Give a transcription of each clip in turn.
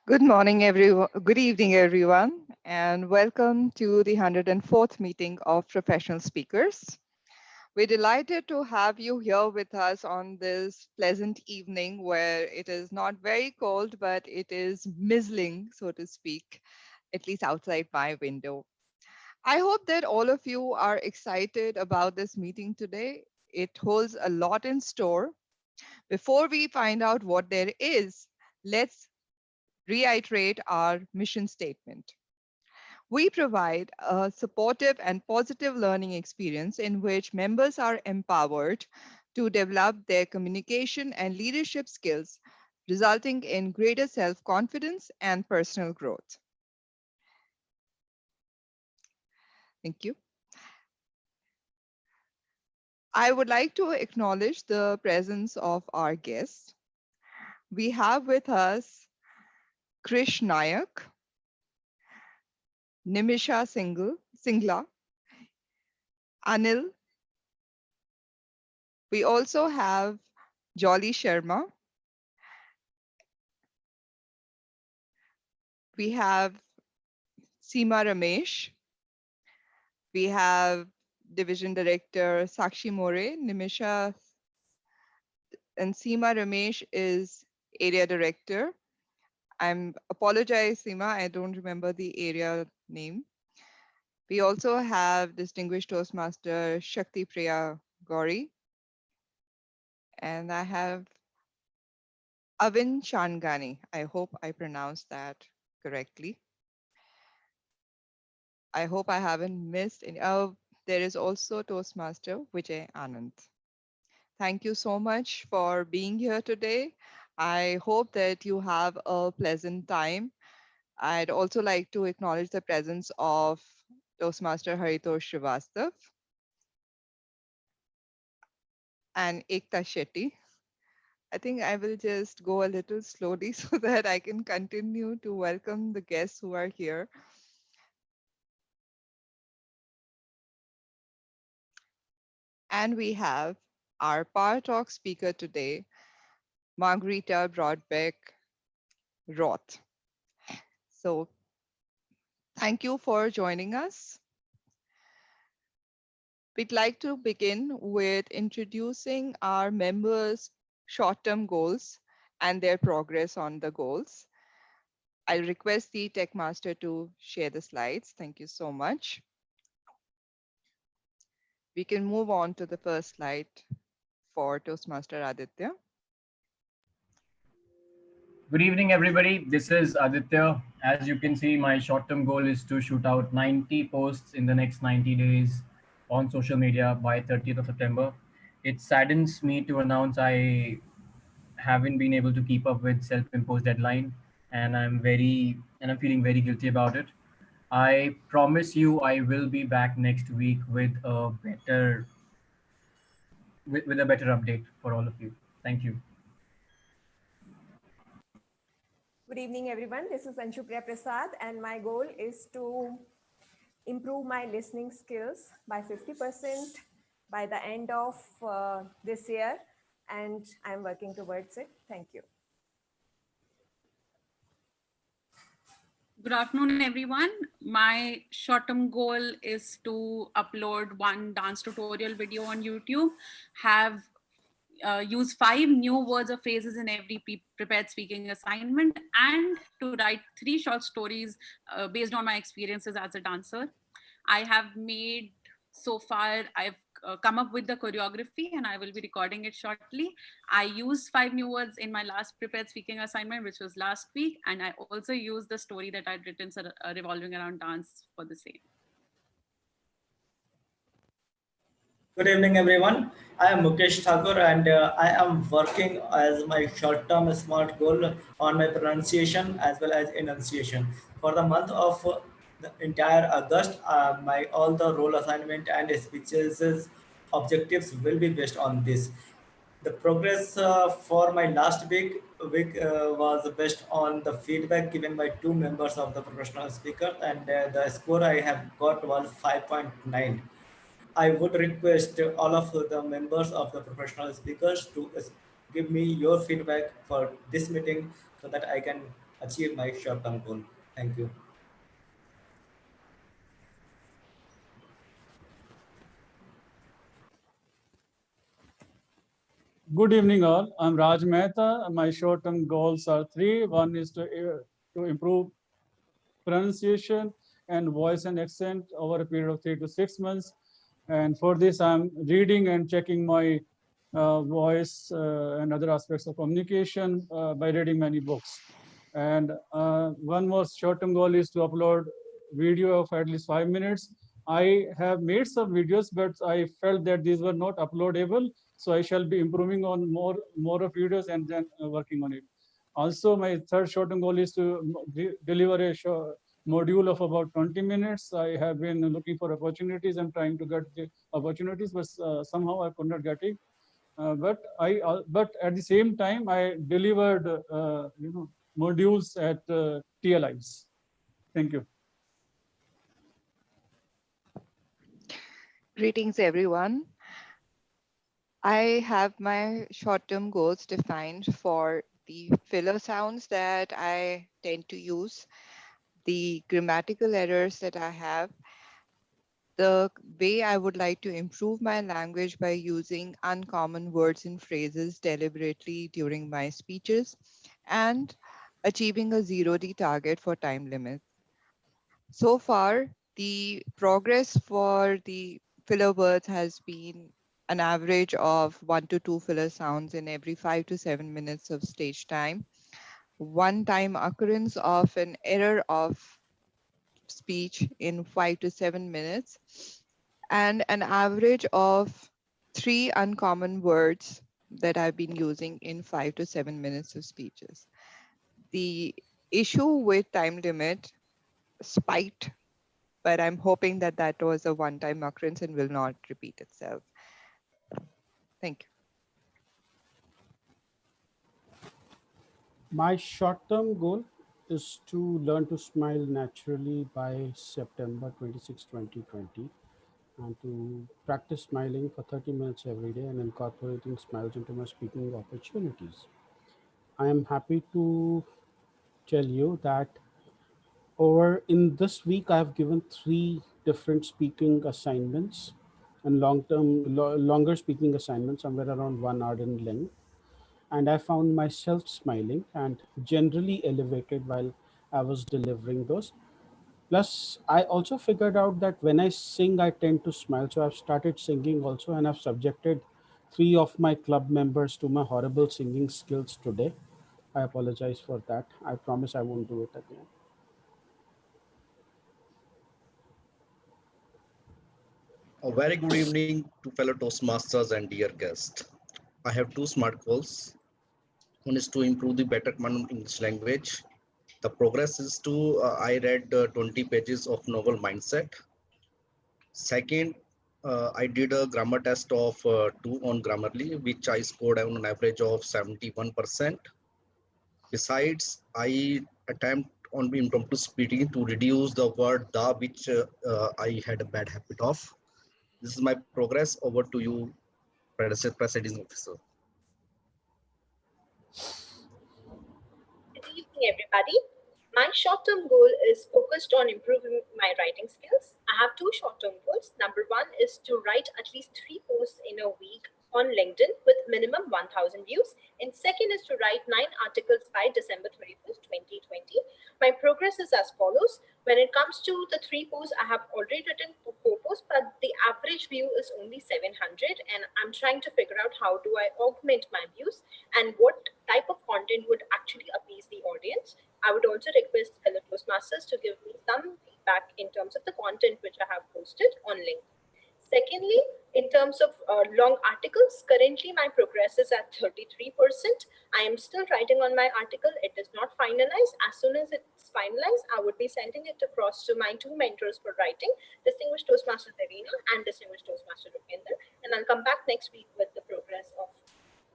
Good morning, everyone. Good evening, everyone, and welcome to the 104th meeting of professional speakers. We're delighted to have you here with us on this pleasant evening where it is not very cold, but it is mizzling, so to speak, at least outside my window. I hope that all of you are excited about this meeting today. It holds a lot in store. Before we find out what there is, let's reiterate our mission statement. We provide a supportive and positive learning experience in which members are empowered to develop their communication and leadership skills, resulting in greater self confidence and personal growth. Thank you. I would like to acknowledge the presence of our guests. We have with us Krish Nayak, Nimisha Singla, Anil. We also have Jolly Sharma. We have Seema Ramesh. We have Division Director Sakshi More. Nimisha and Seema Ramesh is Area Director. I'm apologize, Seema, I don't remember the area name. We also have Distinguished Toastmaster Shivpriya Gowri. And I have Avin Shangani. I hope I pronounced that correctly. I hope I haven't missed any. Oh, there is also Toastmaster Vijay Anand. Thank you so much for being here today. I hope that you have a pleasant time. I'd also like to acknowledge the presence of Toastmaster Haritosh Srivastav and Ekta Shetty. I think I will just go a little slowly so that I can continue to welcome the guests who are here. And we have our Power Talk speaker today, Margarita Broadbeck Roth. So thank you for joining us. We'd like to begin with introducing our members' short-term goals and their progress on the goals. I'll request the Tech Master to share the slides. Thank you so much. We can move on to the first slide for Toastmaster Aditya. Good evening, everybody. This is Aditya. As you can see, my short-term goal is to shoot out 90 posts in the next 90 days on social media by 30th of September. It saddens me to announce I haven't been able to keep up with self-imposed deadline, and I'm feeling very guilty about it. I promise you I will be back next week with a better update for all of you. Thank you. Good evening, everyone. This is Shivpriya Prasad, and my goal is to improve my listening skills by 50% by the end of this year, and I'm working towards it. Thank you. Good afternoon, everyone. My short-term goal is to upload one dance tutorial video on YouTube, have use 5 new words or phrases in every prepared speaking assignment, and to write 3 short stories based on my experiences as a dancer. I have made so far, I've come up with the choreography and I will be recording it shortly. I used 5 new words in my last prepared speaking assignment, which was last week. And I also used the story that I'd written revolving around dance for the same. Good evening, everyone. I am Mukesh Thakur, and I am working as my short-term smart goal on my pronunciation as well as enunciation. For the month of the entire August, my all the role assignment and speeches objectives will be based on this. The progress for my last week was based on the feedback given by 2 members of the professional speaker, and the score I have got was 5.9. I would request all of the members of the professional speakers to give me your feedback for this meeting so that I can achieve my short-term goal. Thank you. Good evening, all. I'm Raj Mehta. My short-term goals are three. One is to improve pronunciation and voice and accent over a period of 3 to 6 months. And for this, I'm reading and checking my voice and other aspects of communication by reading many books. And one more short-term goal is to upload video of at least 5 minutes. I have made some videos, but I felt that these were not uploadable. So I shall be improving on more of videos and then working on it. Also, my third short-term goal is to deliver a module of about 20 minutes. I have been looking for opportunities and trying to get the opportunities, but somehow I could not get it. But at the same time, I delivered modules at TLIs. Thank you. Greetings, everyone. I have my short-term goals defined for the filler sounds that I tend to use, the grammatical errors that I have, the way I would like to improve my language by using uncommon words and phrases deliberately during my speeches, and achieving a 0D target for time limits. So far, the progress for the filler words has been an average of 1 to 2 filler sounds in every 5 to 7 minutes of stage time, one time occurrence of an error of speech in 5 to 7 minutes, and an average of 3 uncommon words that I've been using in 5 to 7 minutes of speeches. The issue with time limit spiked, but I'm hoping that that was a one-time occurrence and will not repeat itself. Thank you. My short-term goal is to learn to smile naturally by September 26, 2020, and to practice smiling for 30 minutes every day and incorporating smiles into my speaking opportunities. I am happy to tell you that over in this week I have given three different speaking assignments and longer speaking assignments, somewhere around 1 hour in length, and I found myself smiling and generally elevated while I was delivering those. Plus, I also figured out that when I sing, I tend to smile. So I've started singing also, and I've subjected three of my club members to my horrible singing skills today. I apologize for that. I promise I won't do it again. A very good evening to fellow Toastmasters and dear guests. I have two smart goals. One is to improve the better command of English language. The progress is to I read 20 pages of novel Mindset. Second, I did a grammar test of 2 on Grammarly, which I scored on an average of 71%. Besides, I attempt on impromptu speaking to reduce the word the, which I had a bad habit of. This is my progress. Over to you, Presiding Officer. Good evening, everybody. My short-term goal is focused on improving my writing skills. I have two short-term goals. Number one is to write at least 3 posts in a week on LinkedIn with minimum 1,000 views. And second is to write 9 articles by December 31st, 2020. My progress is as follows. When it comes to the 3 posts, I have already written 4 posts, but the average view is only 700. And I'm trying to figure out how do I augment my views and what type of content would actually appease the audience. I would also request fellow Toastmasters to give me some feedback in terms of the content which I have posted on LinkedIn. Secondly, in terms of long articles, currently my progress is at 33%. I am still writing on my article. It is not finalized. As soon as it's finalized, I would be sending it across to my two mentors for writing, Distinguished Toastmaster Devina and Distinguished Toastmaster Rupinder. And I'll come back next week with the progress of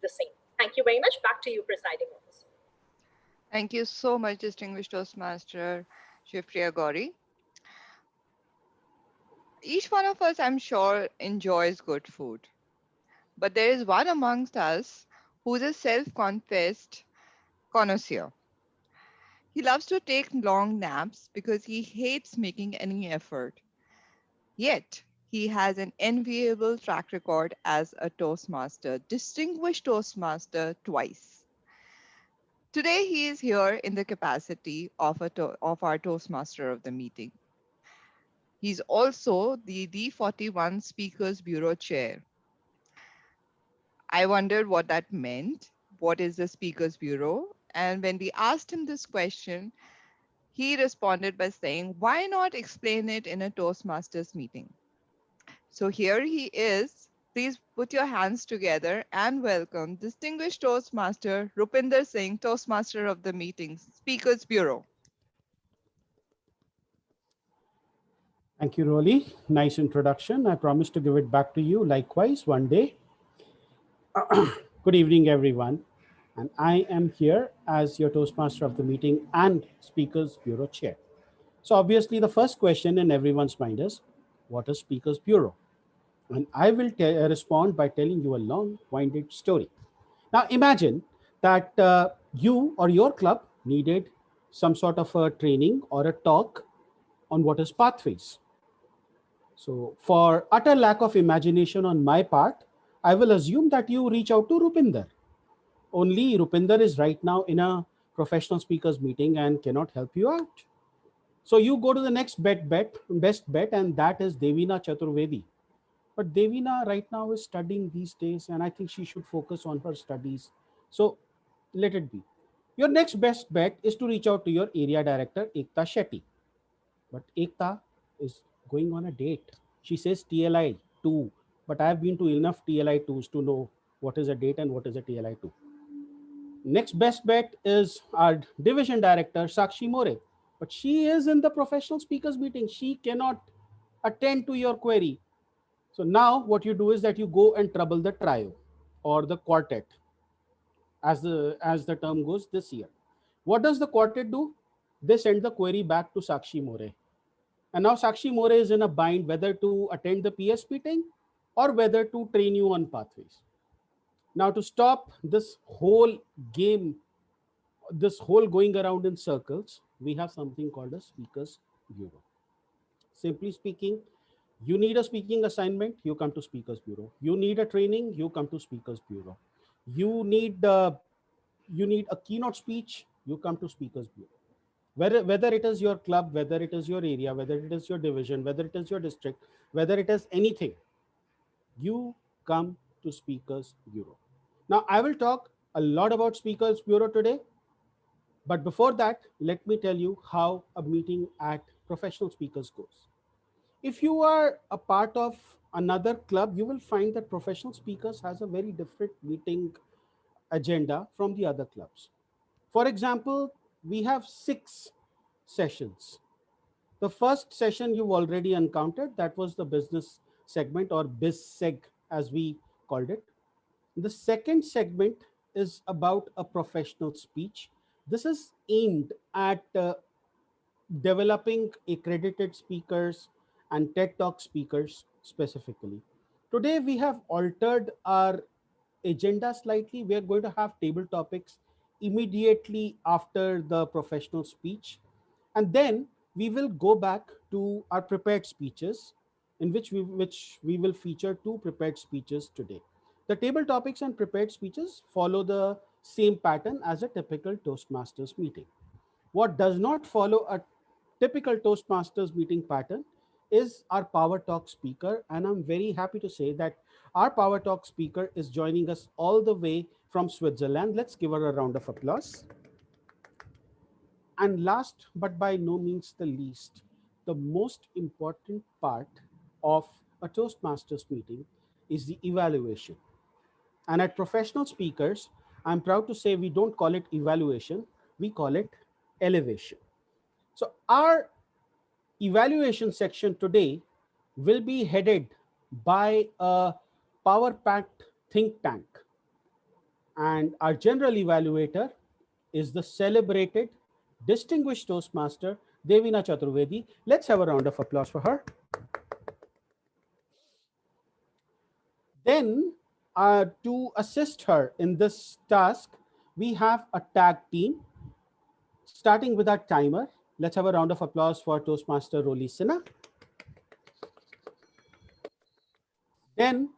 the same. Thank you very much. Back to you, Presiding Officer. Thank you so much, distinguished Toastmaster Shivpriya Gowri. Each one of us, I'm sure, enjoys good food. But there is one amongst us who's a self-confessed connoisseur. He loves to take long naps because he hates making any effort. Yet, he has an enviable track record as a Toastmaster, distinguished Toastmaster twice. Today, he is here in the capacity of our Toastmaster of the meeting. He's also the D41 Speakers Bureau Chair. I wondered what that meant. What is the Speakers Bureau? And when we asked him this question, he responded by saying, why not explain it in a Toastmasters meeting? So here he is. Please put your hands together and welcome distinguished Toastmaster Rupinder Singh, Toastmaster of the meeting, Speakers Bureau. Thank you, Rolly. Nice introduction. I promise to give it back to you likewise one day. Good evening, everyone. And I am here as your Toastmaster of the meeting and Speakers Bureau Chair. So obviously the first question in everyone's mind is, what is Speakers Bureau? And I will respond by telling you a long-winded story. Now imagine that you or your club needed some sort of a training or a talk on what is pathways. So for utter lack of imagination on my part, I will assume that you reach out to Rupinder. Only Rupinder is right now in a professional speakers meeting and cannot help you out. So you go to the next best bet, and that is Devina Chaturvedi. But Devina right now is studying these days, and I think she should focus on her studies. So let it be. Your next best bet is to reach out to your area director, Ekta Shetty. But Ekta is going on a date. She says TLI 2, but I have been to enough TLI 2s to know what is a date and what is a TLI 2. Next best bet is our division director, Sakshi More. But she is in the professional speakers meeting. She cannot attend to your query. So now what you do is that you go and trouble the trio or the quartet, as the term goes this year. What does the quartet do? They send the query back to Sakshi More. And now Sakshi More is in a bind whether to attend the PS meeting or whether to train you on pathways. Now to stop this whole game, this whole going around in circles, we have something called a speakers bureau. Simply speaking, you need a speaking assignment, you come to speakers bureau. You need a training, you come to speakers bureau. You need you need a keynote speech, you come to speakers bureau. Whether it is your club, whether it is your area, whether it is your division, whether it is your district, whether it is anything, you come to speakers bureau. Now I will talk a lot about speakers bureau today. But before that, let me tell you how a meeting at professional speakers goes. If you are a part of another club, you will find that professional speakers has a very different meeting agenda from the other clubs. For example, we have 6 sessions. The first session you've already encountered, that was the business segment or BizSeg as we called it. The second segment is about a professional speech. This is aimed at developing accredited speakers and TED Talk speakers specifically. Today, we have altered our agenda slightly. We are going to have table topics immediately after the professional speech. And then we will go back to our prepared speeches, in which we will feature 2 prepared speeches today. The table topics and prepared speeches follow the same pattern as a typical Toastmasters meeting. What does not follow a typical Toastmasters meeting pattern is our Power Talk speaker. And I'm very happy to say that our Power Talk speaker is joining us all the way from Switzerland. Let's give her a round of applause. And last but by no means the least, the most important part of a Toastmasters meeting is the evaluation. And at professional speakers, I'm proud to say we don't call it evaluation, we call it elevation. So our evaluation section today will be headed by a power packed think tank. And our general evaluator is the celebrated, distinguished Toastmaster, Devina Chaturvedi. Let's have a round of applause for her. Then, to assist her in this task, we have a tag team. starting with our timer. Let's have a round of applause for Toastmaster Roli Sinha. Then,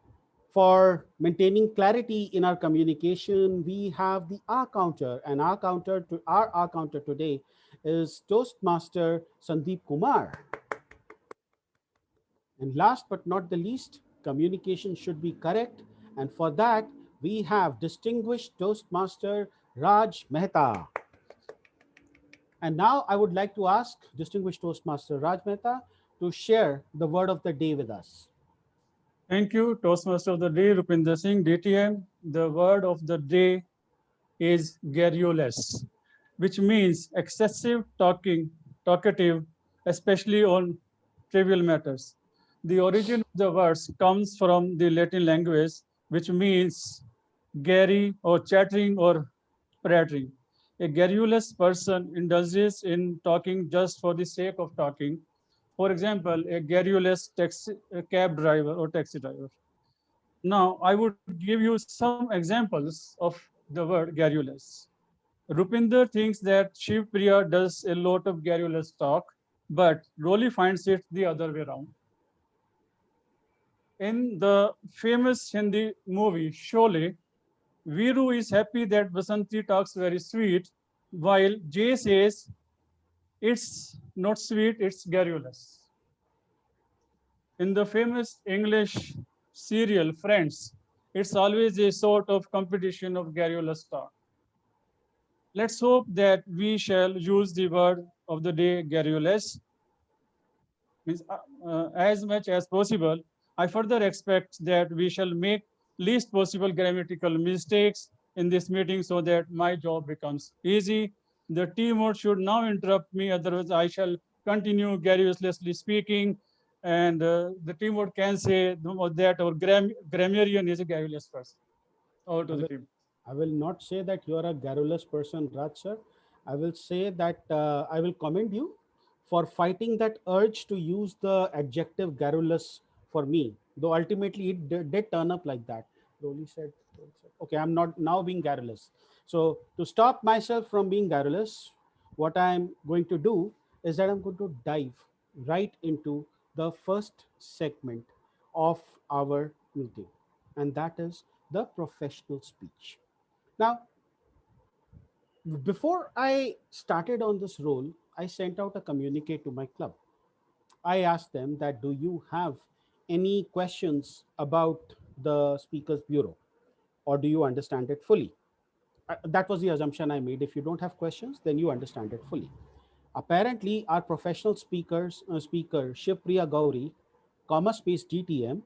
for maintaining clarity in our communication, we have the R counter, and our R counter today is Toastmaster Sandeep Kumar. And last but not the least, communication should be correct, and for that we have distinguished Toastmaster Raj Mehta. And now I would like to ask distinguished Toastmaster Raj Mehta to share the word of the day with us. Thank you, Toastmaster of the day, Rupinder Singh, DTM. The word of the day is garrulous, which means excessive talkative, especially on trivial matters. The origin of the words comes from the Latin language, which means gary or chattering or prattling. A garrulous person indulges in talking just for the sake of talking. For example, a garrulous cab driver or taxi driver. Now, I would give you some examples of the word garrulous. Rupinder thinks that Shivpriya does a lot of garrulous talk, but Roli finds it the other way around. In the famous Hindi movie Sholay, Viru is happy that Basanti talks very sweet, while Jay says it's not sweet, it's garrulous. In the famous English serial Friends, it's always a sort of competition of garrulous talk. Let's hope that we shall use the word of the day garrulous means as much as possible. I further expect that we shall make least possible grammatical mistakes in this meeting so that my job becomes easy. The team mode should now interrupt me, otherwise I shall continue garrulously speaking. And the team mode can say that our grammarian is a garrulous person. Over to the team. I will not say that you are a garrulous person, Raj sir. I will say that I will commend you for fighting that urge to use the adjective garrulous for me, though ultimately it did turn up like that. Roli said, okay, I'm not now being garrulous. So to stop myself from being garrulous, what I'm going to do is that I'm going to dive right into the first segment of our meeting, and that is the professional speech. Now, before I started on this role, I sent out a communique to my club. I asked them that, do you have any questions about the Speakers Bureau, or do you understand it fully? That was the assumption I made. If you don't have questions, then you understand it fully. Apparently, our professional speaker Shivpriya Gowri, comma space DTM,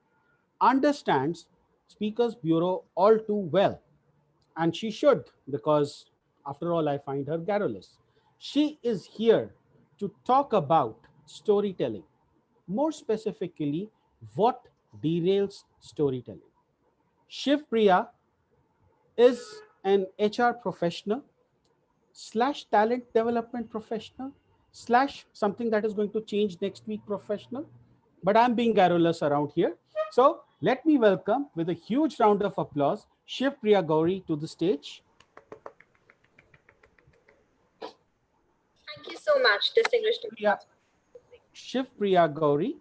understands Speakers Bureau all too well. And she should, because after all, I find her garrulous. She is here to talk about storytelling. More specifically, what derails storytelling. Shivpriya is an HR professional slash talent development professional slash something that is going to change next week professional. But I'm being garrulous around here. So let me welcome with a huge round of applause Shivpriya Gowri to the stage. Thank you so much, distinguished. Shivpriya Gowri,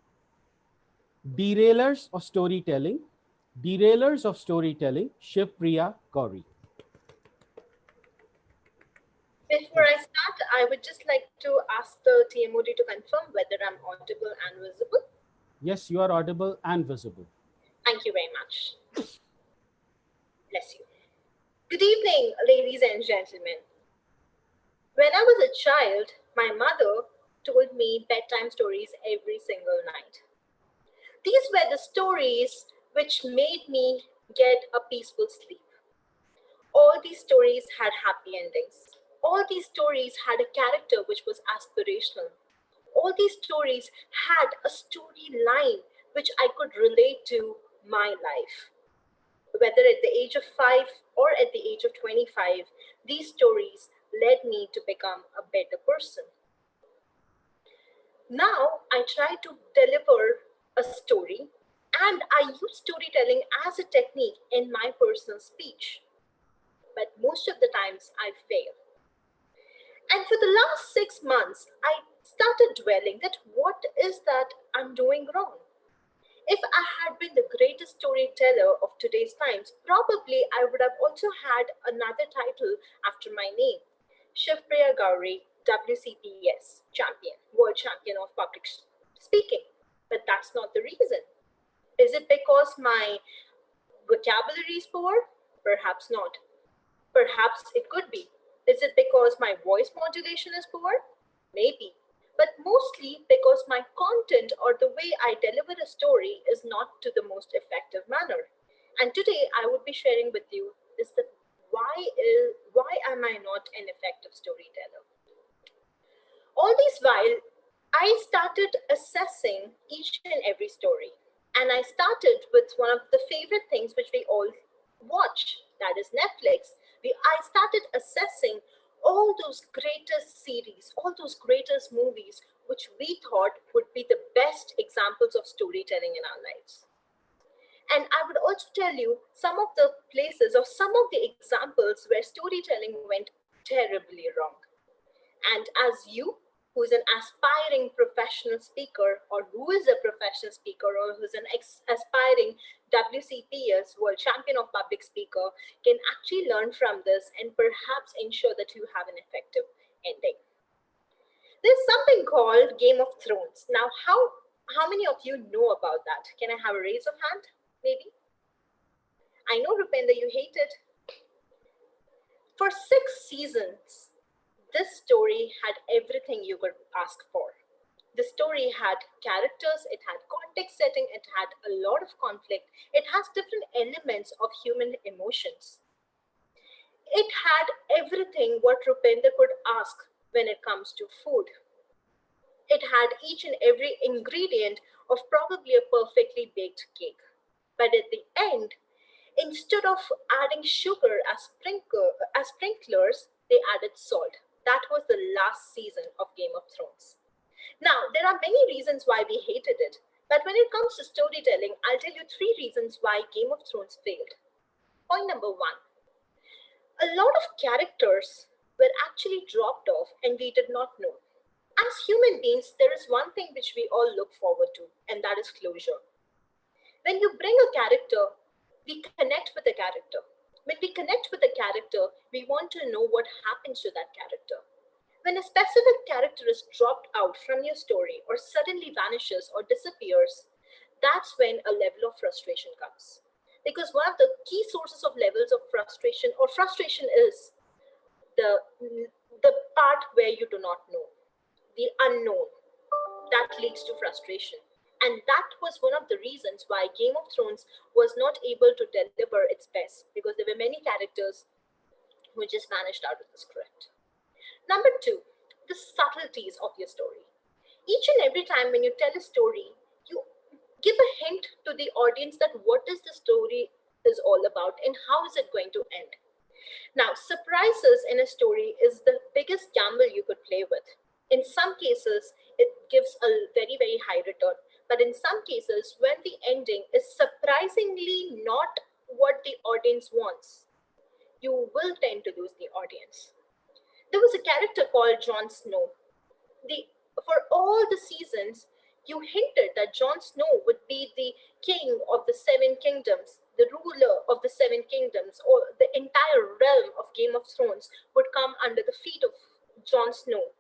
Derailers of Storytelling, Shivpriya Gowri. Before I start, I would just like to ask the TMOD to confirm whether I'm audible and visible. Yes, you are audible and visible. Thank you very much. Bless you. Good evening, ladies and gentlemen. When I was a child, my mother told me bedtime stories every single night. These were the stories which made me get a peaceful sleep. All these stories had happy endings. All these stories had a character which was aspirational. All these stories had a storyline which I could relate to my life. Whether at the age of 5 or at the age of 25, these stories led me to become a better person. Now I try to deliver a story, and I use storytelling as a technique in my personal speech. But most of the times I fail. And for the last 6 months, I started dwelling that what is that I'm doing wrong? If I had been the greatest storyteller of today's times, probably I would have also had another title after my name. Shivpriya Gowri, WCPS champion, world champion of public speaking. But that's not the reason. Is it because my vocabulary is poor? Perhaps not. Perhaps it could be. Is it because my voice modulation is poor? Maybe. But mostly because my content or the way I deliver a story is not to the most effective manner. And today I would be sharing with you is that why am I not an effective storyteller? All this while, I started assessing each and every story. And I started with one of the favorite things which we all watch, that is Netflix. I started assessing all those greatest series, all those greatest movies, which we thought would be the best examples of storytelling in our lives. And I would also tell you some of the places or some of the examples where storytelling went terribly wrong. And as you, who is an aspiring professional speaker, or who is a professional speaker, or who's an aspiring WCPS, World Champion of Public Speaker, can actually learn from this and perhaps ensure that you have an effective ending. There's something called Game of Thrones. Now, how many of you know about that? Can I have a raise of hand, maybe? I know, Rupinder, you hate it. For 6 seasons, this story had everything you could ask for. The story had characters, it had context setting, it had a lot of conflict, it has different elements of human emotions. It had everything what Rupinder could ask when it comes to food. It had each and every ingredient of probably a perfectly baked cake. But at the end, instead of adding sugar as sprinklers, they added salt. That was the last season of Game of Thrones. Now, there are many reasons why we hated it, but when it comes to storytelling, I'll tell you 3 reasons why Game of Thrones failed. Point number 1, a lot of characters were actually dropped off and we did not know. As human beings, there is one thing which we all look forward to, and that is closure. When you bring a character, we connect with the character. When we connect with the character, we want to know what happens to that character. When a specific character is dropped out from your story or suddenly vanishes or disappears, that's when a level of frustration comes. Because one of the key sources of levels of frustration is the part where you do not know, the unknown. That leads to frustration. And that was one of the reasons why Game of Thrones was not able to deliver its best, because there were many characters who just vanished out of the script. Number 2, the subtleties of your story. Each and every time when you tell a story, you give a hint to the audience that what is the story is all about and how is it going to end. Now, surprises in a story is the biggest gamble you could play with. In some cases, it gives a very, very high return. But in some cases, when the ending is surprisingly not what the audience wants, you will tend to lose the audience. There was a character called Jon Snow. For all the seasons, you hinted that Jon Snow would be the king of the Seven Kingdoms, the ruler of the Seven Kingdoms, or the entire realm of Game of Thrones would come under the feet of Jon Snow.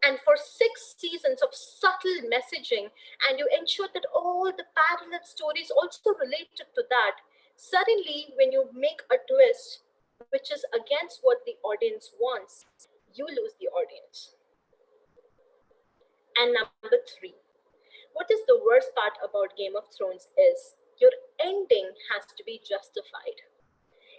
And for 6 seasons of subtle messaging, and you ensured that all the parallel stories also related to that, suddenly when you make a twist which is against what the audience wants, you lose the audience. And number 3, what is the worst part about Game of Thrones is your ending has to be justified.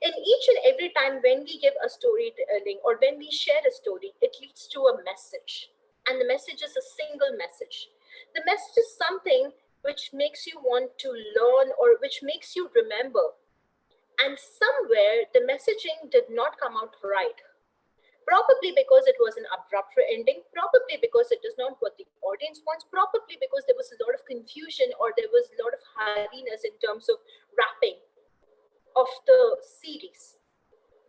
In each and every time when we give a storytelling or when we share a story, it leads to a message. And the message is a single message. The message is something which makes you want to learn or which makes you remember. And somewhere the messaging did not come out right. Probably because it was an abrupt ending, probably because it is not what the audience wants, probably because there was a lot of confusion or there was a lot of hurriness in terms of wrapping of the series.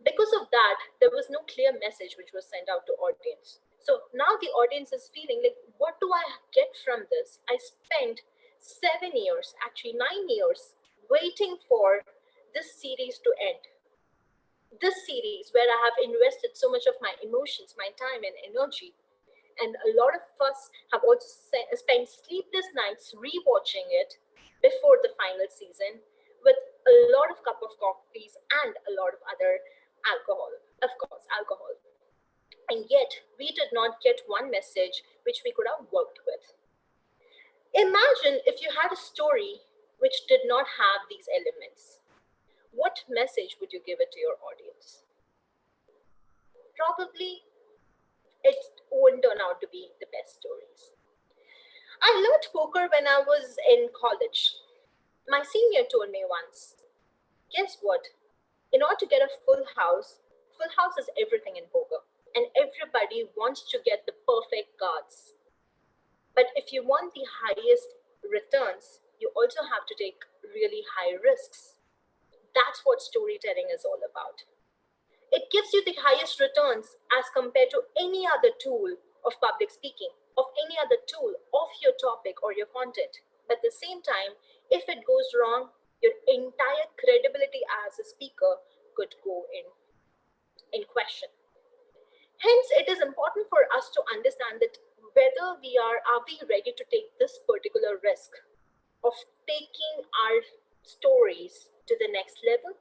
Because of that, there was no clear message which was sent out to audience. So now the audience is feeling like, what do I get from this? I spent 7 years, actually 9 years, waiting for this series to end. This series where I have invested so much of my emotions, my time, and energy. And a lot of us have also spent sleepless nights rewatching it before the final season with a lot of cup of coffees and a lot of other alcohol, of course, alcohol. And yet, we did not get one message which we could have worked with. Imagine if you had a story which did not have these elements. What message would you give it to your audience? Probably it won't turn out to be the best stories. I learned poker when I was in college. My senior told me once, guess what? In order to get a full house is everything in poker. And everybody wants to get the perfect cards. But if you want the highest returns, you also have to take really high risks. That's what storytelling is all about. It gives you the highest returns as compared to any other tool of public speaking, of any other tool of your topic or your content. But at the same time, if it goes wrong, your entire credibility as a speaker could go in question. Hence, it is important for us to understand that whether are we ready to take this particular risk of taking our stories to the next level?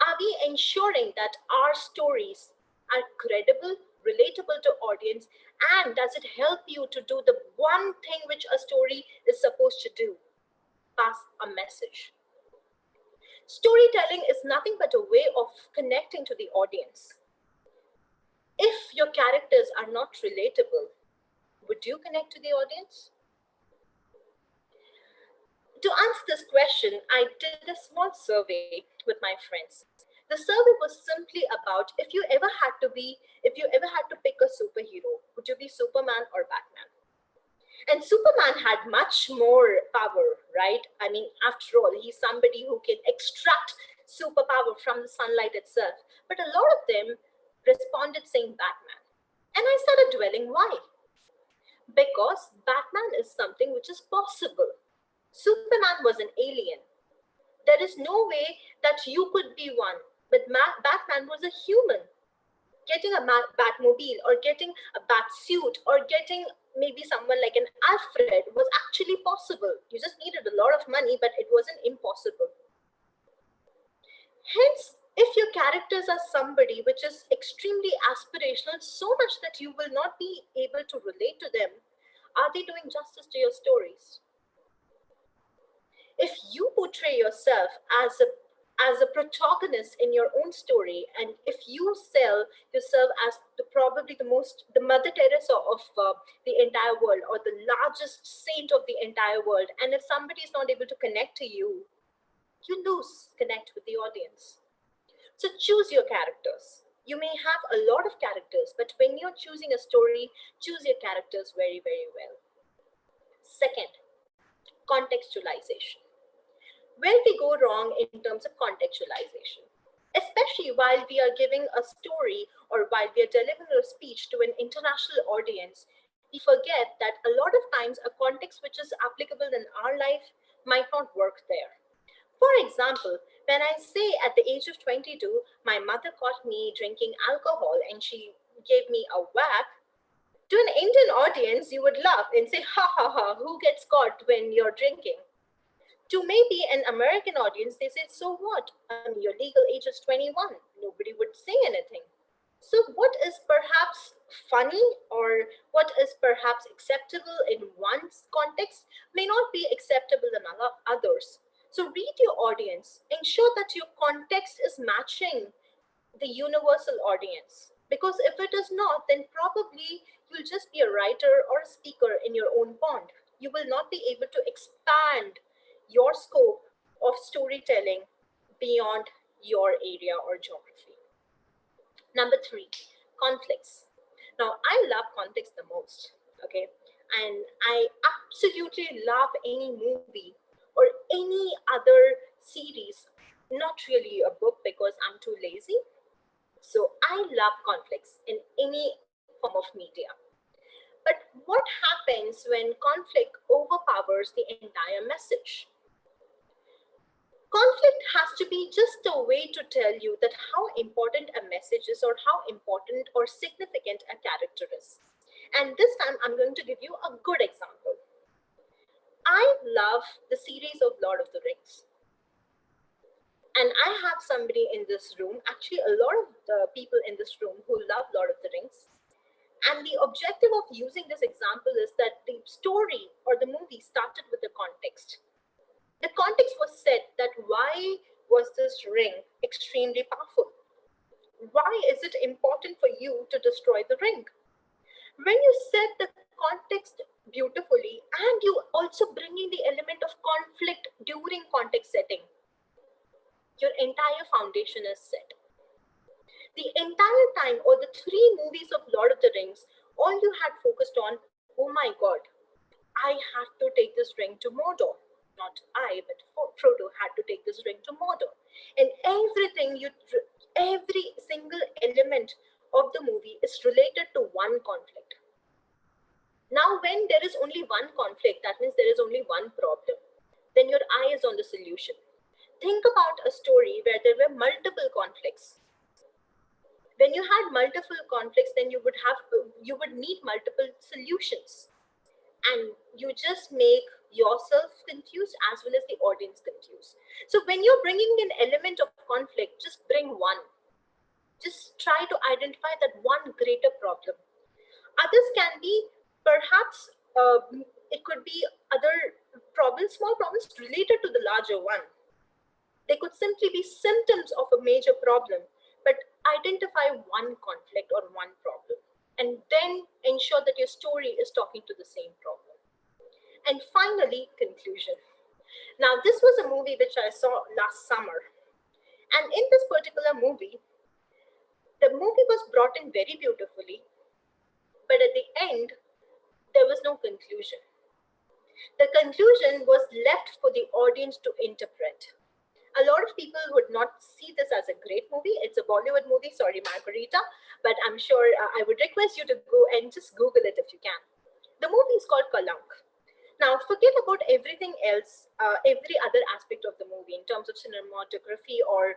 Are we ensuring that our stories are credible, relatable to audience, and does it help you to do the one thing which a story is supposed to do? Pass a message. Storytelling is nothing but a way of connecting to the audience. If your characters are not relatable, would you connect to the audience? To answer this question, I did a small survey with my friends. The survey was simply about if you ever had to pick a superhero, would you be Superman or Batman? And Superman had much more power, right? I mean, after all, he's somebody who can extract superpower from the sunlight itself. But a lot of them responded saying Batman. And I started dwelling why? Because Batman is something which is possible. Superman was an alien. There is no way that you could be one, but Batman was a human. Getting a Batmobile or getting a bat suit or getting maybe someone like an Alfred was actually possible. You just needed a lot of money, but it wasn't impossible. Hence, if your characters are somebody which is extremely aspirational, so much that you will not be able to relate to them, are they doing justice to your stories? If you portray yourself as a protagonist in your own story, and if you sell yourself as probably the Mother Teresa of the entire world, or the largest saint of the entire world, and if somebody is not able to connect to you, you lose connect with the audience. So choose your characters. You may have a lot of characters, but when you're choosing a story, choose your characters very, very well. Second, contextualization. Where we go wrong in terms of contextualization, especially while we are giving a story or while we are delivering a speech to an international audience, we forget that a lot of times a context which is applicable in our life might not work there. For example, when I say at the age of 22, my mother caught me drinking alcohol and she gave me a whack, to an Indian audience, you would laugh and say, ha ha ha, who gets caught when you're drinking? To maybe an American audience, they say, so what? I mean, your legal age is 21. Nobody would say anything. So what is perhaps funny or what is perhaps acceptable in one context may not be acceptable in others. So read your audience. Ensure that your context is matching the universal audience. Because if it is not, then probably you'll just be a writer or a speaker in your own pond. You will not be able to expand your scope of storytelling beyond your area or geography. Number 3, conflicts. Now, I love conflicts the most, okay? And I absolutely love any movie or any other series, not really a book because I'm too lazy, So I love conflicts in any form of media. But what happens when conflict overpowers the entire message? Conflict has to be just a way to tell you that how important a message is, or how important or significant a character is. And this time I'm going to give you a good example. I love the series of Lord of the Rings. And I have somebody in this room, actually a lot of the people in this room who love Lord of the Rings. And the objective of using this example is that the story or the movie started with the context. The context was set that why was this ring extremely powerful? Why is it important for you to destroy the ring? When you set the context beautifully and you also bring in the element of conflict during context setting, your entire foundation is set. The entire time, or the 3 movies of Lord of the Rings, all you had focused on, oh my God, I have to take this ring to Mordor. Not I, but Frodo had to take this ring to Mordor. And every single element of the movie is related to one conflict. Now, when there is only one conflict, that means there is only one problem. Then your eye is on the solution. Think about a story where there were multiple conflicts. When you had multiple conflicts, then you would need multiple solutions, and you just make yourself confused as well as the audience confused. So when you're bringing an element of conflict, just bring one. Just try to identify that one greater problem. Others can be perhaps it could be other problems, small problems related to the larger one. They could simply be symptoms of a major problem, but identify one conflict or one problem, and then ensure that your story is talking to the same problem. And finally, conclusion. Now, this was a movie which I saw last summer. And in this particular movie, the movie was brought in very beautifully, but at the end, there was no conclusion. The conclusion was left for the audience to interpret. A lot of people would not see this as a great movie. It's a Bollywood movie, sorry, Margarita, but I'm sure I would request you to go and just Google it if you can. The movie is called Kalank. Now, forget about everything else, every other aspect of the movie in terms of cinematography or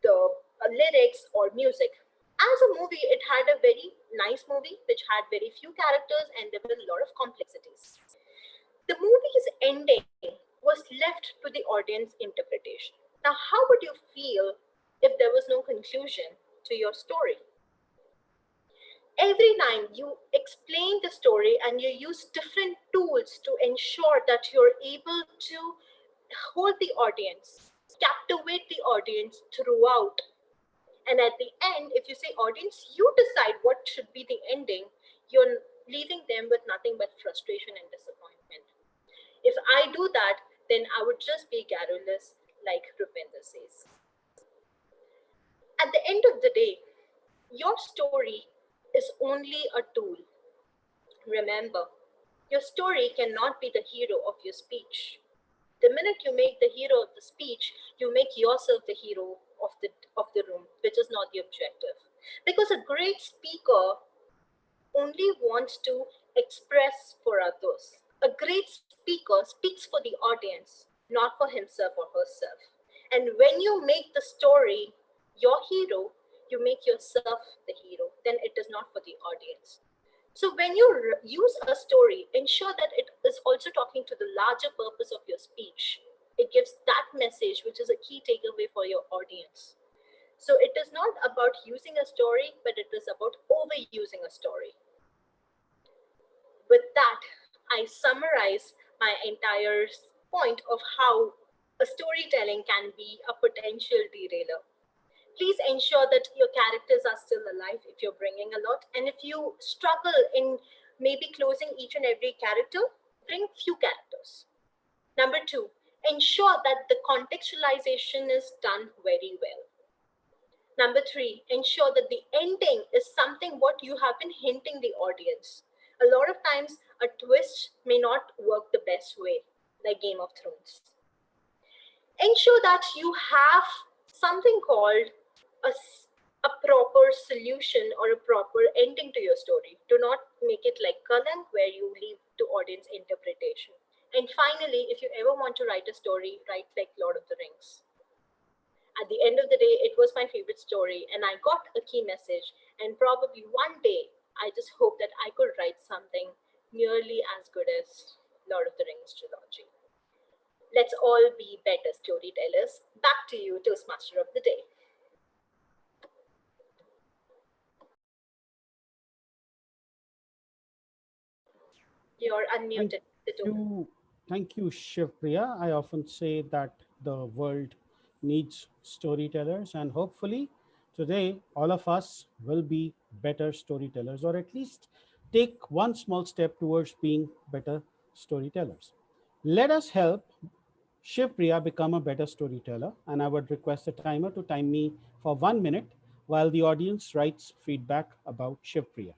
the lyrics or music. As a movie, it had a very nice movie which had very few characters and there were a lot of complexities. The movie's ending was left to the audience interpretation. Now, how would you feel if there was no conclusion to your story? Every time you explain the story and you use different tools to ensure that you're able to hold the audience, captivate the audience throughout. And at the end, if you say, audience, you decide what should be the ending, you're leaving them with nothing but frustration and disappointment. If I do that, then I would just be garrulous, like Rupinder says. At the end of the day, your story is only a tool. Remember, your story cannot be the hero of your speech. The minute you make the hero of the speech, you make yourself the hero of the room, which is not the objective. Because a great speaker only wants to express for others. A great speaker speaks for the audience, not for himself or herself. And when you make the story your hero, you make yourself the hero. Then it is not for the audience. So when you use a story, ensure that it is also talking to the larger purpose of your speech. It gives that message, which is a key takeaway for your audience. So it is not about using a story, but it is about overusing a story. With that, I summarize my entire point of how a storytelling can be a potential derailer. Please ensure that your characters are still alive if you're bringing a lot. And if you struggle in maybe closing each and every character, bring few characters. Number 2, ensure that the contextualization is done very well. Number 3, ensure that the ending is something what you have been hinting the audience. A lot of times, a twist may not work the best way, like Game of Thrones. Ensure that you have something called a proper solution or a proper ending to your story. Do not make it like Kalank, where you leave to audience interpretation. And finally, if you ever want to write a story, write like Lord of the Rings. At the end of the day, it was my favorite story, and I got a key message. And probably one day, I just hope that I could write something nearly as good as Lord of the Rings trilogy. Let's all be better storytellers. Back to you, Toastmaster of the Day. You're Thank unmuted. you, thank you, Shivpriya. I often say that the world needs storytellers, and hopefully, today all of us will be better storytellers, or at least take one small step towards being better storytellers. Let us help Shivpriya become a better storyteller, and I would request the timer to time me for 1 minute while the audience writes feedback about Shivpriya.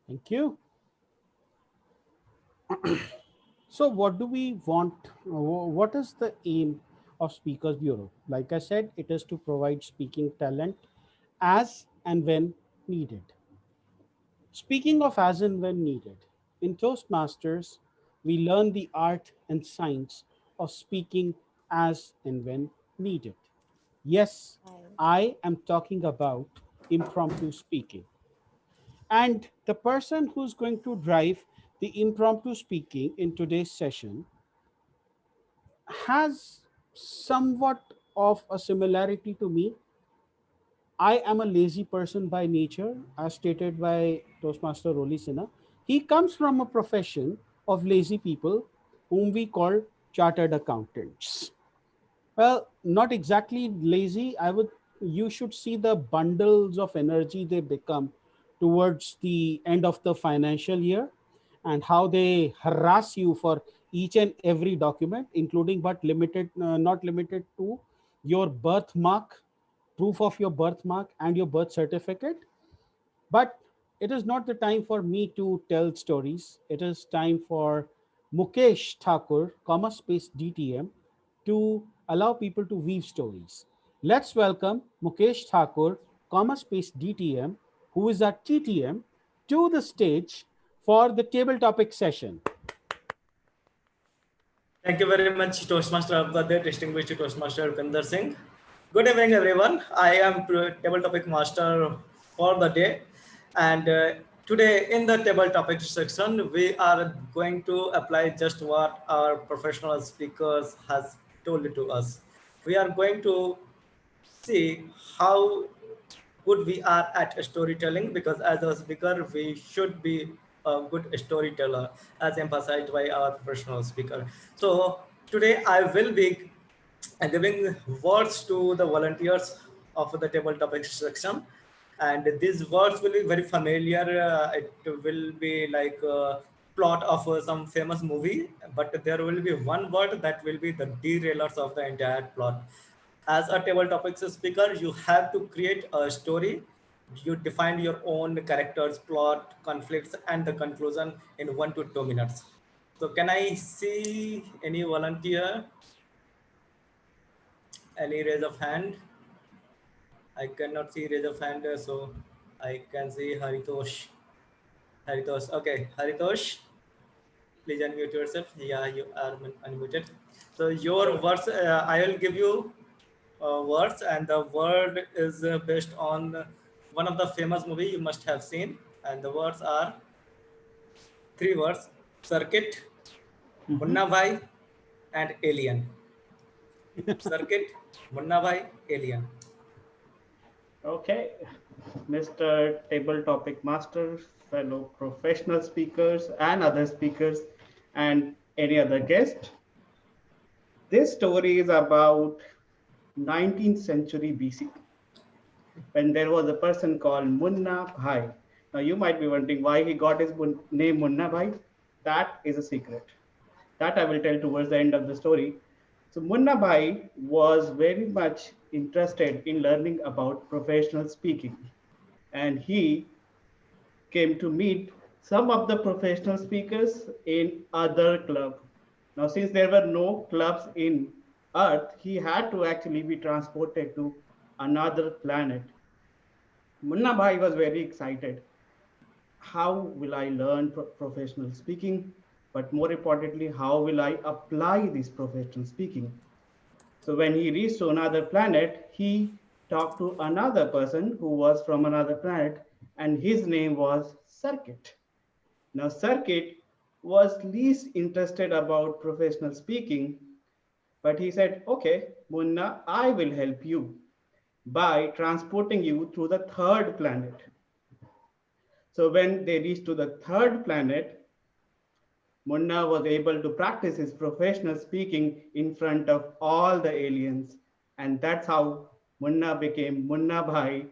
Thank you. So, what do we want? What is the aim of Speakers Bureau? Like I said, it is to provide speaking talent as and when needed. Speaking of as and when needed, in Toastmasters, we learn the art and science of speaking as and when needed. Yes, I am talking about impromptu speaking. And the person who's going to drive the impromptu speaking in today's session has somewhat of a similarity to me. I am a lazy person by nature, as stated by Toastmaster Roli Sinha. He comes from a profession of lazy people whom we call chartered accountants. Well, not exactly lazy. You should see the bundles of energy they become towards the end of the financial year, and how they harass you for each and every document, including but not limited to your birthmark, proof of your birthmark, and your birth certificate. But it is not the time for me to tell stories. It is time for Mukesh Thakur, comma space DTM, to allow people to weave stories. Let's welcome Mukesh Thakur, comma space DTM, who is our TTM, to the stage for the table topic session. Thank you very much, Toastmaster of the Day, distinguished Toastmaster Rupinder Singh. Good evening, everyone. I am table topic master for the day, and today in the table topic section, we are going to apply just what our professional speakers has told to us. We are going to see how good we are at storytelling, because as a speaker we should be a good storyteller, as emphasized by our professional speaker. So today I will be giving words to the volunteers of the table topic section, and these words will be very familiar. It will be like a plot of some famous movie, but there will be one word that will be the derailers of the entire plot. As a table topics speaker, you have to create a story. You define your own characters, plot, conflicts, and the conclusion in 1 to 2 minutes. So can I see any volunteer? Any raise of hand? I cannot see raise of hand, so I can see Haritosh. Haritosh, okay, Haritosh, please unmute yourself. Yeah, you are unmuted. So your words, I will give you words, and the word is based on one of the famous movie you must have seen, and the words are three words: circuit, Munna Bhai, and alien. Circuit, Munna Bhai, alien. Okay, Mr. Table Topic Master, fellow professional speakers and other speakers, and any other guest. This story is about 19th century BC when there was a person called Munna Bhai. Now you might be wondering why he got his name Munna Bhai. That is a secret. That I will tell towards the end of the story. So Munna Bhai was very much interested in learning about professional speaking, and he came to meet some of the professional speakers in other club. Now, since there were no clubs in Earth, he had to actually be transported to another planet. Munna Bhai was very excited. How will I learn professional speaking? But more importantly, how will I apply this professional speaking? So when he reached to another planet, he talked to another person who was from another planet, and his name was Circuit. Now, Circuit was least interested about professional speaking, but he said, okay, Munna, I will help you by transporting you through the third planet. So when they reached to the third planet, Munna was able to practice his professional speaking in front of all the aliens. And that's how Munna became Munna Bhai,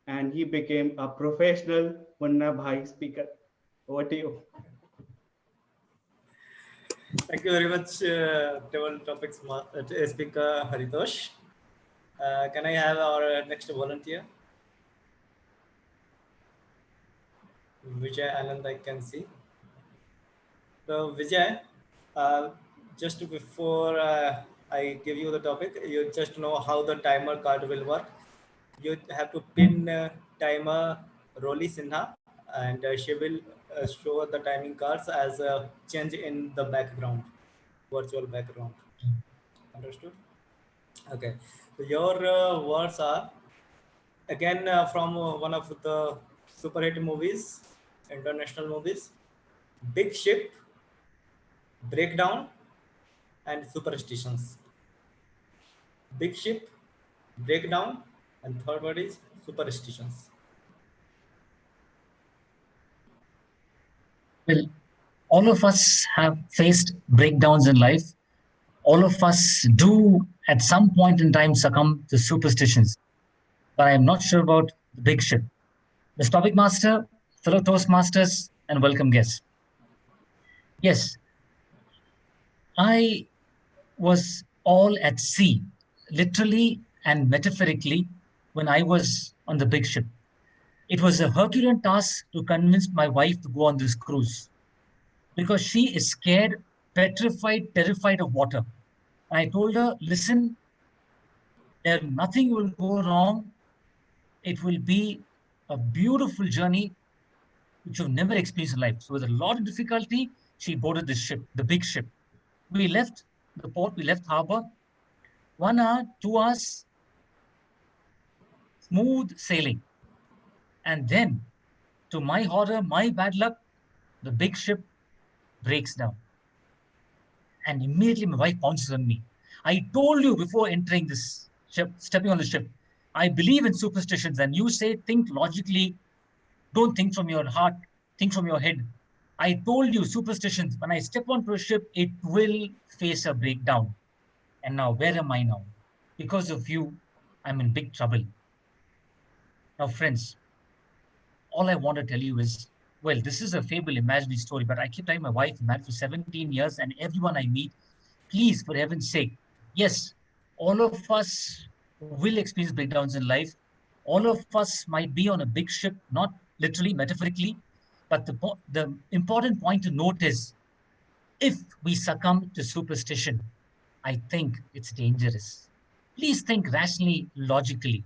and he became a professional Munna Bhai speaker. Over to you. Thank you very much, Table Topics Speaker Haritosh. Can I have our next volunteer? Vijay Anand, I can see. So Vijay, just before I give you the topic, you just know how the timer card will work. You have to pin timer Roli Sinha, and she will show the timing cards as a change in the background, virtual background. Understood? Okay. So your words are again from one of the super hit movies, international movies: Big Ship, Breakdown, and Superstitions. Big Ship, Breakdown, and third word is Superstitions. Well, all of us have faced breakdowns in life. All of us do at some point in time succumb to superstitions. But I'm not sure about the big ship. Mr. Topic Master, fellow Toastmasters, and welcome guests. Yes, I was all at sea, literally and metaphorically, when I was on the big ship. It was a Herculean task to convince my wife to go on this cruise because she is scared, petrified, terrified of water. And I told her, listen, nothing will go wrong. It will be a beautiful journey which you've never experienced in life. So with a lot of difficulty, she boarded this ship, the big ship. We left the port, we left harbor. 1 hour, 2 hours, smooth sailing. And then, to my horror, my bad luck, the big ship breaks down. And immediately my wife pounces on me. I told you before entering this ship, stepping on the ship, I believe in superstitions. And you say, think logically, don't think from your heart, think from your head. I told you superstitions. When I step onto a ship, it will face a breakdown. And now, where am I now? Because of you, I'm in big trouble. Now, friends, all I want to tell you is, well, this is a fable, imaginary story, but I keep telling my wife, I'm married for 17 years, and everyone I meet, please, for heaven's sake, yes, all of us will experience breakdowns in life. All of us might be on a big ship, not literally, metaphorically, but the important point to note is, if we succumb to superstition, I think it's dangerous. Please think rationally, logically.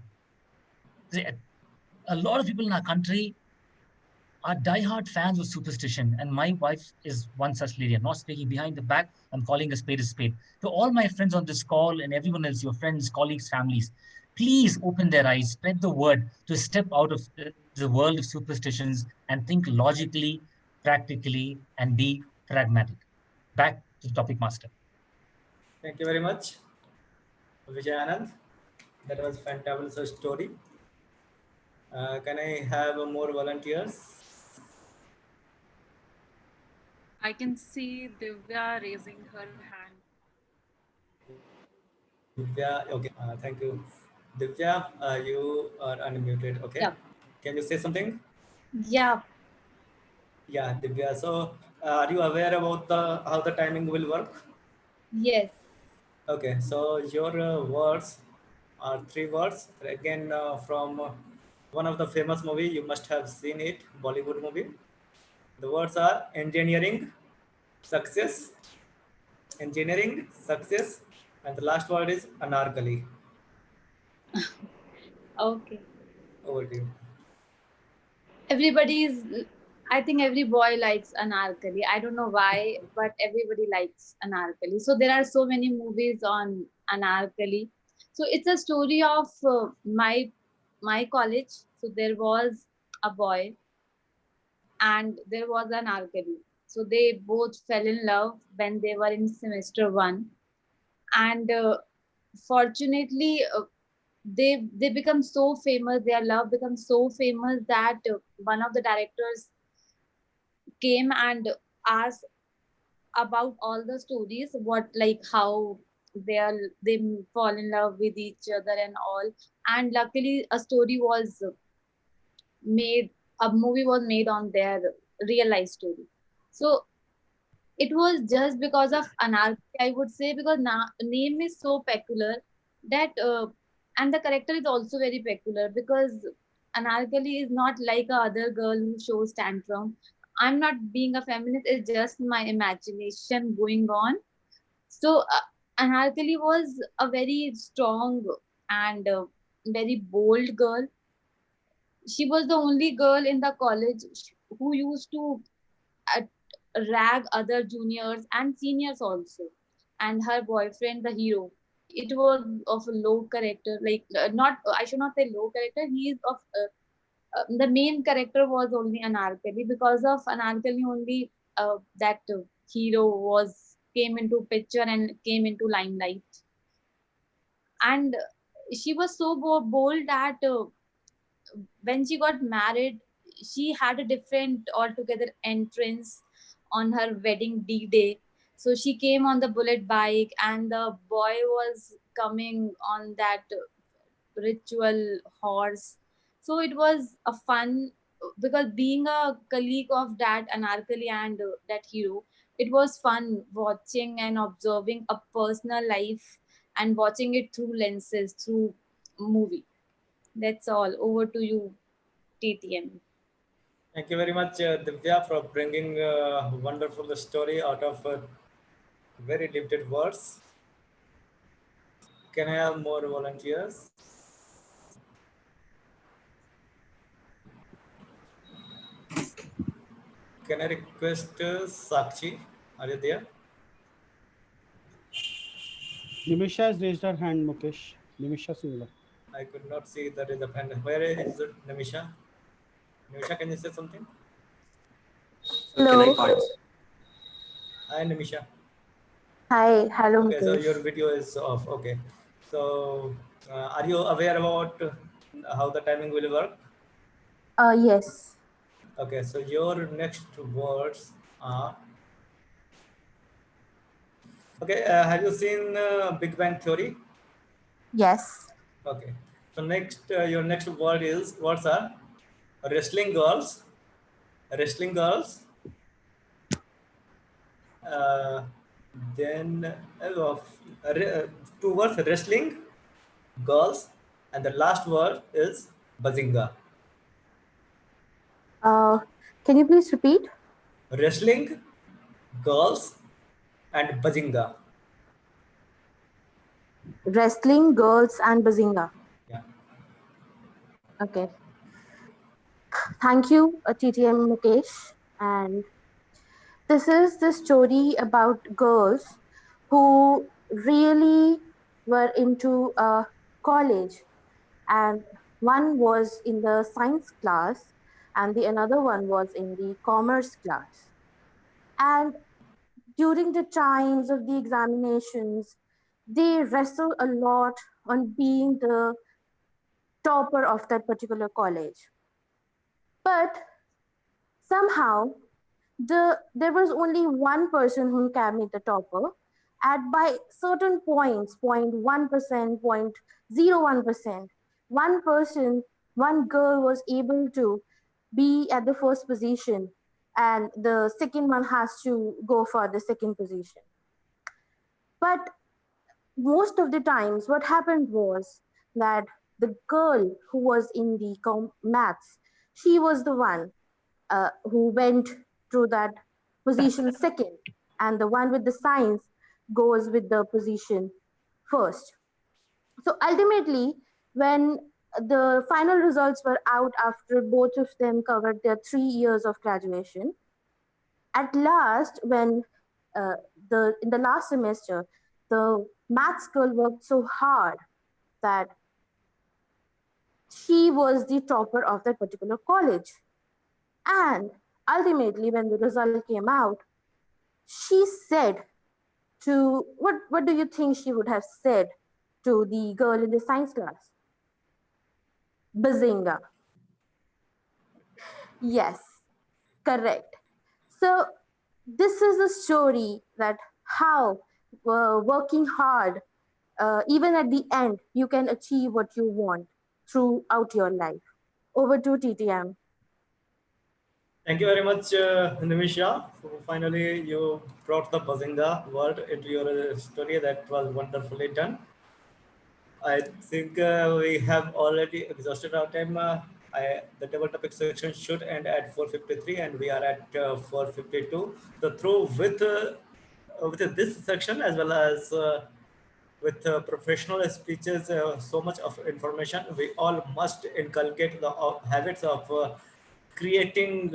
A lot of people in our country are diehard fans of superstition, and my wife is one such lady. I'm not speaking behind the back, I'm calling a spade a spade. To all my friends on this call and everyone else, your friends, colleagues, families, please open their eyes, spread the word to step out of the world of superstitions and think logically, practically, and be pragmatic. Back to the topic master. Thank you very much, Vijay Anand. That was fantabulous story. Can I have more volunteers? I can see Divya raising her hand. Divya, okay. Thank you. Divya, you are unmuted. Okay. Yeah. Can you say something? Yeah. Yeah, Divya. So, are you aware about the how the timing will work? Yes. Okay. So your words are three words. Again, from one of the famous movie. You must have seen it, Bollywood movie. The words are success, engineering, success, and the last word is anarkali. Okay. Over to you. I think every boy likes anarkali. I don't know why, but everybody likes anarkali. So there are so many movies on anarkali. So it's a story of my college. So there was a boy and there was an anarkali. So they both fell in love when they were in semester one, and fortunately they become so famous, their love becomes so famous that one of the directors came and asked about all the stories, what, like how they fall in love with each other and all. And luckily made a movie was made on their real life story. So it was just because of anarchy, I would say, because name is so peculiar that and the character is also very peculiar, because anarkali is not like a other girl who shows tantrum. I'm not being a feminist, it's just my imagination going on. So anarkali was a very strong and very bold girl. She was the only girl in the college who used to uh, rag other juniors and seniors also. And her boyfriend, the hero, it was of a low character, like not I should not say low character, he is of the main character was only anarkali. Because of anarkali only that hero was came into picture and came into limelight. And she was so bold that when she got married, she had a different altogether entrance on her wedding day. So she came on the bullet bike, and the boy was coming on that ritual horse. So it was a fun, because being a colleague of that anarkali and that hero, it was fun watching and observing a personal life and watching it through lenses, through movie. That's all. Over to you, TTM. Thank you very much, Divya, for bringing a wonderful story out of very limited words. Can I have more volunteers? Can I request Sakshi? Are you there? Nimisha has raised her hand, Mukesh. Nimisha Singla. I could not see that is a pen. Where is it, Nimisha? Nimisha, can you say something? Hello. Hi, Nimisha. Hi. Hello, Okay, so your Mukesh. video is off. Okay. So, are you aware about how the timing will work? Yes. Okay, so your next words are. Okay, have you seen Big Bang Theory? Yes. Okay. So next, your next words are wrestling girls, wrestling girls. Uh, then two words wrestling girls, and the last word is bazinga. Uh, can you please repeat? Wrestling girls and bazinga. Wrestling, girls, and bazinga. Yeah. Okay. Thank you, TTM Mukesh. And this is the story about girls who really were into college, and one was in the science class, and the another one was in the commerce class. And during the times of the examinations, they wrestle a lot on being the topper of that particular college. But somehow there was only one person who can be the topper at by certain points, 0.1%, 0.01%. One person, one girl was able to be at the first position, and the second one has to go for the second position. But most of the times, what happened was that the girl who was in the maths, she was the one who went through that position second, and the one with the science goes with the position first. So ultimately, when the final results were out after both of them covered their 3 years of graduation, at last, when the in the last semester, the maths girl worked so hard that she was the topper of that particular college. And ultimately, when the result came out, she said to what do you think she would have said to the girl in the science class? Bazinga. Yes, correct. So this is a story that how working hard, even at the end, you can achieve what you want throughout your life. Over to TTM. Thank you very much, Nimisha. So finally, you brought the Bazinga word into your story. That was wonderfully done. I think we have already exhausted our time. The table topic section should end at 4:53, and we are at 4:52. So through with this section as well as with professional speeches, so much of information, we all must inculcate the habits of creating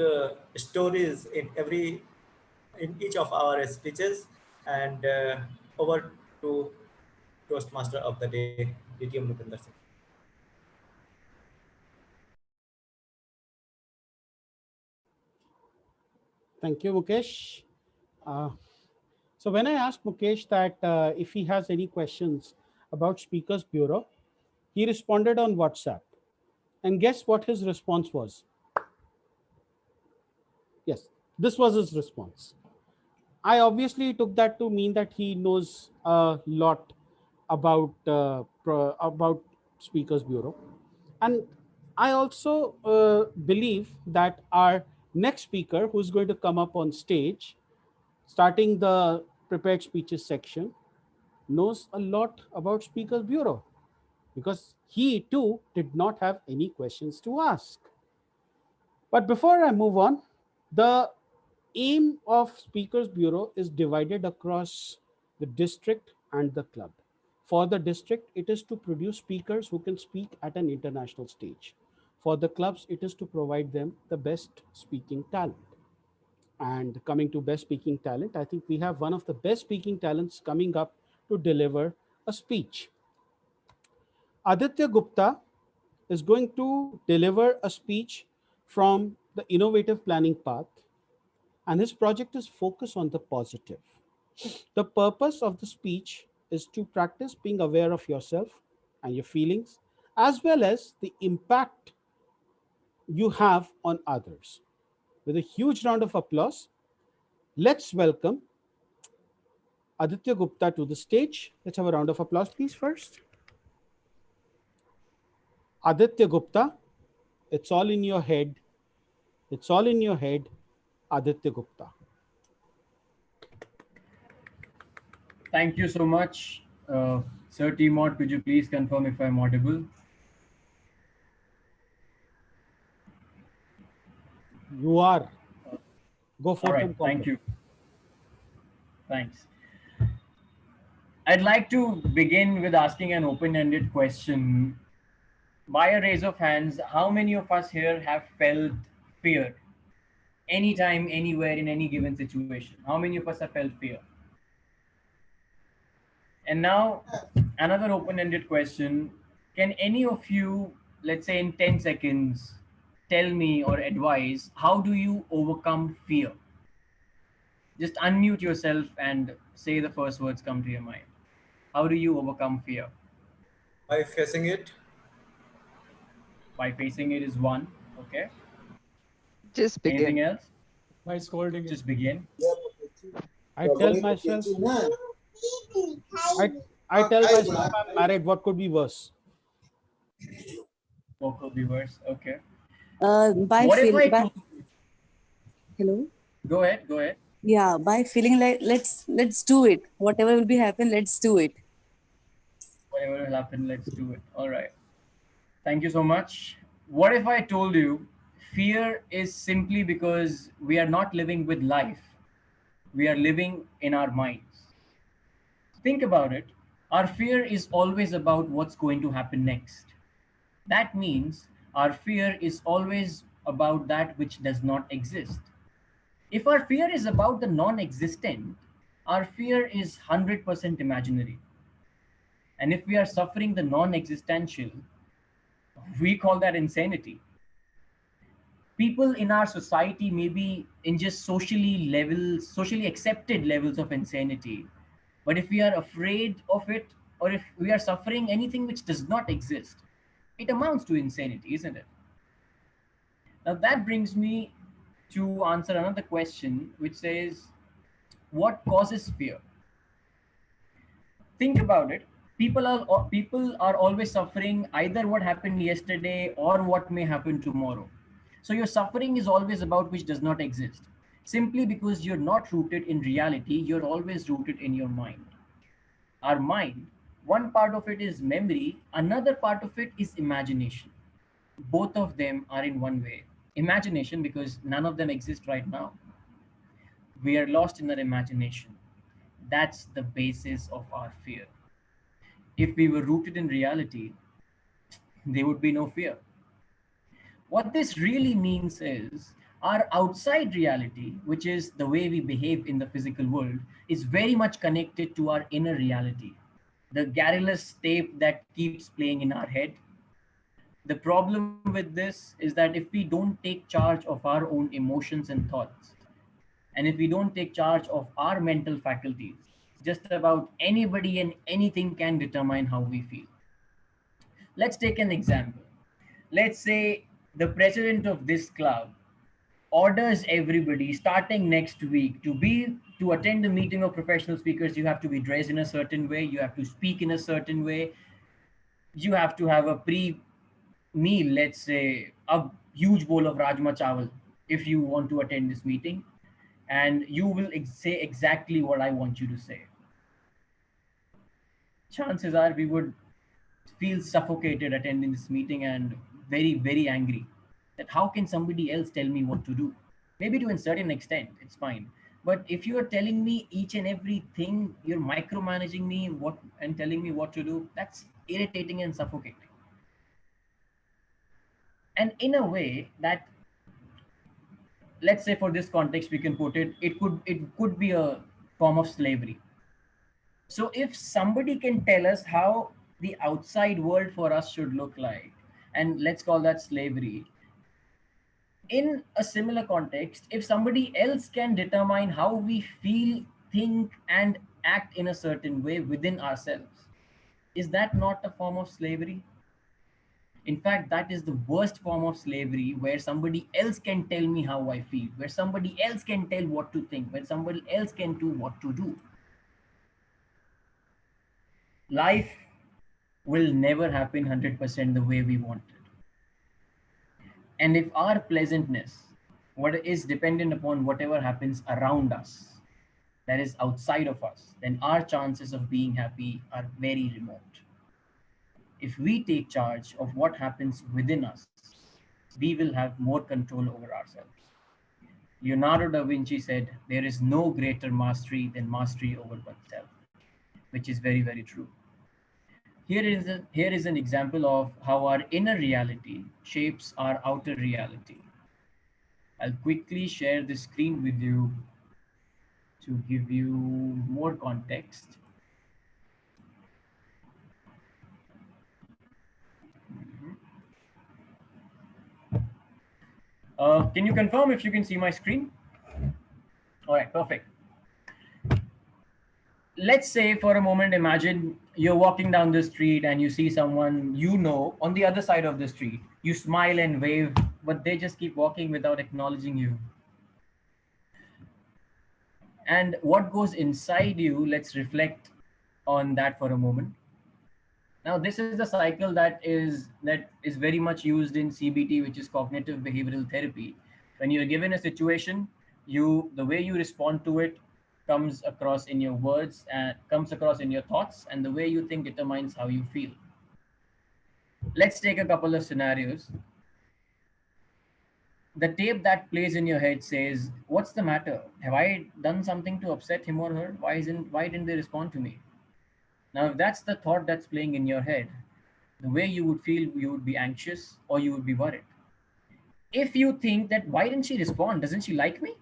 stories in each of our speeches. And over to Toastmaster of the day, DTM Rupinder Singh. Thank you, Mukesh. Uh, so when I asked Mukesh that if he has any questions about Speakers Bureau, he responded on WhatsApp. And guess what his response was? Yes, this was his response. I obviously took that to mean that he knows a lot about Speakers Bureau, and I also believe that our next speaker, who's going to come up on stage, starting the prepared speeches section, knows a lot about Speakers Bureau because he too did not have any questions to ask. But before I move on, the aim of Speakers Bureau is divided across the district and the club. For the district, it is to produce speakers who can speak at an international stage. For the clubs, it is to provide them the best speaking talent. And coming to best speaking talent, I think we have one of the best speaking talents coming up to deliver a speech. Aditya Gupta is going to deliver a speech from the innovative planning path, and his project is focus on the positive. The purpose of the speech is to practice being aware of yourself and your feelings, as well as the impact you have on others. With a huge round of applause, let's welcome Aditya Gupta to the stage. Let's have a round of applause, please, first. Aditya Gupta, it's all in your head. It's all in your head, Aditya Gupta. Thank you so much. Sir T-Mod, could you please confirm if I'm audible? You are. Go All forth right, and conquer. thank you. Thanks. I'd like to begin with asking an open-ended question. By a raise of hands, how many of us here have felt fear anytime, anywhere, in any given situation? How many of us have felt fear? And now, another open ended question. Can any of you, let's say in 10 seconds, tell me or advise how do you overcome fear? Just unmute yourself and say the first words come to your mind. How do you overcome fear? By facing it. By facing it is one. Okay. Just Anything begin. else? By scolding it. Just begin. I tell myself, I, I tell myself I'm married. What could be worse? What could be worse? Okay. By What if feel I by told hello. Go ahead, go ahead. Yeah, by feeling like let's do it. Whatever will be happen, let's do it. Whatever will happen, let's do it. All right. Thank you so much. What if I told you fear is simply because we are not living with life, we are living in our minds? Think about it. Our fear is always about what's going to happen next. That means our fear is always about that which does not exist. If our fear is about the non existent, our fear is 100% imaginary. And if we are suffering the non existential, we call that insanity. People in our society may be in just socially accepted levels of insanity. But if we are afraid of it, or if we are suffering anything which does not exist, it amounts to insanity, isn't it? Now that brings me to answer another question, which says, what causes fear? Think about it. People are always suffering either what happened yesterday or what may happen tomorrow. So your suffering is always about which does not exist. Simply because you're not rooted in reality, you're always rooted in your mind. Our mind, one part of it is memory, another part of it is imagination. Both of them are in one way. Imagination, because none of them exist right now. We are lost in our imagination. That's the basis of our fear. If we were rooted in reality, there would be no fear. What this really means is our outside reality, which is the way we behave in the physical world, is very much connected to our inner reality. The garrulous tape that keeps playing in our head. The problem with this is that if we don't take charge of our own emotions and thoughts, and if we don't take charge of our mental faculties, just about anybody and anything can determine how we feel. Let's take an example. Let's say the president of this club orders everybody starting next week to attend the meeting of professional speakers. You have to be dressed in a certain way, you have to speak in a certain way, you have to have a pre meal, let's say a huge bowl of rajma chawal, if you want to attend this meeting, and you will say exactly what I want you to say. Chances are we would feel suffocated attending this meeting and very, very angry that how can somebody else tell me what to do? Maybe to a certain extent, it's fine. But if you are telling me each and everything, you're micromanaging me what and telling me what to do, that's irritating and suffocating. And in a way that, let's say for this context, we can put it could be a form of slavery. So if somebody can tell us how the outside world for us should look like, and let's call that slavery, in a similar context, if somebody else can determine how we feel, think, and act in a certain way within ourselves, is that not a form of slavery? In fact, that is the worst form of slavery, where somebody else can tell me how I feel, where somebody else can tell what to think, where somebody else can do what to do. Life will never happen 100% the way we want it. And if our pleasantness, what is dependent upon whatever happens around us, that is outside of us, then our chances of being happy are very remote. If we take charge of what happens within us, we will have more control over ourselves. Leonardo da Vinci said, there is no greater mastery than mastery over oneself, which is very, very true. Here is an example of how our inner reality shapes our outer reality. I'll quickly share the screen with you to give you more context. Can you confirm if you can see my screen? All right, perfect. Let's say for a moment, imagine you're walking down the street and you see someone you know on the other side of the street. You smile and wave, but they just keep walking without acknowledging you. And what goes inside you, let's reflect on that for a moment. Now, this is the cycle that is very much used in CBT, which is cognitive behavioral therapy. When you're given a situation, the way you respond to it comes across in your words and comes across in your thoughts, and the way you think determines how you feel. Let's take a couple of scenarios. The tape that plays in your head says, "What's the matter? Have I done something to upset him or her? Why didn't they respond to me?" Now, if that's the thought that's playing in your head, the way you would feel, you would be anxious or you would be worried. If you think that, "Why didn't she respond? Doesn't she like me?"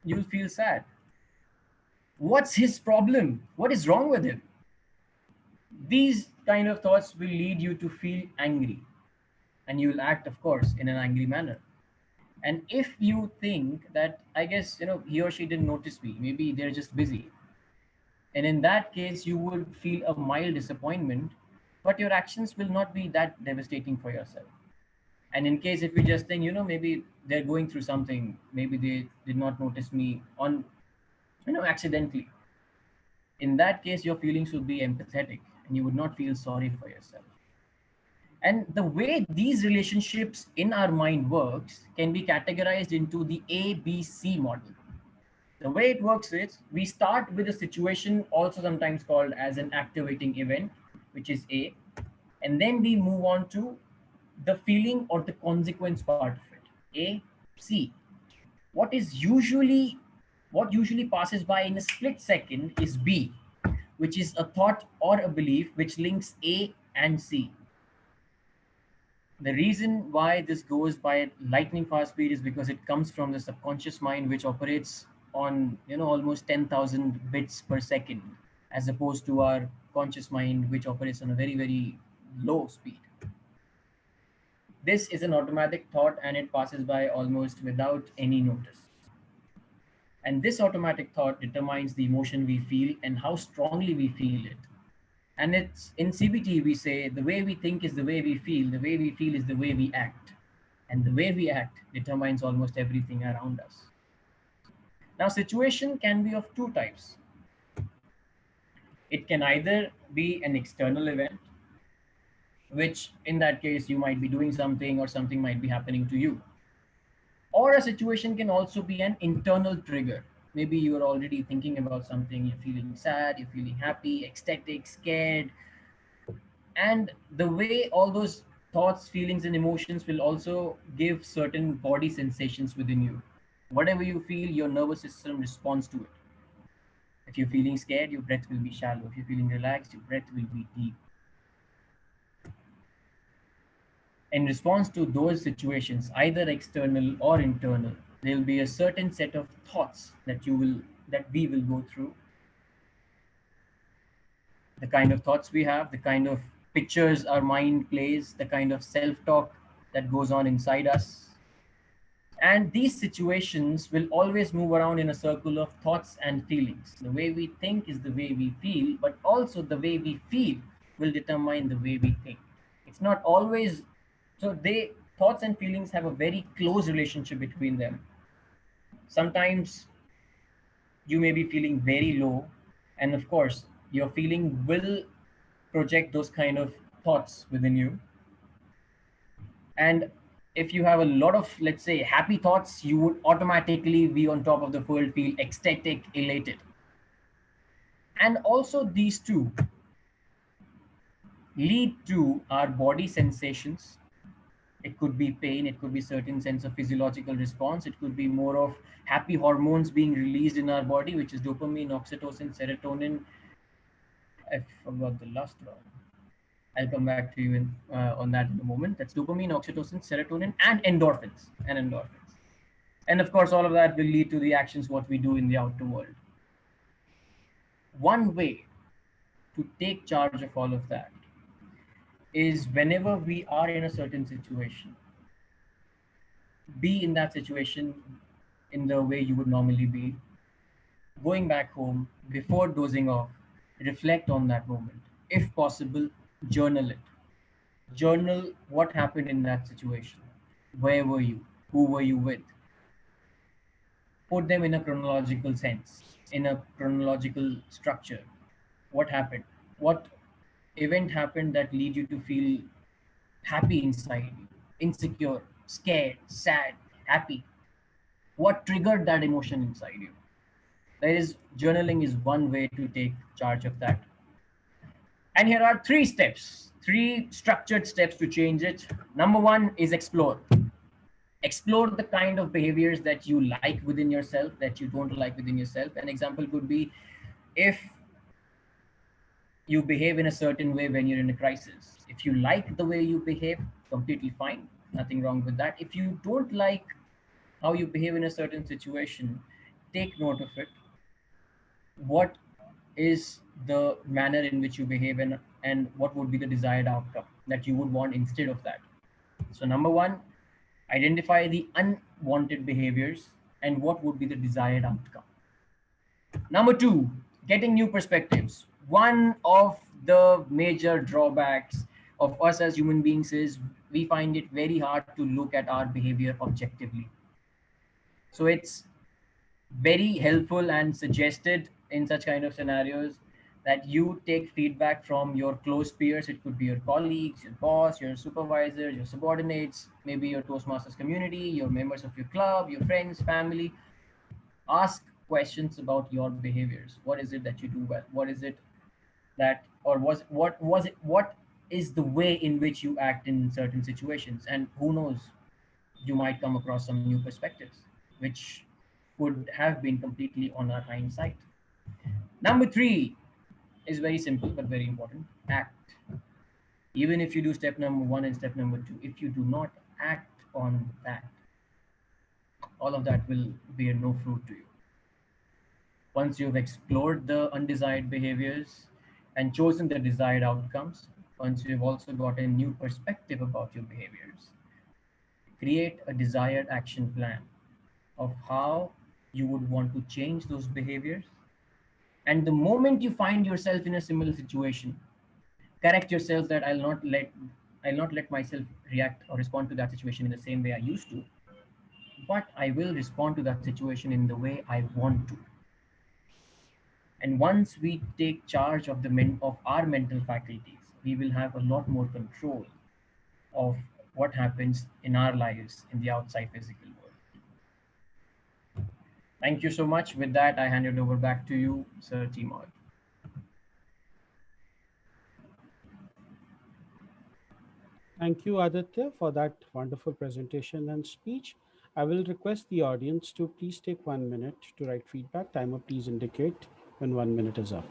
You'll feel sad. What's his problem? What is wrong with him? These kind of thoughts will lead you to feel angry, and you will act, of course, in an angry manner. And if you think that, "I guess, he or she didn't notice me, maybe they're just busy," and in that case, you would feel a mild disappointment, but your actions will not be that devastating for yourself. And in case if you just think, maybe they're going through something, maybe they did not notice me accidentally. In that case, your feelings would be empathetic and you would not feel sorry for yourself. And the way these relationships in our mind works can be categorized into the ABC model. The way it works is we start with a situation, also sometimes called as an activating event, which is A, and then we move on to the feeling or the consequence part of it. A, C. What usually passes by in a split second is B, which is a thought or a belief which links A and C. The reason why this goes by lightning fast speed is because it comes from the subconscious mind, which operates on almost 10,000 bits per second, as opposed to our conscious mind, which operates on a very, very low speed. This is an automatic thought and it passes by almost without any notice. And this automatic thought determines the emotion we feel and how strongly we feel it. And it's in CBT, we say the way we think is the way we feel, the way we feel is the way we act. And the way we act determines almost everything around us. Now, situation can be of two types. It can either be an external event, which in that case you might be doing something or something might be happening to you. Or a situation can also be an internal trigger. Maybe you're already thinking about something, you're feeling sad, you're feeling happy, ecstatic, scared. And the way all those thoughts, feelings, and emotions will also give certain body sensations within you. Whatever you feel, your nervous system responds to it. If you're feeling scared, your breath will be shallow. If you're feeling relaxed, your breath will be deep. In response to those situations, either external or internal, there'll be a certain set of thoughts that we will go through. The kind of thoughts we have, the kind of pictures our mind plays, the kind of self-talk that goes on inside us. And these situations will always move around in a circle of thoughts and feelings. The way we think is the way we feel, but also the way we feel will determine the way we think. It's not always so thoughts and feelings have a very close relationship between them. Sometimes you may be feeling very low, and of course, your feeling will project those kind of thoughts within you. And if you have a lot of, let's say, happy thoughts, you would automatically be on top of the world, feel ecstatic, elated. And also these two lead to our body sensations. It could be pain, it could be certain sense of physiological response, it could be more of happy hormones being released in our body, which is dopamine, oxytocin, serotonin. I forgot the last one. I'll come back to you on that in a moment. That's dopamine, oxytocin, serotonin, and endorphins. And of course, all of that will lead to the actions what we do in the outer world. One way to take charge of all of that is whenever we are in a certain situation, be in that situation in the way you would normally be, going back home before dozing off, reflect on that moment. If possible, journal it. Journal what happened in that situation. Where were you? Who were you with? Put them in a chronological sense, in a chronological structure. What happened? What event happened that lead you to feel happy inside you, insecure, scared, sad, happy? What triggered that emotion inside you? There is journaling is one way to take charge of that. And here are three steps, three structured steps to change it. Number one is explore. Explore the kind of behaviors that you like within yourself, that you don't like within yourself. An example could be if you behave in a certain way when you're in a crisis. If you like the way you behave, completely fine, nothing wrong with that. If you don't like how you behave in a certain situation, take note of it. What is the manner in which you behave, and what would be the desired outcome that you would want instead of that? So number one, identify the unwanted behaviors and what would be the desired outcome. Number two, getting new perspectives. One of the major drawbacks of us as human beings is we find it very hard to look at our behavior objectively. So it's very helpful and suggested in such kind of scenarios that you take feedback from your close peers. It could be your colleagues, your boss, your supervisor, your subordinates, maybe your Toastmasters community, your members of your club, your friends, family. Ask questions about your behaviors. What is it that you do well? What is it that, or what is the way in which you act in certain situations? And who knows, you might come across some new perspectives which could have been completely on our hindsight. Number three is very simple but very important. Act. Even if you do step number one and step number two, if you do not act on that, all of that will bear no fruit to you. Once you've explored the undesired behaviors and chosen the desired outcomes, once you've also got a new perspective about your behaviors, create a desired action plan of how you would want to change those behaviors. And the moment you find yourself in a similar situation, correct yourself that I'll not let myself react or respond to that situation in the same way I used to, but I will respond to that situation in the way I want to. And once we take charge of of our mental faculties, we will have a lot more control of what happens in our lives in the outside physical world. Thank you so much. With that, I hand it over back to you, Sir Timur. Thank you, Aditya, for that wonderful presentation and speech. I will request the audience to please take 1 minute to write feedback. Timer, please indicate when 1 minute is up.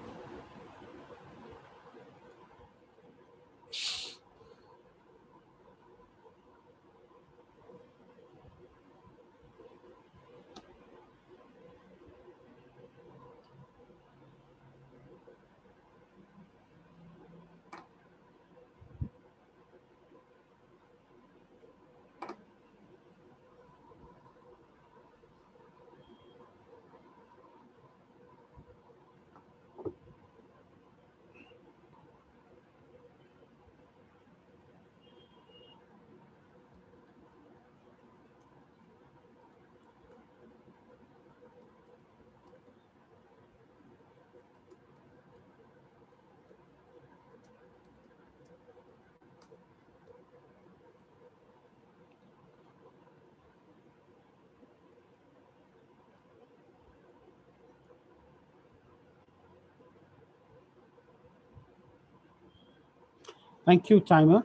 Thank you, Timer.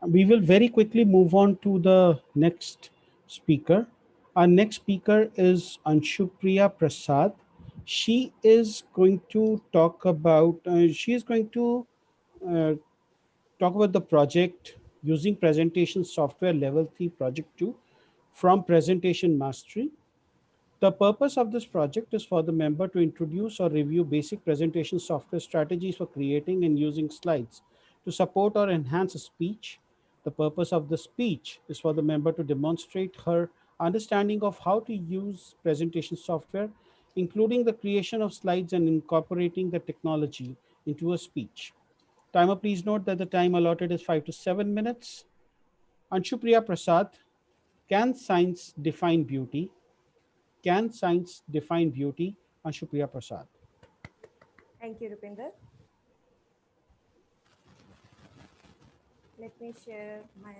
We will very quickly move on to the next speaker. Our next speaker is Shivpriya Prasad. She is going to talk about, she is going to uh, talk about the project using presentation software level 3 project 2 from presentation mastery. The purpose of this project is for the member to introduce or review basic presentation software strategies for creating and using slides to support or enhance a speech. The purpose of the speech is for the member to demonstrate her understanding of how to use presentation software, including the creation of slides and incorporating the technology into a speech. Timer, please note that the time allotted is 5 to 7 minutes. Anshupriya Prasad, can science define beauty? Can science define beauty? Anshupriya Prasad. Thank you, Rupinder. Let me share my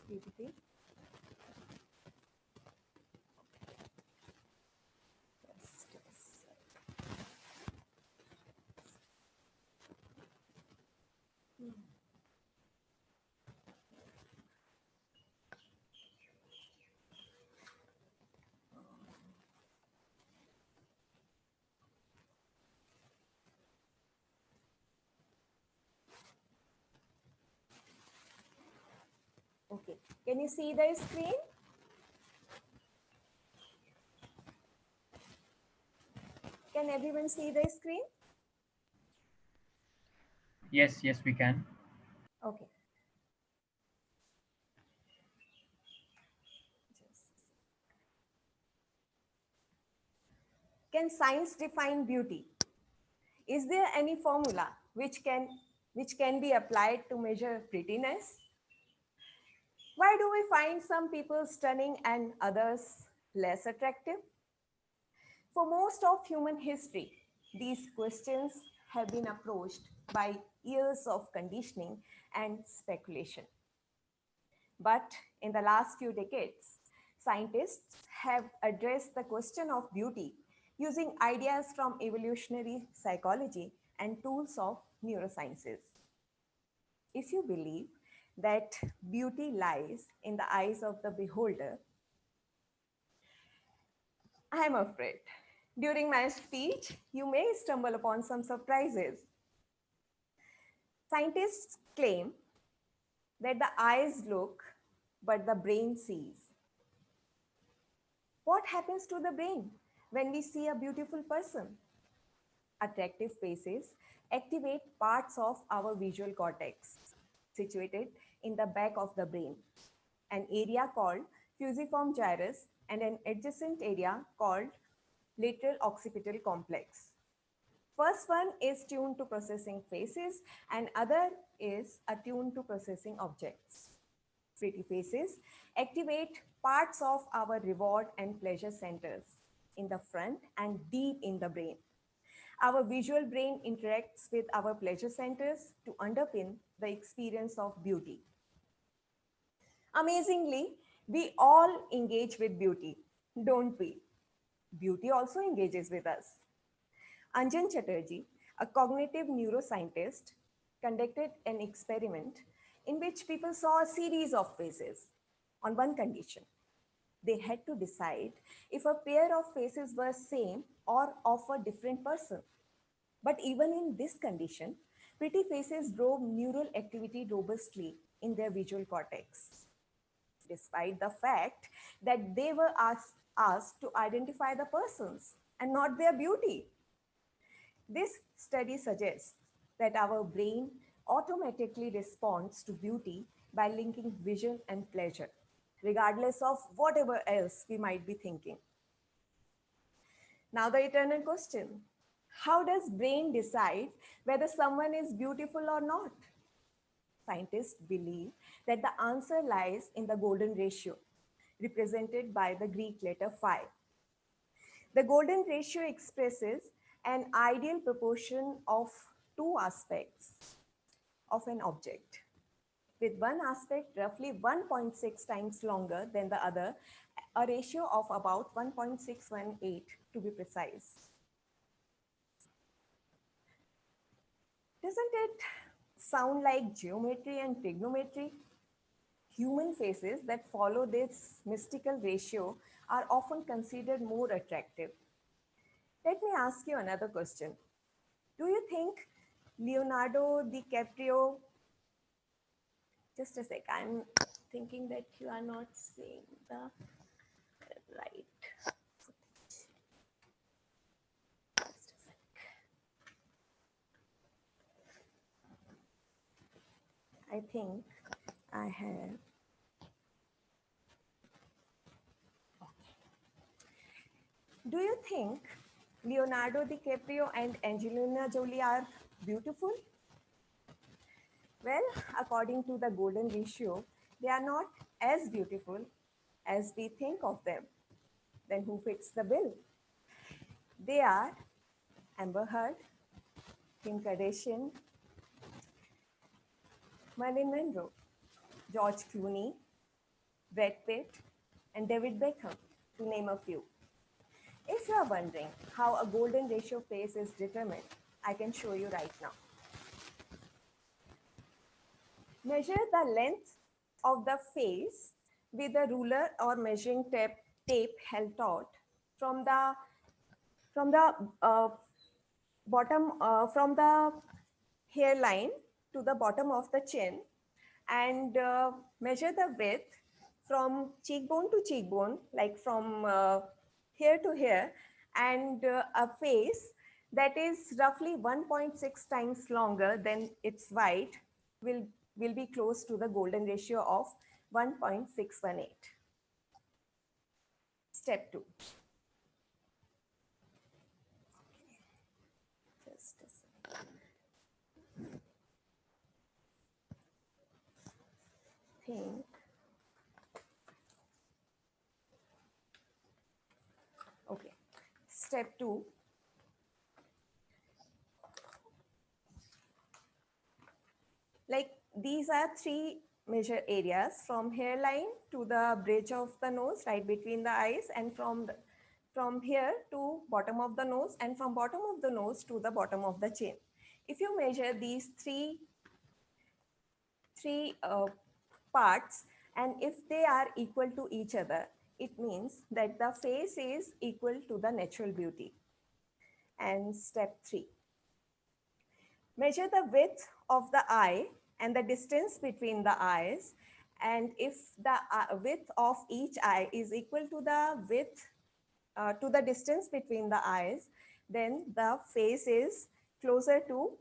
PPT. Okay, can you see the screen? Can everyone see the screen? Yes, yes, we can. Okay. Can science define beauty? Is there any formula which can be applied to measure prettiness? Why do we find some people stunning and others less attractive? For most of human history, these questions have been approached by years of conditioning and speculation. But in the last few decades, scientists have addressed the question of beauty using ideas from evolutionary psychology and tools of neurosciences. If you believe that beauty lies in the eyes of the beholder, I am afraid during my speech, you may stumble upon some surprises. Scientists claim that the eyes look, but the brain sees. What happens to the brain when we see a beautiful person? Attractive faces activate parts of our visual cortex situated in the back of the brain, an area called fusiform gyrus and an adjacent area called lateral occipital complex. First one is tuned to processing faces and other is attuned to processing objects. Pretty faces activate parts of our reward and pleasure centers in the front and deep in the brain. Our visual brain interacts with our pleasure centers to underpin the experience of beauty. Amazingly, we all engage with beauty, don't we? Beauty also engages with us. Anjan Chatterjee, a cognitive neuroscientist, conducted an experiment in which people saw a series of faces on one condition. They had to decide if a pair of faces were same or of a different person. But even in this condition, pretty faces drove neural activity robustly in their visual cortex, despite the fact that they were asked to identify the persons and not their beauty. This study suggests that our brain automatically responds to beauty by linking vision and pleasure, regardless of whatever else we might be thinking. Now the eternal question, how does brain decide whether someone is beautiful or not? Scientists believe that the answer lies in the golden ratio, represented by the Greek letter phi. The golden ratio expresses an ideal proportion of two aspects of an object, with one aspect roughly 1.6 times longer than the other, a ratio of about 1.618 to be precise. Doesn't it sound like geometry and trigonometry? Human faces that follow this mystical ratio are often considered more attractive. Let me ask you another question. Do you think Leonardo DiCaprio Just a sec. I'm thinking that you are not seeing the right footage. Just a sec. I think I have. Do you think Leonardo DiCaprio and Angelina Jolie are beautiful? Well, according to the golden ratio, they are not as beautiful as we think of them. Then who fits the bill? They are Amber Heard, Kim Kardashian, Marilyn Monroe, George Clooney, Brad Pitt, and David Beckham, to name a few. If you are wondering how a golden ratio face is determined, I can show you right now. Measure the length of the face with a ruler or measuring tape held taut from the bottom from the hairline to the bottom of the chin, and measure the width from cheekbone to cheekbone, like from here to here, and a face that is roughly 1.6 times longer than its height will be close to the golden ratio of 1.618. Step 2. Just a second. Think. Okay. Step 2. Like, these are three major areas: from hairline to the bridge of the nose, right between the eyes, and from here to bottom of the nose, and from bottom of the nose to the bottom of the chin. If you measure these three parts, and if they are equal to each other, it means that the face is equal to the natural beauty. And step 3. Measure the width of the eye and the distance between the eyes. And if the width of each eye is equal to the width to the distance between the eyes, then the face is closer to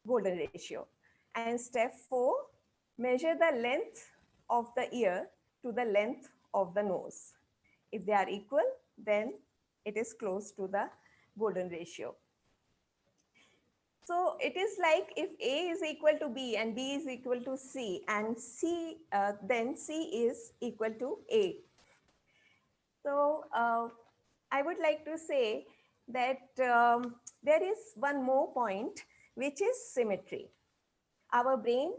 golden ratio. And step 4, measure the length of the ear to the length of the nose. If they are equal, then it is close to the golden ratio. So it is like if A is equal to B and B is equal to C, and then C is equal to A. So I would like to say that there is one more point, which is symmetry. Our brain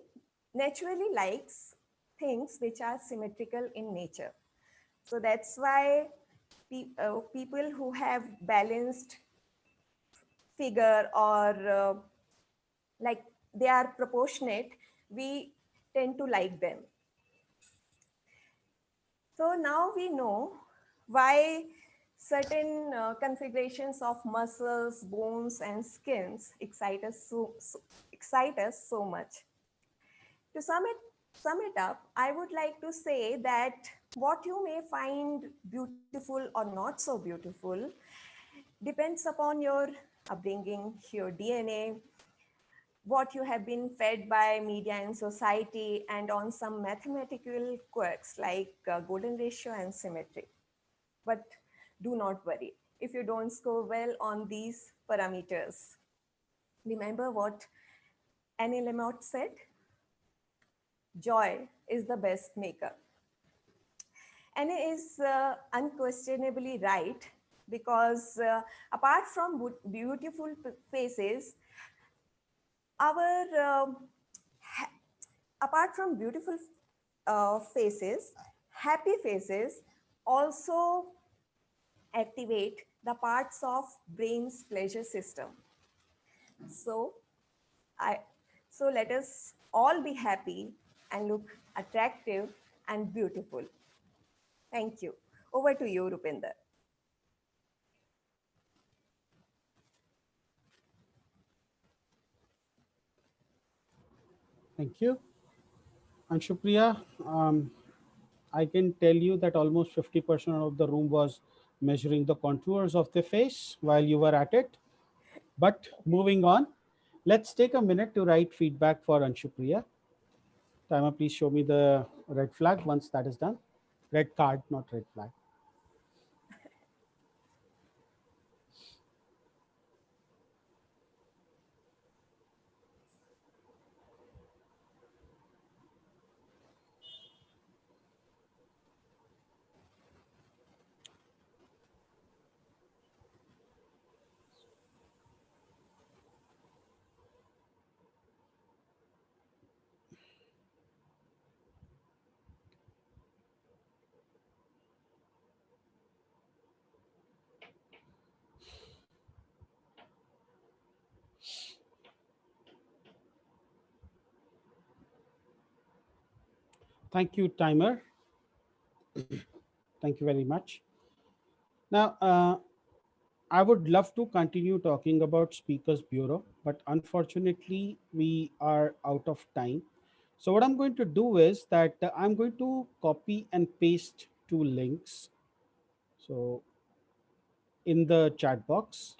naturally likes things which are symmetrical in nature. So that's why people who have balanced figure, or like they are proportionate, we tend to like them. So now we know why certain configurations of muscles, bones, and skins excite us so much. To sum it up, I would like to say that what you may find beautiful or not so beautiful depends upon your upbringing, your DNA, what you have been fed by media and society, and on some mathematical quirks like golden ratio and symmetry. But do not worry if you don't score well on these parameters. Remember what Annie Lamott said? Joy is the best maker. Annie is unquestionably right, because apart from beautiful faces, apart from beautiful faces, happy faces also activate the parts of brain's pleasure system. So let us all be happy and look attractive and beautiful. Thank you. Over to you, Rupinder. Thank you. And Shivpriya, I can tell you that almost 50% of the room was measuring the contours of the face while you were at it. But moving on, let's take a minute to write feedback for Anshupriya. Timer, please show me the red flag once that is done. Red card, not red flag. Thank you, timer. Thank you very much. Now, I would love to continue talking about Speakers Bureau, but unfortunately, we are out of time. So what I'm going to do is that I'm going to copy and paste two links. So in the chat box.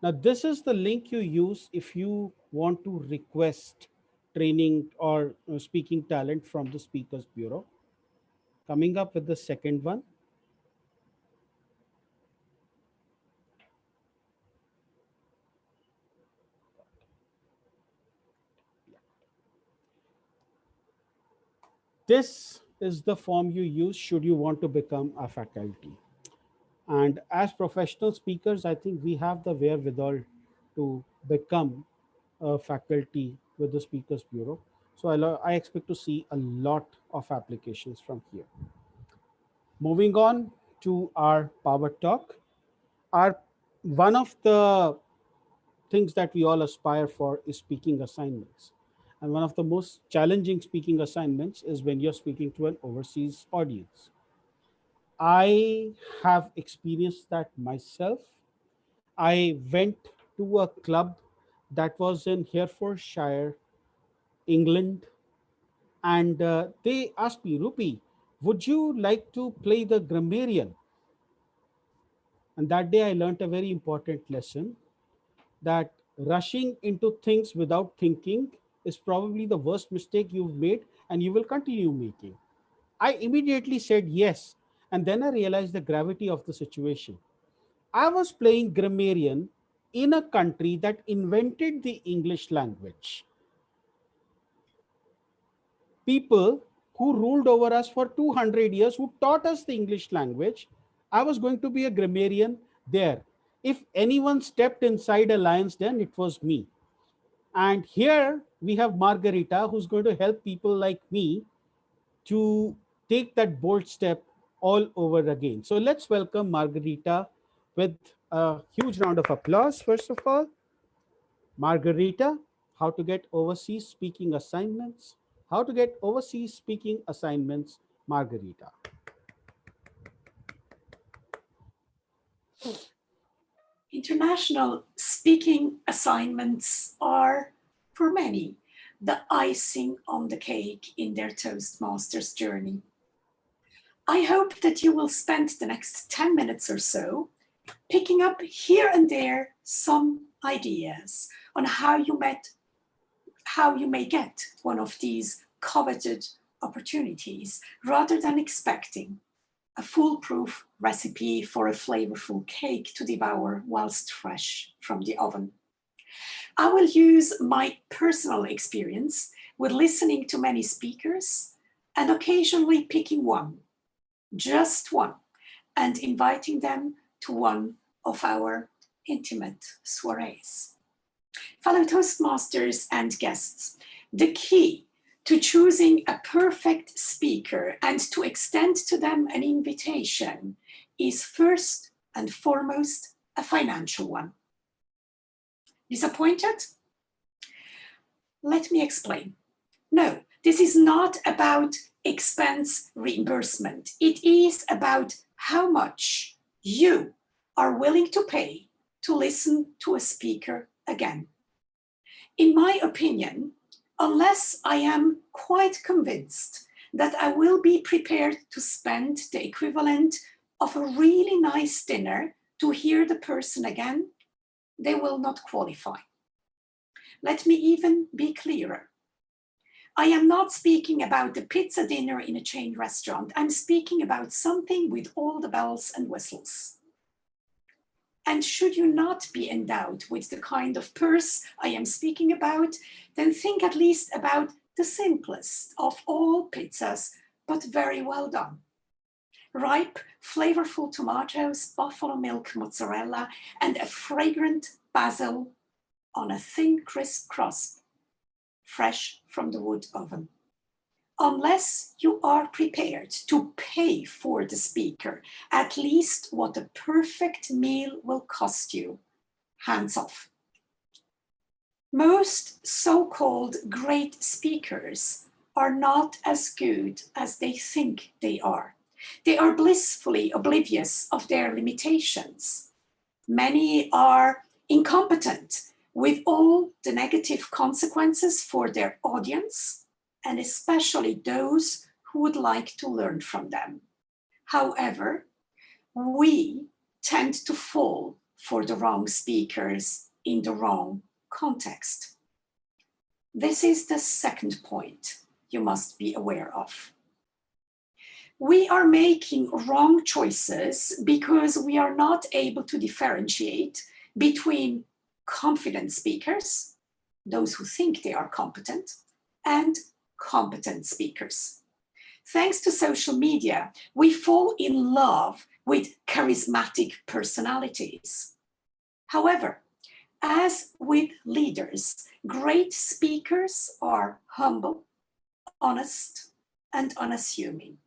Now, this is the link you use if you want to request training or speaking talent from the Speakers Bureau. Coming up with the second one. This is the form you use should you want to become a faculty. And as professional speakers, I think we have the wherewithal to become a faculty with the Speakers Bureau. So I expect to see a lot of applications from here. Moving on to our power talk. One of the things that we all aspire for is speaking assignments. And one of the most challenging speaking assignments is when you're speaking to an overseas audience. I have experienced that myself. I went to a club that was in Herefordshire, England, and they asked me, Rupi, would you like to play the grammarian? And that day I learned a very important lesson, that rushing into things without thinking is probably the worst mistake you've made and you will continue making. I immediately said yes. And then I realized the gravity of the situation. I was playing grammarian in a country that invented the English language. People who ruled over us for 200 years, who taught us the English language, I was going to be a grammarian there. If anyone stepped inside a lion's den, it was me. And here we have Margarita, who's going to help people like me to take that bold step all over again. So let's welcome Margarita with a huge round of applause. First of all, Margarita, how to get overseas speaking assignments. How to get overseas speaking assignments, Margarita. International speaking assignments are, for many, the icing on the cake in their Toastmasters journey. I hope that you will spend the next 10 minutes or so picking up here and there some ideas on how you may get one of these coveted opportunities rather than expecting a foolproof recipe for a flavorful cake to devour whilst fresh from the oven. I will use my personal experience with listening to many speakers and occasionally picking one, just one, and inviting them to one of our intimate soirees. Fellow Toastmasters and guests, the key to choosing a perfect speaker and to extend to them an invitation is first and foremost a financial one. Disappointed? Let me explain. No, this is not about expense reimbursement. It is about how much you are willing to pay to listen to a speaker again. in my opinion, unless I am quite convinced that I will be prepared to spend the equivalent of a really nice dinner to hear the person again, they will not qualify. Let me even be clearer. I am not speaking about the pizza dinner in a chain restaurant. I'm speaking about something with all the bells and whistles. And should you not be endowed with the kind of purse I am speaking about, then think at least about the simplest of all pizzas, but very well done. Ripe, flavorful tomatoes, buffalo milk mozzarella, and a fragrant basil on a thin, crisp crust, fresh from the wood oven. Unless you are prepared to pay for the speaker at least what a perfect meal will cost you, hands off. Most so-called great speakers are not as good as they think they are. They are blissfully oblivious of their limitations. Many are incompetent, with all the negative consequences for their audience, and especially those who would like to learn from them. However, we tend to fall for the wrong speakers in the wrong context. This is the second point you must be aware of. We are making wrong choices because we are not able to differentiate between confident speakers, those who think they are competent, and competent speakers. Thanks to social media, we fall in love with charismatic personalities. However, as with leaders, great speakers are humble, honest, and unassuming.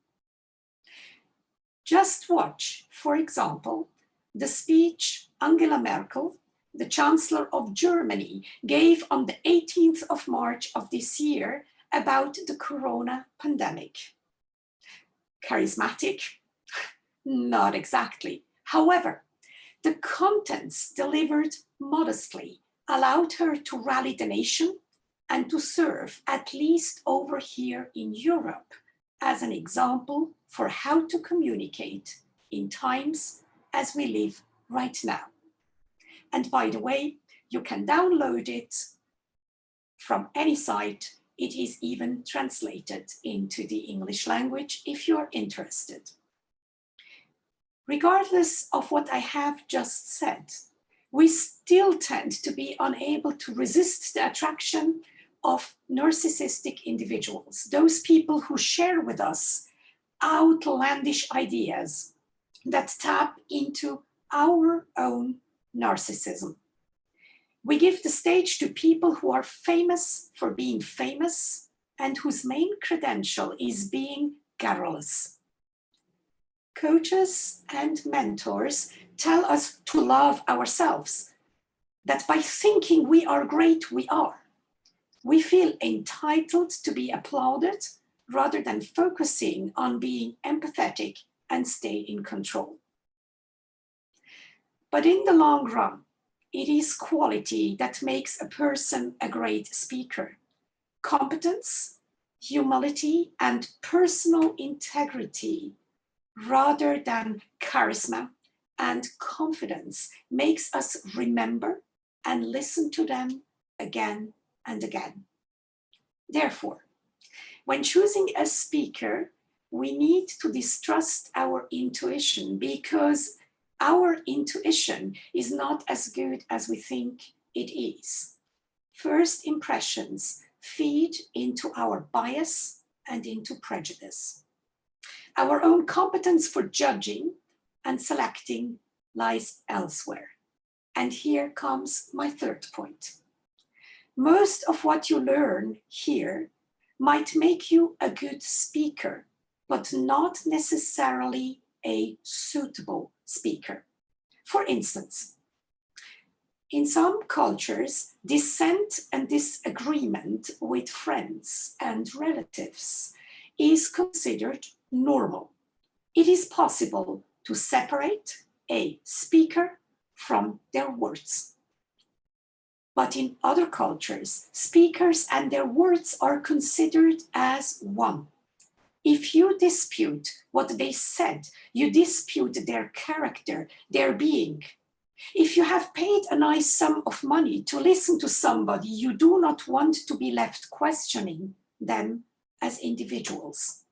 Just watch, for example, the speech Angela Merkel, the Chancellor of Germany, gave on the 18th of March of this year about the corona pandemic. Charismatic? Not exactly. However, the contents delivered modestly allowed her to rally the nation and to serve, at least over here in Europe, as an example for how to communicate in times as we live right now. And by the way, you can download it from any site. It is even translated into the English language if you're interested. Regardless of what I have just said, we still tend to be unable to resist the attraction of narcissistic individuals, those people who share with us outlandish ideas that tap into our own narcissism. We give the stage to people who are famous for being famous and whose main credential is being garrulous. Coaches and mentors tell us to love ourselves, that by thinking we are great, we are. We feel entitled to be applauded rather than focusing on being empathetic and stay in control. But in the long run, it is quality that makes a person a great speaker. Competence, humility, and personal integrity, rather than charisma and confidence, makes us remember and listen to them again and again. Therefore, when choosing a speaker, we need to distrust our intuition, because our intuition is not as good as we think it is. First impressions feed into our bias and into prejudice. Our own competence for judging and selecting lies elsewhere. And here comes my third point. Most of what you learn here might make you a good speaker, but not necessarily a suitable speaker. For instance, in some cultures, dissent and disagreement with friends and relatives is considered normal. It is possible to separate a speaker from their words. But in other cultures, speakers and their words are considered as one. If you dispute what they said, you dispute their character, their being. If you have paid a nice sum of money to listen to somebody, you do not want to be left questioning them as individuals.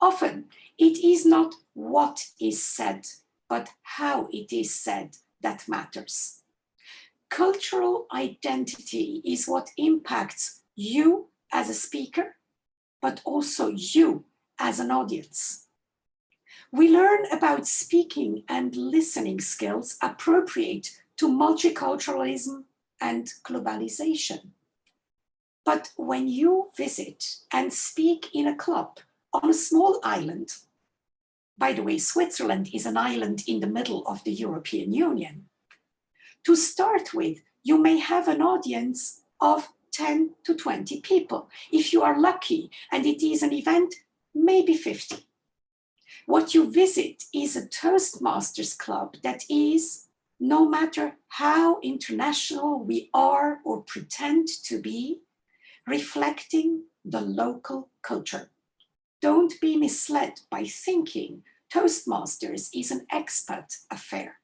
Often, it is not what is said, but how it is said that matters. Cultural identity is what impacts you as a speaker, but also you as an audience. We learn about speaking and listening skills appropriate to multiculturalism and globalization. But when you visit and speak in a club on a small island, by the way, Switzerland is an island in the middle of the European Union. To start with, you may have an audience of 10 to 20 people. If you are lucky and it is an event, maybe 50. What you visit is a Toastmasters club that is, no matter how international we are or pretend to be, reflecting the local culture. Don't be misled by thinking Toastmasters is an expat affair.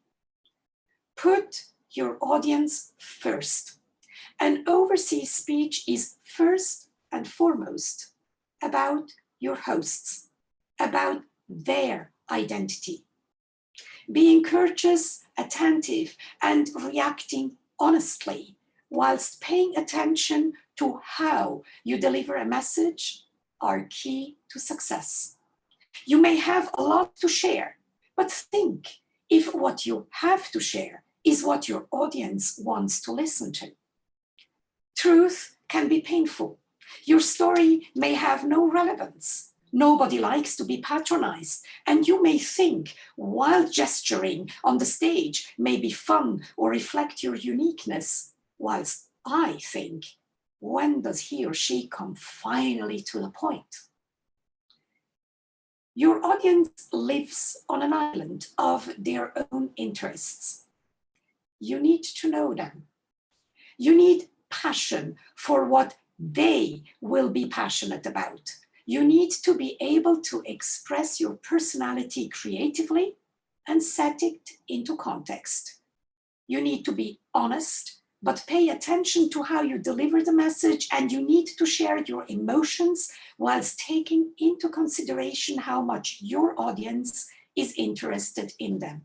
Put your audience first. An overseas speech is first and foremost about your hosts, about their identity. Being courteous, attentive, and reacting honestly, whilst paying attention to how you deliver a message, are key to success. You may have a lot to share, but think if what you have to share is what your audience wants to listen to. Truth can be painful. Your story may have no relevance. Nobody likes to be patronized, and you may think while gesturing on the stage may be fun or reflect your uniqueness, whilst I think, when does he or she come finally to the point? Your audience lives on an island of their own interests. You need to know them. You need passion for what they will be passionate about. You need to be able to express your personality creatively and set it into context. You need to be honest, but pay attention to how you deliver the message, and you need to share your emotions whilst taking into consideration how much your audience is interested in them.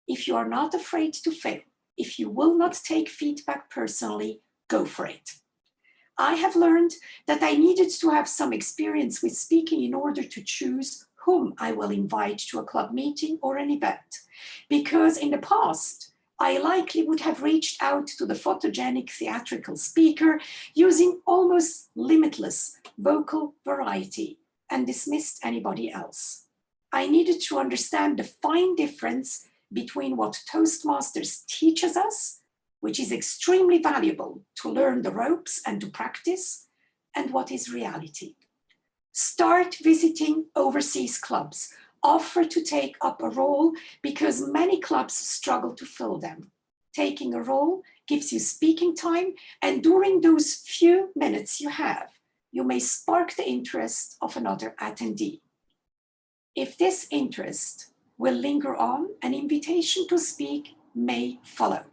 If you are not afraid to fail, if you will not take feedback personally, go for it. I have learned that I needed to have some experience with speaking in order to choose whom I will invite to a club meeting or an event. Because in the past, I likely would have reached out to the photogenic theatrical speaker using almost limitless vocal variety and dismissed anybody else. I needed to understand the fine difference between what Toastmasters teaches us, which is extremely valuable to learn the ropes and to practice, and what is reality. Start visiting overseas clubs. Offer to take up a role because many clubs struggle to fill them. Taking a role gives you speaking time, and during those few minutes you have, you may spark the interest of another attendee. If this interest will linger on, an invitation to speak may follow.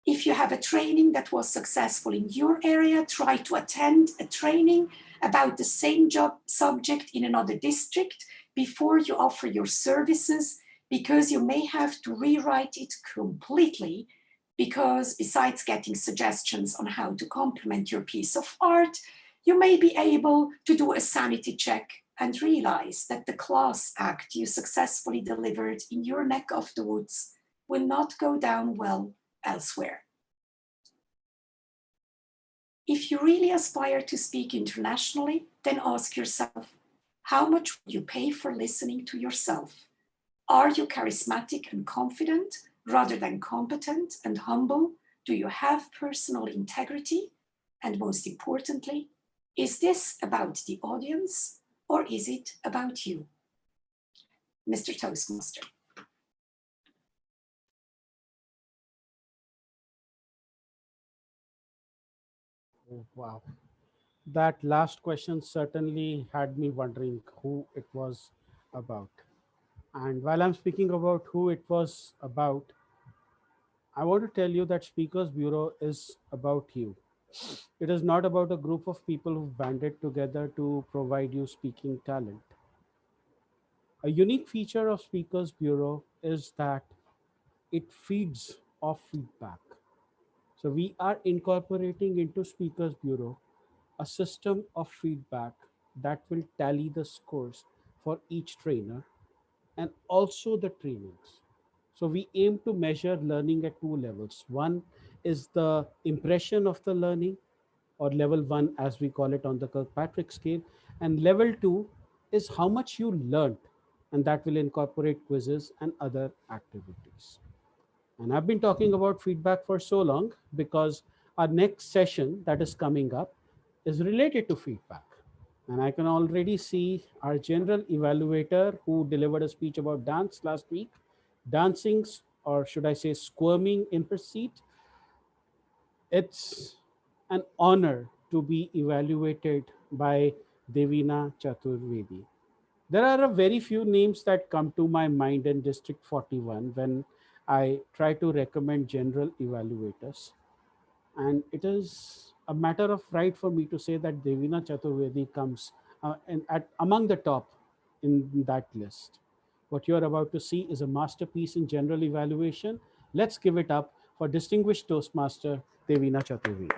If you have a training that was successful in your area, try to attend a training about the same subject in another district before you offer your services, because you may have to rewrite it completely, because besides getting suggestions on how to complement your piece of art, you may be able to do a sanity check and realize that the class act you successfully delivered in your neck of the woods will not go down well elsewhere. If you really aspire to speak internationally, then ask yourself, how much would you pay for listening to yourself? Are you charismatic and confident rather than competent and humble? Do you have personal integrity? And most importantly, is this about the audience or is it about you? Mr. Toastmaster. Oh, wow. That last question certainly had me wondering who it was about. And while I'm speaking about who it was about, I want to tell you that Speakers Bureau is about you. It is not about a group of people who banded together to provide you speaking talent. A unique feature of Speakers Bureau is that it feeds off feedback. So we are incorporating into Speakers Bureau a system of feedback that will tally the scores for each trainer and also the trainings. So we aim to measure learning at two levels. One is the impression of the learning, or level one, as we call it on the Kirkpatrick scale, and level two is how much you learned, and that will incorporate quizzes and other activities. And I've been talking about feedback for so long because our next session that is coming up is related to feedback. And I can already see our general evaluator who delivered a speech about dance last week, dancing, or should I say, squirming in her seat. It's an honor to be evaluated by Devina Chaturvedi. There are a very few names that come to my mind in District 41 when I try to recommend general evaluators. And it is a matter of right for me to say that Devina Chaturvedi comes among the top in that list. What you are about to see is a masterpiece in general evaluation. Let's give it up for distinguished Toastmaster Devina Chaturvedi.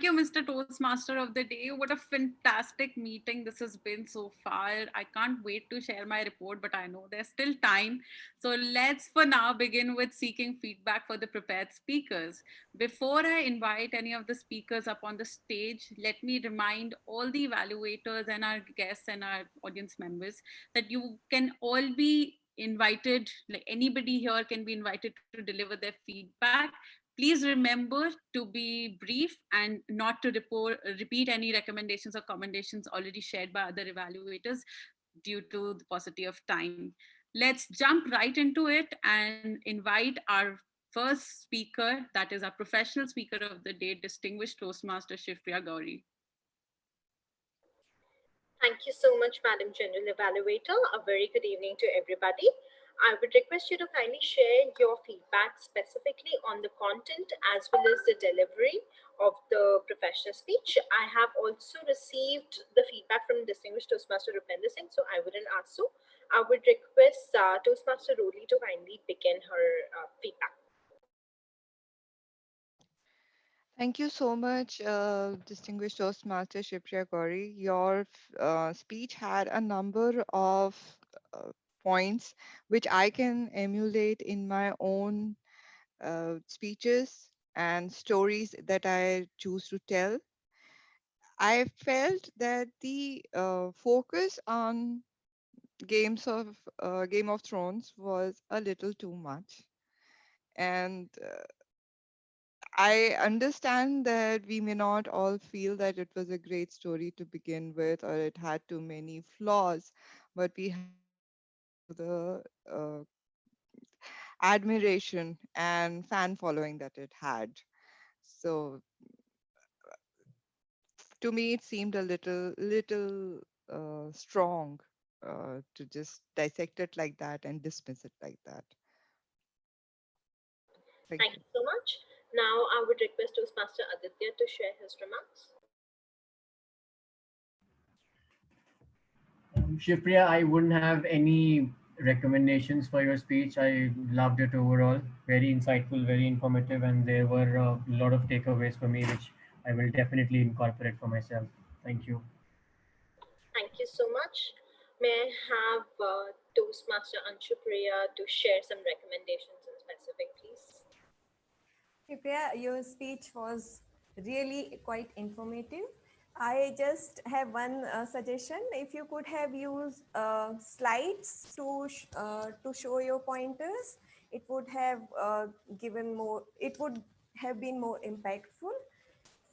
Thank you, Mr. Toastmaster of the Day. What a fantastic meeting this has been so far. I can't wait to share my report, but I know there's still time. So let's for now begin with seeking feedback for the prepared speakers. Before I invite any of the speakers up on the stage, let me remind all the evaluators and our guests and our audience members that you can all be invited, like anybody here can be invited to deliver their feedback. Please remember to be brief and not to repeat any recommendations or commendations already shared by other evaluators due to the paucity of time. Let's jump right into it and invite our first speaker, that is our professional speaker of the day, distinguished Toastmaster Shivpriya Gowri. Thank you so much, Madam General Evaluator. A very good evening to everybody. I would request you to kindly share your feedback specifically on the content as well as the delivery of the professional speech. I have also received the feedback from distinguished Toastmaster Rupinder Singh, so I wouldn't ask so. I would request Toastmaster Roli to kindly begin her feedback. Thank you so much, distinguished Toastmaster Shivpriya Gowri. Your speech had a number of points which I can emulate in my own speeches and stories that I choose to tell. I felt that the focus on Game of Thrones was a little too much, and I understand that we may not all feel that it was a great story to begin with, or it had too many flaws, but we have to give the admiration and fan following that it had. So to me, it seemed a little strong to just dissect it like that and dismiss it like that. Thank you so much. Now I would request Toastmaster Aditya to share his remarks. Shivpriya, I wouldn't have any recommendations for your speech. I loved it overall. Very insightful, very informative, and there were a lot of takeaways for me, which I will definitely incorporate for myself. Thank you. Thank you so much. May I have Toastmaster Anshupriya to share some recommendations in specific, please? Shivpriya, your speech was really quite informative. I just have one suggestion. If you could have used slides to show your pointers, it would have given more. It would have been more impactful.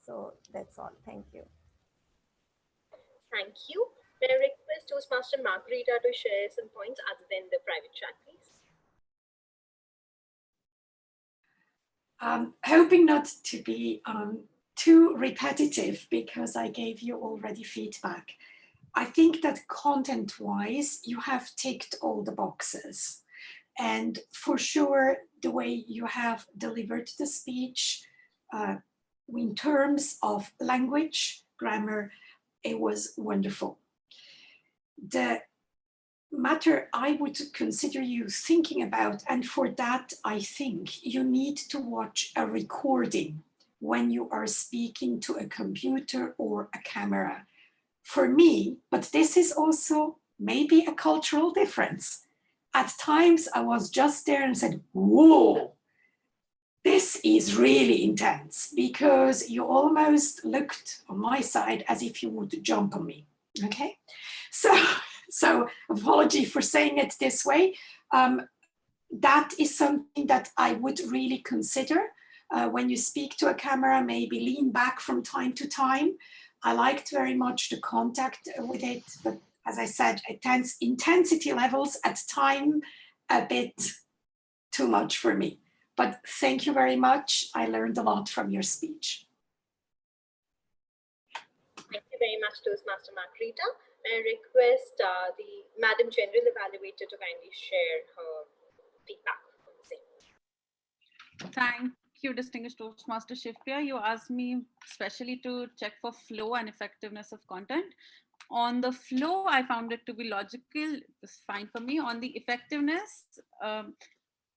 So that's all. Thank you. Thank you. May I request Toastmaster Margarita to share some points other than the private chat, please? Hoping not to be too repetitive because I gave you already feedback. I think that content-wise, you have ticked all the boxes. And for sure, the way you have delivered the speech in terms of language, grammar, it was wonderful. The matter I would consider you thinking about, and for that, I think you need to watch a recording when you are speaking to a computer or a camera. For me, but this is also maybe a cultural difference. At times, I was just there and said, whoa, this is really intense, because you almost looked on my side as if you would jump on me, okay? So apology for saying it this way. That is something that I would really consider when you speak to a camera, maybe lean back from time to time. I liked very much the contact with it, but as I said, intensity levels at time a bit too much for me. But thank you very much. I learned a lot from your speech. Thank you very much, Toastmaster Margarita. I request the Madam General Evaluator to kindly share her feedback on the same. Thank you, distinguished Toastmaster Shivpriya. You asked me specially to check for flow and effectiveness of content. On the flow, I found it to be logical. It was fine for me. On the effectiveness,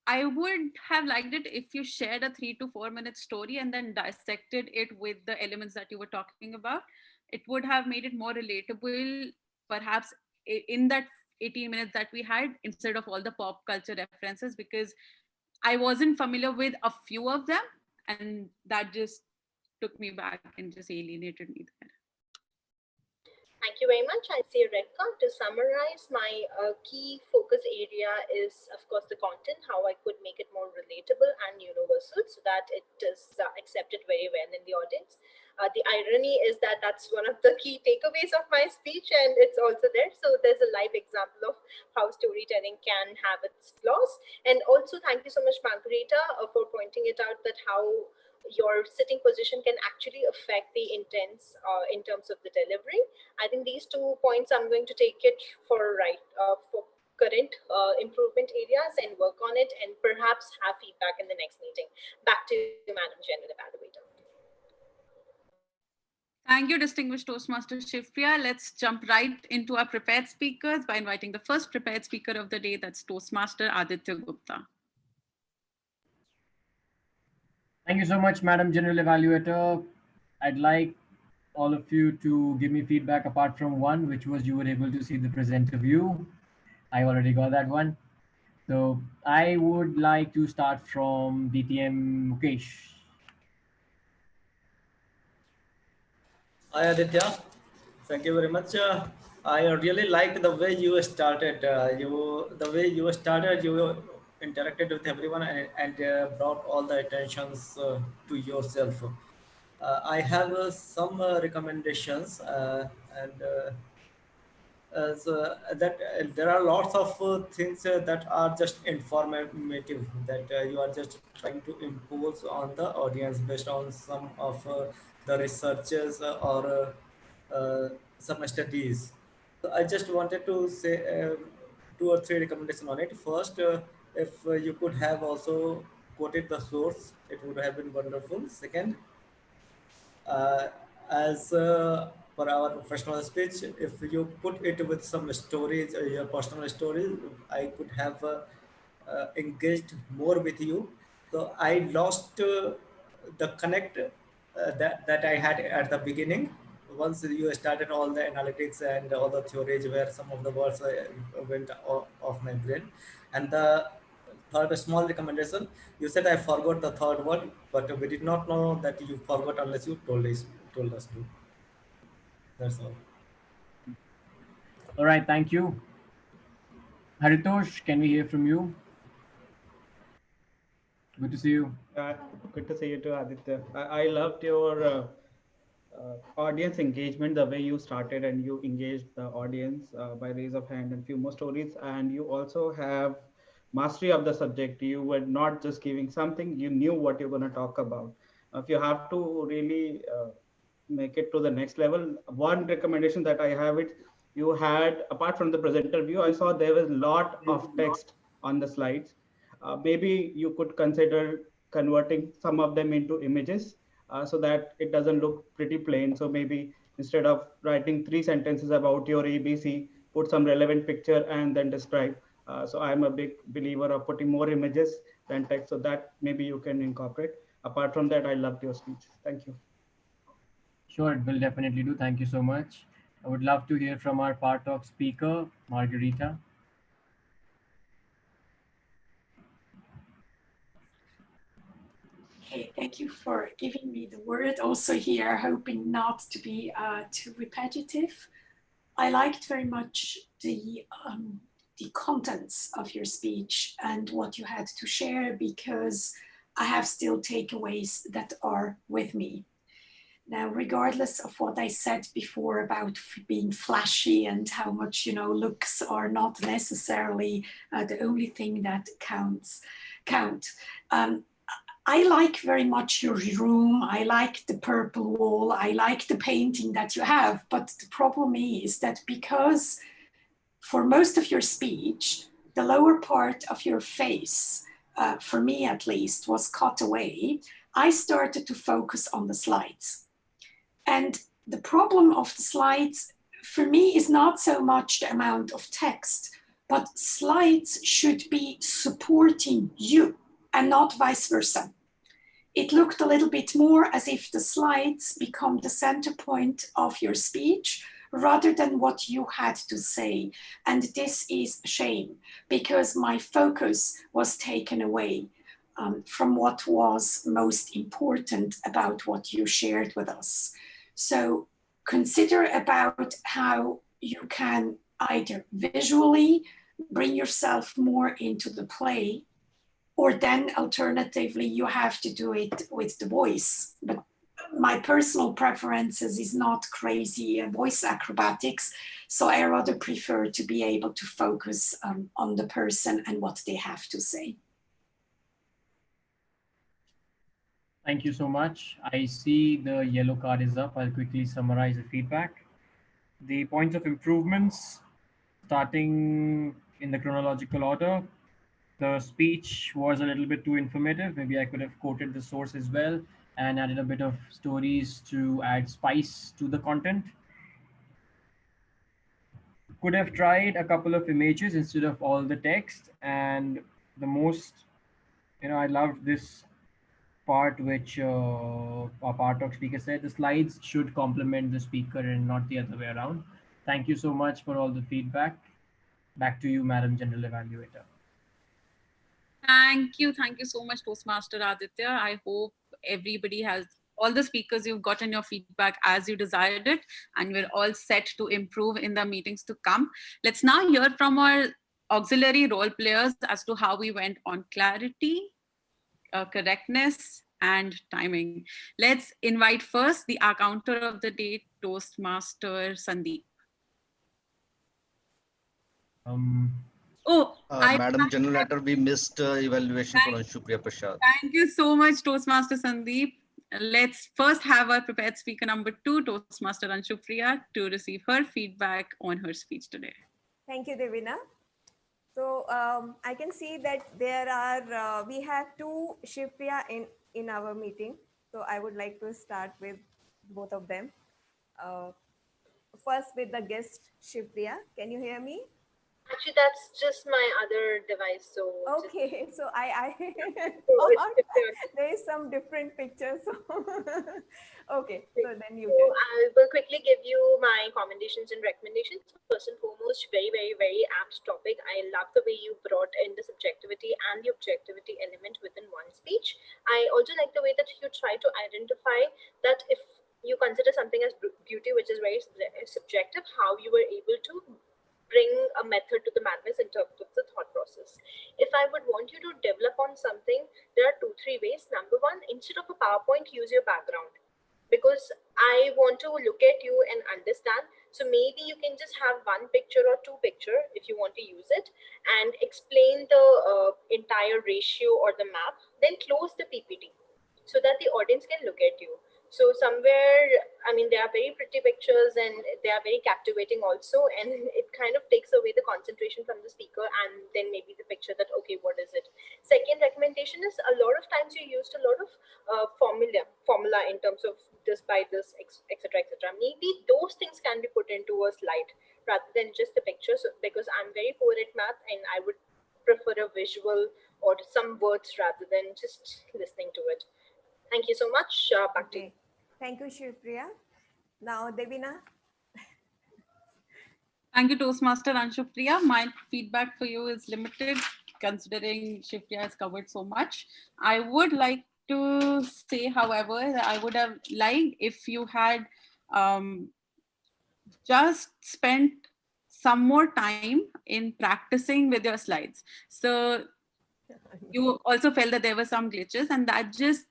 I would have liked it if you shared a 3 to 4 minute story and then dissected it with the elements that you were talking about. It would have made it more relatable, perhaps in that 18 minutes that we had, instead of all the pop culture references, because I wasn't familiar with a few of them, and that just took me back and just alienated me there. Thank you very much. I see a red card. To summarize, my key focus area is, of course, the content, how I could make it more relatable and universal so that it is accepted very well in the audience. The irony is that that's one of the key takeaways of my speech, and it's also there. So there's a live example of how storytelling can have its flaws. And also, thank you so much, Margarita, for pointing it out that how your sitting position can actually affect the intents in terms of the delivery. I think these 2 points I'm going to take it for for current improvement areas and work on it, and perhaps have feedback in the next meeting. Back to you, Madam General Evaluator. Thank you, distinguished Toastmaster Shivpriya. Let's jump right into our prepared speakers by inviting the first prepared speaker of the day, that's Toastmaster Aditya Gupta. Thank you so much, Madam General Evaluator. I'd like all of you to give me feedback apart from one, which was you were able to see the presenter view. I already got that one. So I would like to start from DTM Mukesh. Hi Aditya, thank you very much. I really like the way you started. You interacted with everyone and brought all the attentions to yourself. I have some recommendations and so that there are lots of things that are just informative that you are just trying to impose on the audience based on some of the researches or some studies. So I just wanted to say 2 or 3 recommendations on it. First, if you could have also quoted the source, it would have been wonderful. Second, uh, as for our professional speech, if you put it with some stories, your personal stories, I could have engaged more with you. So I lost the connect that I had at the beginning. Once you started all the analytics and all the theories where some of the words went off my brain. And the third small recommendation, you said I forgot the third word, but we did not know that you forgot unless you told us to. That's all. All right, thank you. Haritosh, can we hear from you? Good to see you. Good to see you too, Aditya. I loved your audience engagement, the way you started and you engaged the audience by raise of hand and few more stories. And you also have mastery of the subject. You were not just giving something, you knew what you're going to talk about. If you have to really make it to the next level, one recommendation that I have it, you had, apart from the presenter view, I saw there was a lot of text on the slides. Maybe you could consider converting some of them into images so that it doesn't look pretty plain. So maybe instead of writing 3 sentences about your ABC, put some relevant picture and then describe. So I'm a big believer of putting more images than text, so that maybe you can incorporate. Apart from that, I loved your speech. Thank you. Sure, it will definitely do. Thank you so much. I would love to hear from our part talk speaker, Margarita. Okay, thank you for giving me the word also here, hoping not to be too repetitive. I liked very much the contents of your speech and what you had to share, because I have still takeaways that are with me. Now, regardless of what I said before about being flashy and how much, looks are not necessarily the only thing that count. I like very much your room. I like the purple wall. I like the painting that you have. But the problem is that because for most of your speech, the lower part of your face, for me at least, was cut away, I started to focus on the slides. And the problem of the slides for me is not so much the amount of text, but slides should be supporting you and not vice versa. It looked a little bit more as if the slides become the center point of your speech rather than what you had to say. And this is a shame, because my focus was taken away from what was most important about what you shared with us. So consider about how you can either visually bring yourself more into the play, or then alternatively, you have to do it with the voice. But my personal preferences is not crazy voice acrobatics. So I rather prefer to be able to focus on the person and what they have to say. Thank you so much. I see the yellow card is up. I'll quickly summarize the feedback. The points of improvements, starting in the chronological order. The speech was a little bit too informative. Maybe I could have quoted the source as well and added a bit of stories to add spice to the content. Could have tried a couple of images instead of all the text. And the most, I loved this part which our part talk speaker said, the slides should complement the speaker and not the other way around. Thank you so much for all the feedback. Back to you, Madam General Evaluator. Thank you so much, Toastmaster Aditya. I hope everybody has, all the speakers, you've gotten your feedback as you desired it, and we're all set to improve in the meetings to come. Let's now hear from our auxiliary role players as to how we went on clarity, correctness, and timing. Let's invite first the counter of the day, Toastmaster Sandeep. Madam General Letter, we missed evaluation for Shivpriya Prasad. Thank you so much, Toastmaster Sandeep. Let's first have our prepared speaker number 2, Toastmaster Shivpriya, to receive her feedback on her speech today. Thank you, Devina. So I can see that there are, we have 2 Shivpriya in our meeting. So I would like to start with both of them. First with the guest Shivpriya. Can you hear me? Actually, that's just my other device. So okay, so I there is some different pictures. So okay, so then you can. I will quickly give you my commendations and recommendations. First and foremost, very, very, very apt topic. I love the way you brought in the subjectivity and the objectivity element within one speech. I also like the way that you try to identify that if you consider something as beauty, which is very subjective, how you were able to bring a method to the madness in terms of the thought process. If I would want you to develop on something, there are 2-3 ways. Number one, instead of a PowerPoint, use your background. because I want to look at you and understand. So maybe you can just have one picture or two picture if you want to use it and explain the entire ratio or the map, then close the PPT so that the audience can look at you. So somewhere, I mean, they are very pretty pictures and they are very captivating also. And it kind of takes away the concentration from the speaker and then maybe the picture that, okay, what is it? Second recommendation is a lot of times you used a lot of formula in terms of this by this, etc., etc. Maybe those things can be put into a slide rather than just the pictures, because I'm very poor at math and I would prefer a visual or some words rather than just listening to it. Thank you so much. Back to you. Thank you, Shivpriya. Now, Devina. Thank you, Toastmaster and Shivpriya. My feedback for you is limited, considering Shivpriya has covered so much. I would like to say, however, that I would have liked if you had just spent some more time in practicing with your slides. So you also felt that there were some glitches, and that just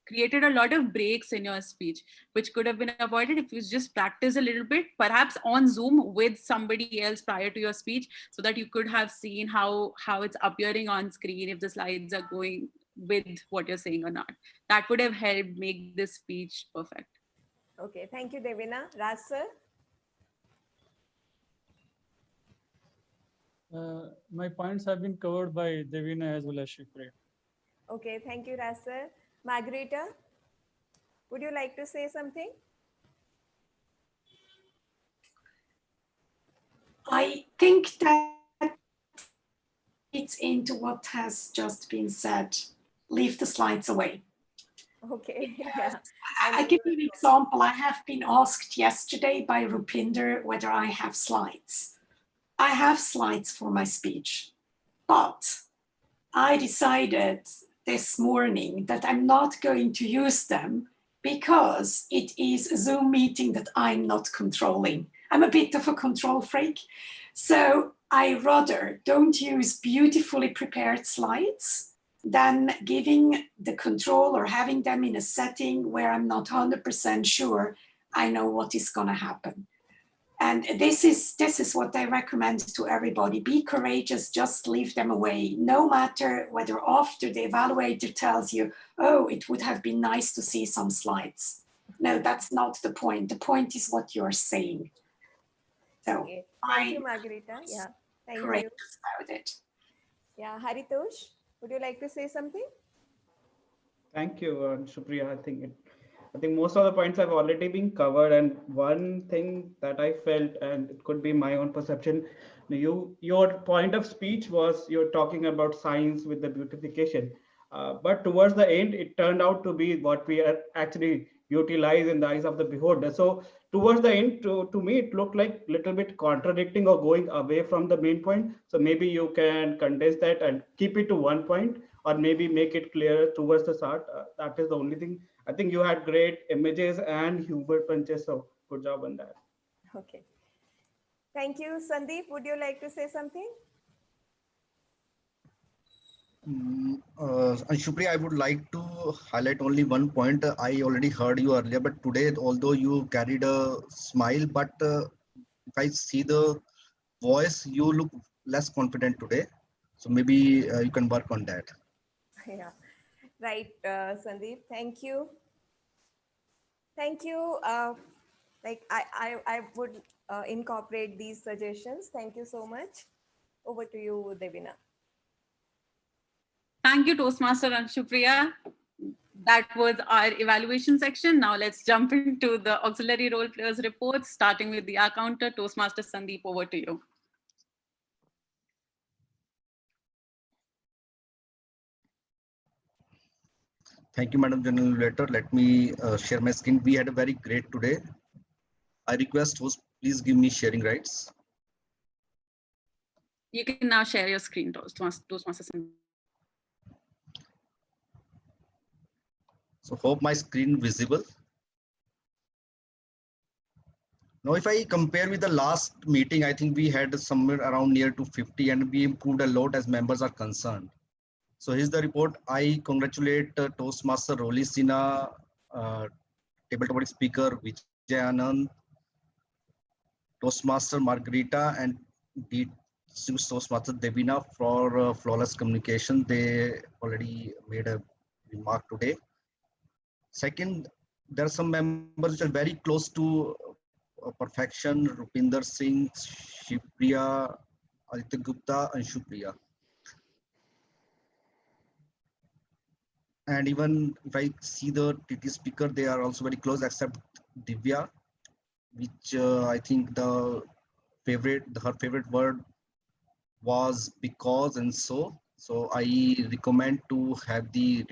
created a lot of breaks in your speech, which could have been avoided if you just practice a little bit, perhaps on Zoom with somebody else prior to your speech, so that you could have seen how it's appearing on screen, if the slides are going with what you're saying or not. That would have helped make this speech perfect. Okay, thank you, Devina. Raj sir? My points have been covered by Devina as well as Shivpriya. Okay, thank you, Raj sir. Margarita, would you like to say something? I think that it's into what has just been said. Leave the slides away. Okay, yeah. I give you an example. I have been asked yesterday by Rupinder whether I have slides. I have slides for my speech, but I decided this morning that I'm not going to use them because it is a Zoom meeting that I'm not controlling. I'm a bit of a control freak. So I rather don't use beautifully prepared slides than giving the control or having them in a setting where I'm not 100% sure I know what is going to happen. And this is what I recommend to everybody. Be courageous, just leave them away. No matter whether after the evaluator tells you, oh, it would have been nice to see some slides. No, that's not the point. The point is what you're saying. So okay. Thank you, Margarita. Yeah, thank you. About it. Yeah, Haritosh, would you like to say something? Thank you, Shivpriya. I think most of the points have already been covered, and one thing that I felt, and it could be my own perception, your point of speech was you're talking about science with the beautification, but towards the end, it turned out to be what we are actually utilize in the eyes of the beholder. So towards the end, to me, it looked like a little bit contradicting or going away from the main point. So maybe you can condense that and keep it to one point, or maybe make it clearer towards the start. That is the only thing. I think you had great images and humor punches, so good job on that. Okay. Thank you. Sandeep, would you like to say something? Shivpriya, I would like to highlight only one point. I already heard you earlier, but today, although you carried a smile, but if I see the voice, you look less confident today. So maybe you can work on that. Yeah, right, Sandeep. Thank you. Thank you. I would incorporate these suggestions. Thank you so much. Over to you, Devina. Thank you, Toastmaster and Shivpriya. That was our evaluation section. Now let's jump into the auxiliary role players reports, starting with the counter. Toastmaster Sandeep, over to you. Thank you, Madam General Letter. Let me share my screen. We had a very great today. I request host, please give me sharing rights. You can now share your screen, Toastmaster Sandeep. So hope my screen visible. Now, if I compare with the last meeting, I think we had somewhere around near to 50 and we improved a lot as members are concerned. So here's the report. I congratulate Toastmaster Roli Sina, tabletop speaker Vijay Anand, Toastmaster Margarita, and the Toastmaster Devina for flawless communication. They already made a remark today. Second, there are some members which are very close to perfection: Rupinder Singh, Shivpriya, Aditya Gupta, and Shivpriya. And even if I see the TT speaker, they are also very close, except Divya, which I think her favorite word was because and so. So I recommend to have to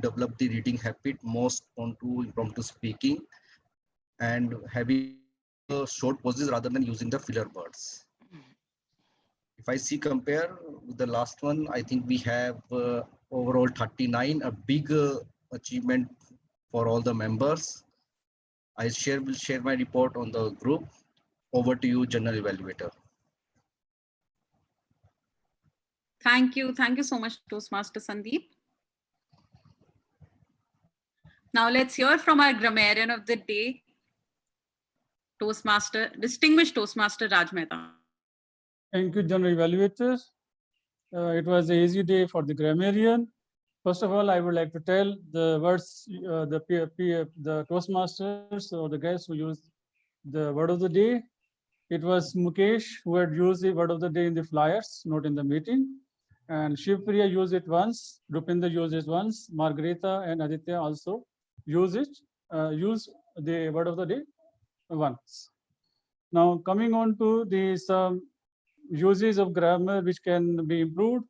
develop the reading habit most onto impromptu speaking and having short pauses rather than using the filler words. If I see compare with the last one, I think we have overall 39, a big achievement for all the members. Will share my report on the group. Over to you, General Evaluator. Thank you. Thank you so much, Toastmaster Sandeep. Now let's hear from our grammarian of the day, distinguished Toastmaster Raj Mehta. Thank you, General Evaluators. It was an easy day for the grammarian. First of all, I would like to tell the words, the Toastmasters or the guests who used the word of the day. It was Mukesh who had used the word of the day in the flyers, not in the meeting. And Shivpriya used it once, Rupinder used it once, Margarita and Aditya also use the word of the day once. Now coming on to some uses of grammar which can be improved.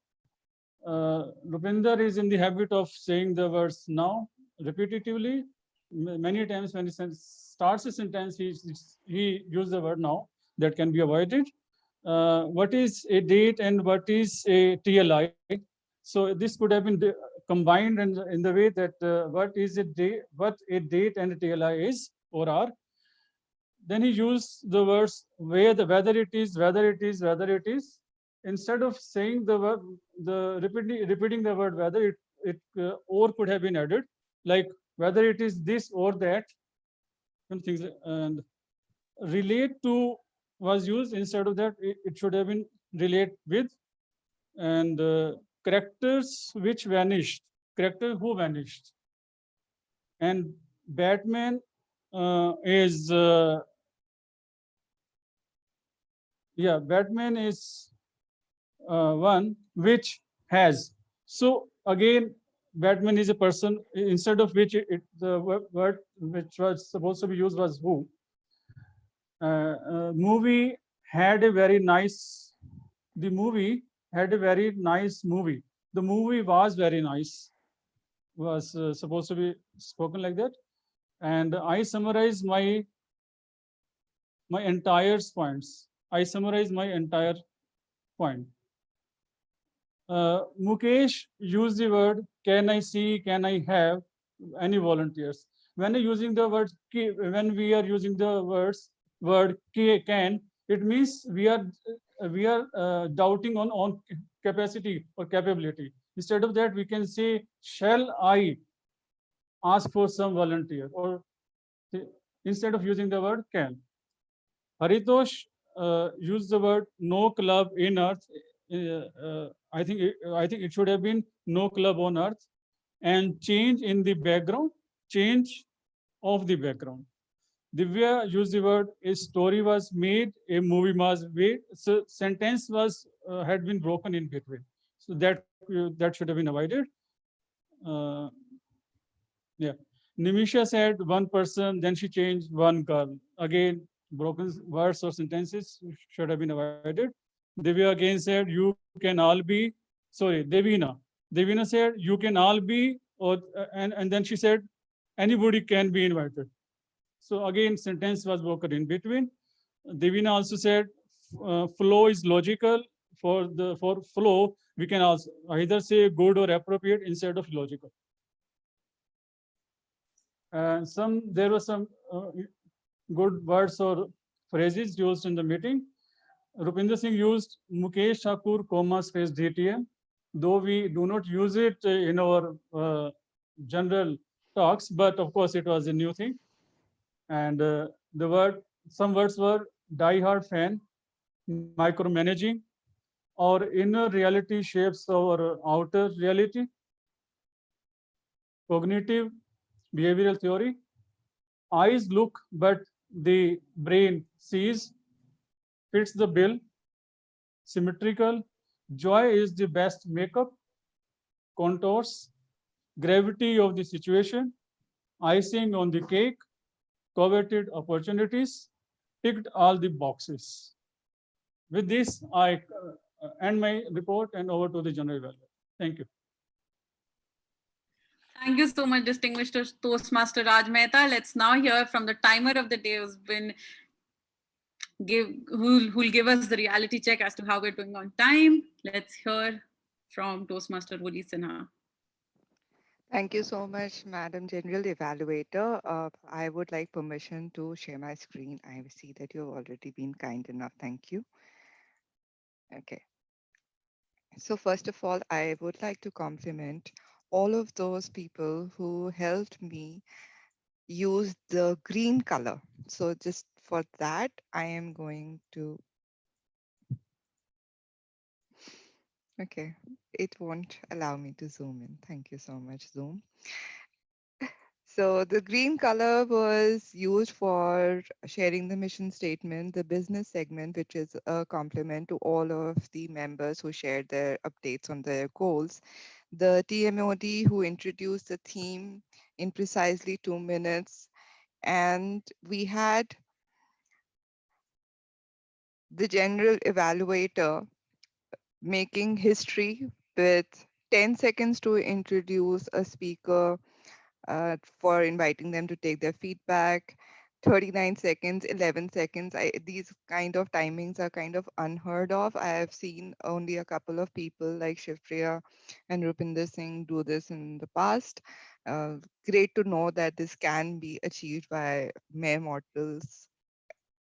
Rupinder is in the habit of saying the words now repetitively. Many times when he starts a sentence, he uses the word now. That can be avoided. What is a date and what is a TLI? So this could have been combined in the way that what a date and a TLI is or are. Then he used the words whether it is. Instead of saying the word, repeating the word whether, or could have been added, like whether it is this or that, and things. And relate to was used. Instead of that, it should have been relate with. And characters which vanished, character who vanished. And Batman is Batman is one which has. So again, Batman is a person, instead of which the word which was supposed to be used was who. Movie had a very nice. The movie had a very nice movie. The movie was very nice. Was supposed to be spoken like that. And I summarize my entire points. I summarize my entire point. Mukesh used the word can I see, can I have any volunteers. When using the word when we are using the word can, it means we are doubting on capacity or capability. Instead of that, we can say, shall I ask for some volunteer, or instead of using the word can. Haritosh used the word no club in earth. I think it should have been no club on earth. And change in the background, change of the background. Divya used the word a story was made, a movie was made. So sentence was had been broken in between. So that should have been avoided. Nimisha said one person, then she changed one girl. Again, broken words or sentences should have been avoided. Divya again said you can all be. Sorry, Devina. Devina said you can all be, or and then she said anybody can be invited. So again, sentence was broken in between. Devina also said flow is logical. For flow, we can also either say good or appropriate instead of logical. There were some good words or phrases used in the meeting. Rupinder Singh used Mukesh Thakur, space DTM, though we do not use it in our general talks, but of course it was a new thing. And some words were die-hard fan, micromanaging, our inner reality shapes our outer reality, cognitive behavioral theory, eyes look but the brain sees, fits the bill, symmetrical, joy is the best makeup, contours, gravity of the situation, icing on the cake, coveted opportunities, ticked all the boxes. With this, I end my report and over to the general evaluator. Thank you. Thank you so much, distinguished Toastmaster Raj Mehta. Let's now hear from the timer of the day who'll give us the reality check as to how we're doing on time. Let's hear from Toastmaster Woli Sinha. Thank you so much, Madam General Evaluator. I would like permission to share my screen. I see that you've already been kind enough. Thank you. Okay. So first of all, I would like to compliment all of those people who helped me use the green color. So just for that, I am going to, okay, it won't allow me to zoom in. Thank you so much, Zoom. So the green color was used for sharing the mission statement, the business segment, which is a compliment to all of the members who shared their updates on their goals. The TMOD who introduced the theme in precisely 2 minutes. And we had the general evaluator making history with 10 seconds to introduce a speaker for inviting them to take their feedback, 39 seconds, 11 seconds. These kind of timings are kind of unheard of. I have seen only a couple of people like Shivpriya and Rupinder Singh do this in the past. Great to know that this can be achieved by mere mortals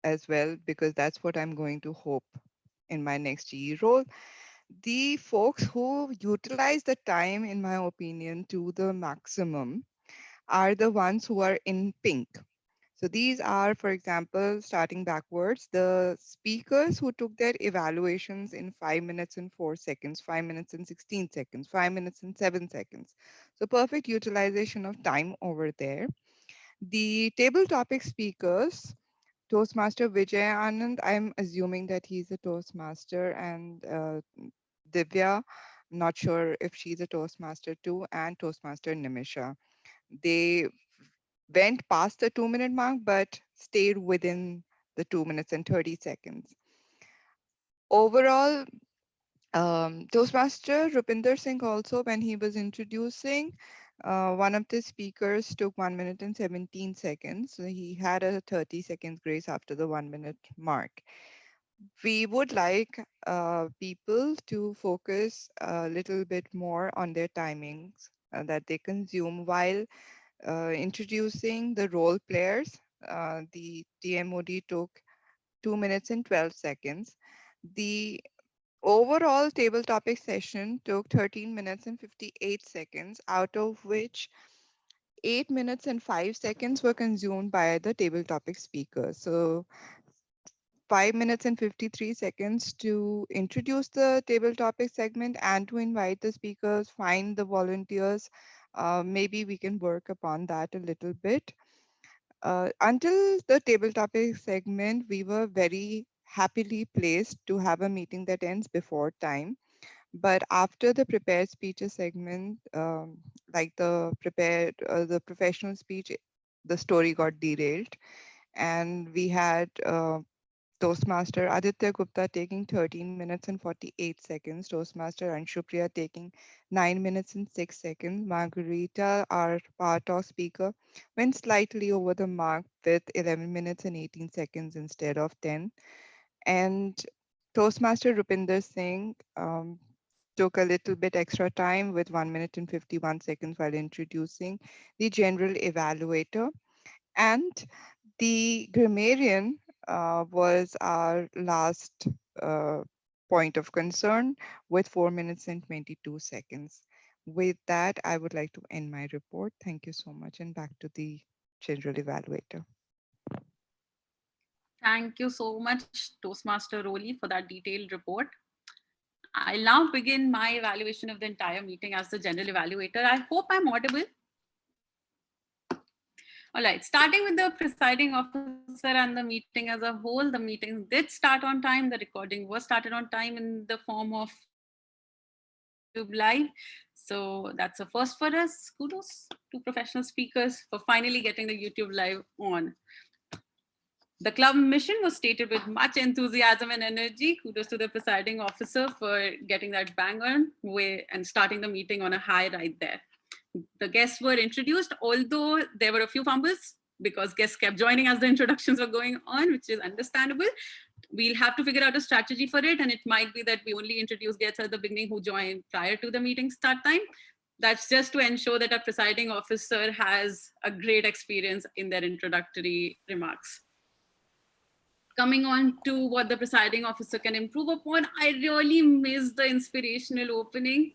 as well, because that's what I'm going to hope in my next GE role. The folks who utilize the time, in my opinion, to the maximum are the ones who are in pink. So these are, for example, starting backwards, the speakers who took their evaluations in 5 minutes and 4 seconds, 5 minutes and 16 seconds, 5 minutes and 7 seconds. So perfect utilization of time over there. The table topic speakers, Toastmaster Vijay Anand, I'm assuming that he's a Toastmaster, and Divya, not sure if she's a Toastmaster too, and Toastmaster Nimisha. They went past the 2 minute mark, but stayed within the 2 minutes and 30 seconds. Overall, Toastmaster Rupinder Singh also, when he was introducing, one of the speakers took 1 minute and 17 seconds. So he had a 30 seconds grace after the 1 minute mark. We would like people to focus a little bit more on their timings that they consume while introducing the role players. The TMOD took 2 minutes and 12 seconds. The overall table topic session took 13 minutes and 58 seconds, out of which 8 minutes and 5 seconds were consumed by the table topic speaker. So 5 minutes and 53 seconds to introduce the table topic segment and to invite the speakers, find the volunteers. Maybe we can work upon that a little bit. Until the table topic segment, we were very happily placed to have a meeting that ends before time. But after the prepared speeches segment, like the professional speech, the story got derailed. And we had Toastmaster Aditya Gupta taking 13 minutes and 48 seconds. Toastmaster Anshupriya taking 9 minutes and 6 seconds. Margarita, our power talk speaker, went slightly over the mark with 11 minutes and 18 seconds instead of 10. And Toastmaster Rupinder Singh took a little bit extra time with 1 minute and 51 seconds while introducing the general evaluator. And the grammarian was our last point of concern with 4 minutes and 22 seconds. With that, I would like to end my report. Thank you so much, and back to the general evaluator. Thank you so much, Toastmaster Roli, for that detailed report. I'll now begin my evaluation of the entire meeting as the general evaluator. I hope I'm audible. All right, starting with the presiding officer and the meeting as a whole, the meeting did start on time. The recording was started on time in the form of YouTube Live. So that's a first for us. Kudos to professional speakers for finally getting the YouTube Live on. The club mission was stated with much enthusiasm and energy. Kudos to the presiding officer for getting that bang on way and starting the meeting on a high right there. The guests were introduced, although there were a few fumbles because guests kept joining as the introductions were going on, which is understandable. We'll have to figure out a strategy for it, and it might be that we only introduce guests at the beginning who join prior to the meeting start time. That's just to ensure that our presiding officer has a great experience in their introductory remarks. Coming on to what the presiding officer can improve upon, I really miss the inspirational opening.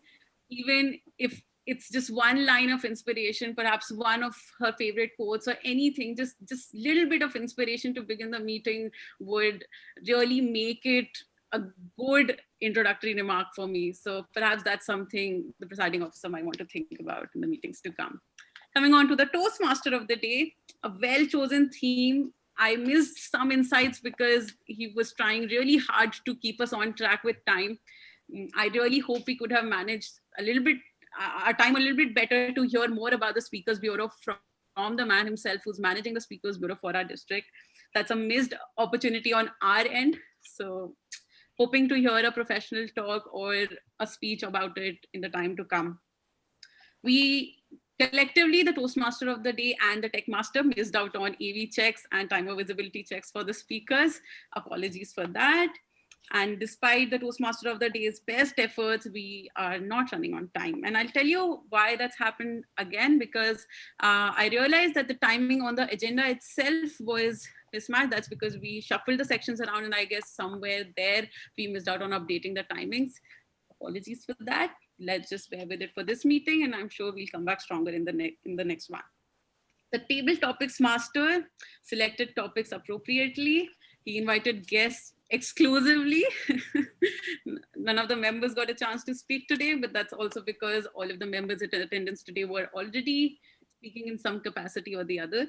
Even if it's just one line of inspiration, perhaps one of her favorite quotes or anything, just little bit of inspiration to begin the meeting would really make it a good introductory remark for me. So perhaps that's something the presiding officer might want to think about in the meetings to come. Coming on to the Toastmaster of the day, a well-chosen theme. I missed some insights because he was trying really hard to keep us on track with time. I really hope we could have managed our time a little bit better to hear more about the Speakers Bureau from the man himself who's managing the Speakers Bureau for our district. That's a missed opportunity on our end. So hoping to hear a professional talk or a speech about it in the time to come. We collectively, the Toastmaster of the day and the Tech Master missed out on AV checks and timer visibility checks for the speakers. Apologies for that. And despite the Toastmaster of the day's best efforts, we are not running on time. And I'll tell you why that's happened again, because I realized that the timing on the agenda itself was mismatched. That's because we shuffled the sections around, and I guess somewhere there we missed out on updating the timings. Apologies for that. Let's just bear with it for this meeting, and I'm sure we'll come back stronger in the next one. The table topics master selected topics appropriately. He invited guests exclusively. None of the members got a chance to speak today, but that's also because all of the members in attendance today were already speaking in some capacity or the other.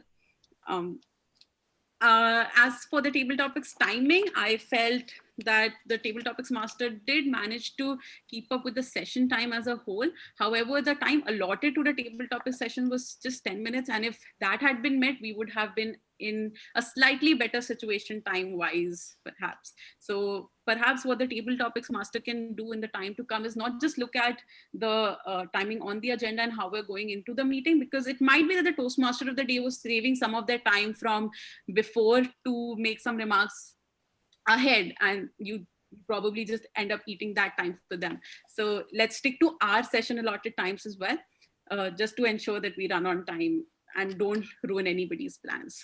As for the table topics timing, I felt that the table topics master did manage to keep up with the session time as a whole. However, the time allotted to the table topics session was just 10 minutes. And if that had been met, we would have been in a slightly better situation time-wise, perhaps. So perhaps what the table topics master can do in the time to come is not just look at the timing on the agenda and how we're going into the meeting, because it might be that the Toastmaster of the day was saving some of their time from before to make some remarks ahead, and you probably just end up eating that time for them. So let's stick to our session allotted times as well, just to ensure that we run on time and don't ruin anybody's plans.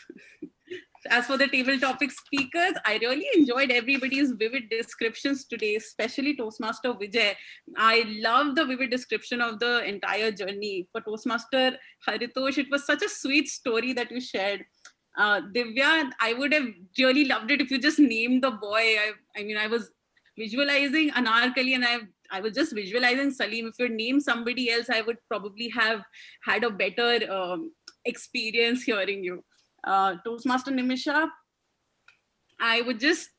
As for the table topic speakers, I really enjoyed everybody's vivid descriptions today, especially Toastmaster Vijay. I love the vivid description of the entire journey. For Toastmaster Haritosh, it was such a sweet story that you shared. Divya, I would have really loved it if you just named the boy. I mean, I was visualizing Anarkali and I was just visualizing Salim. If you named somebody else, I would probably have had a better experience hearing you. Toastmaster Nimisha,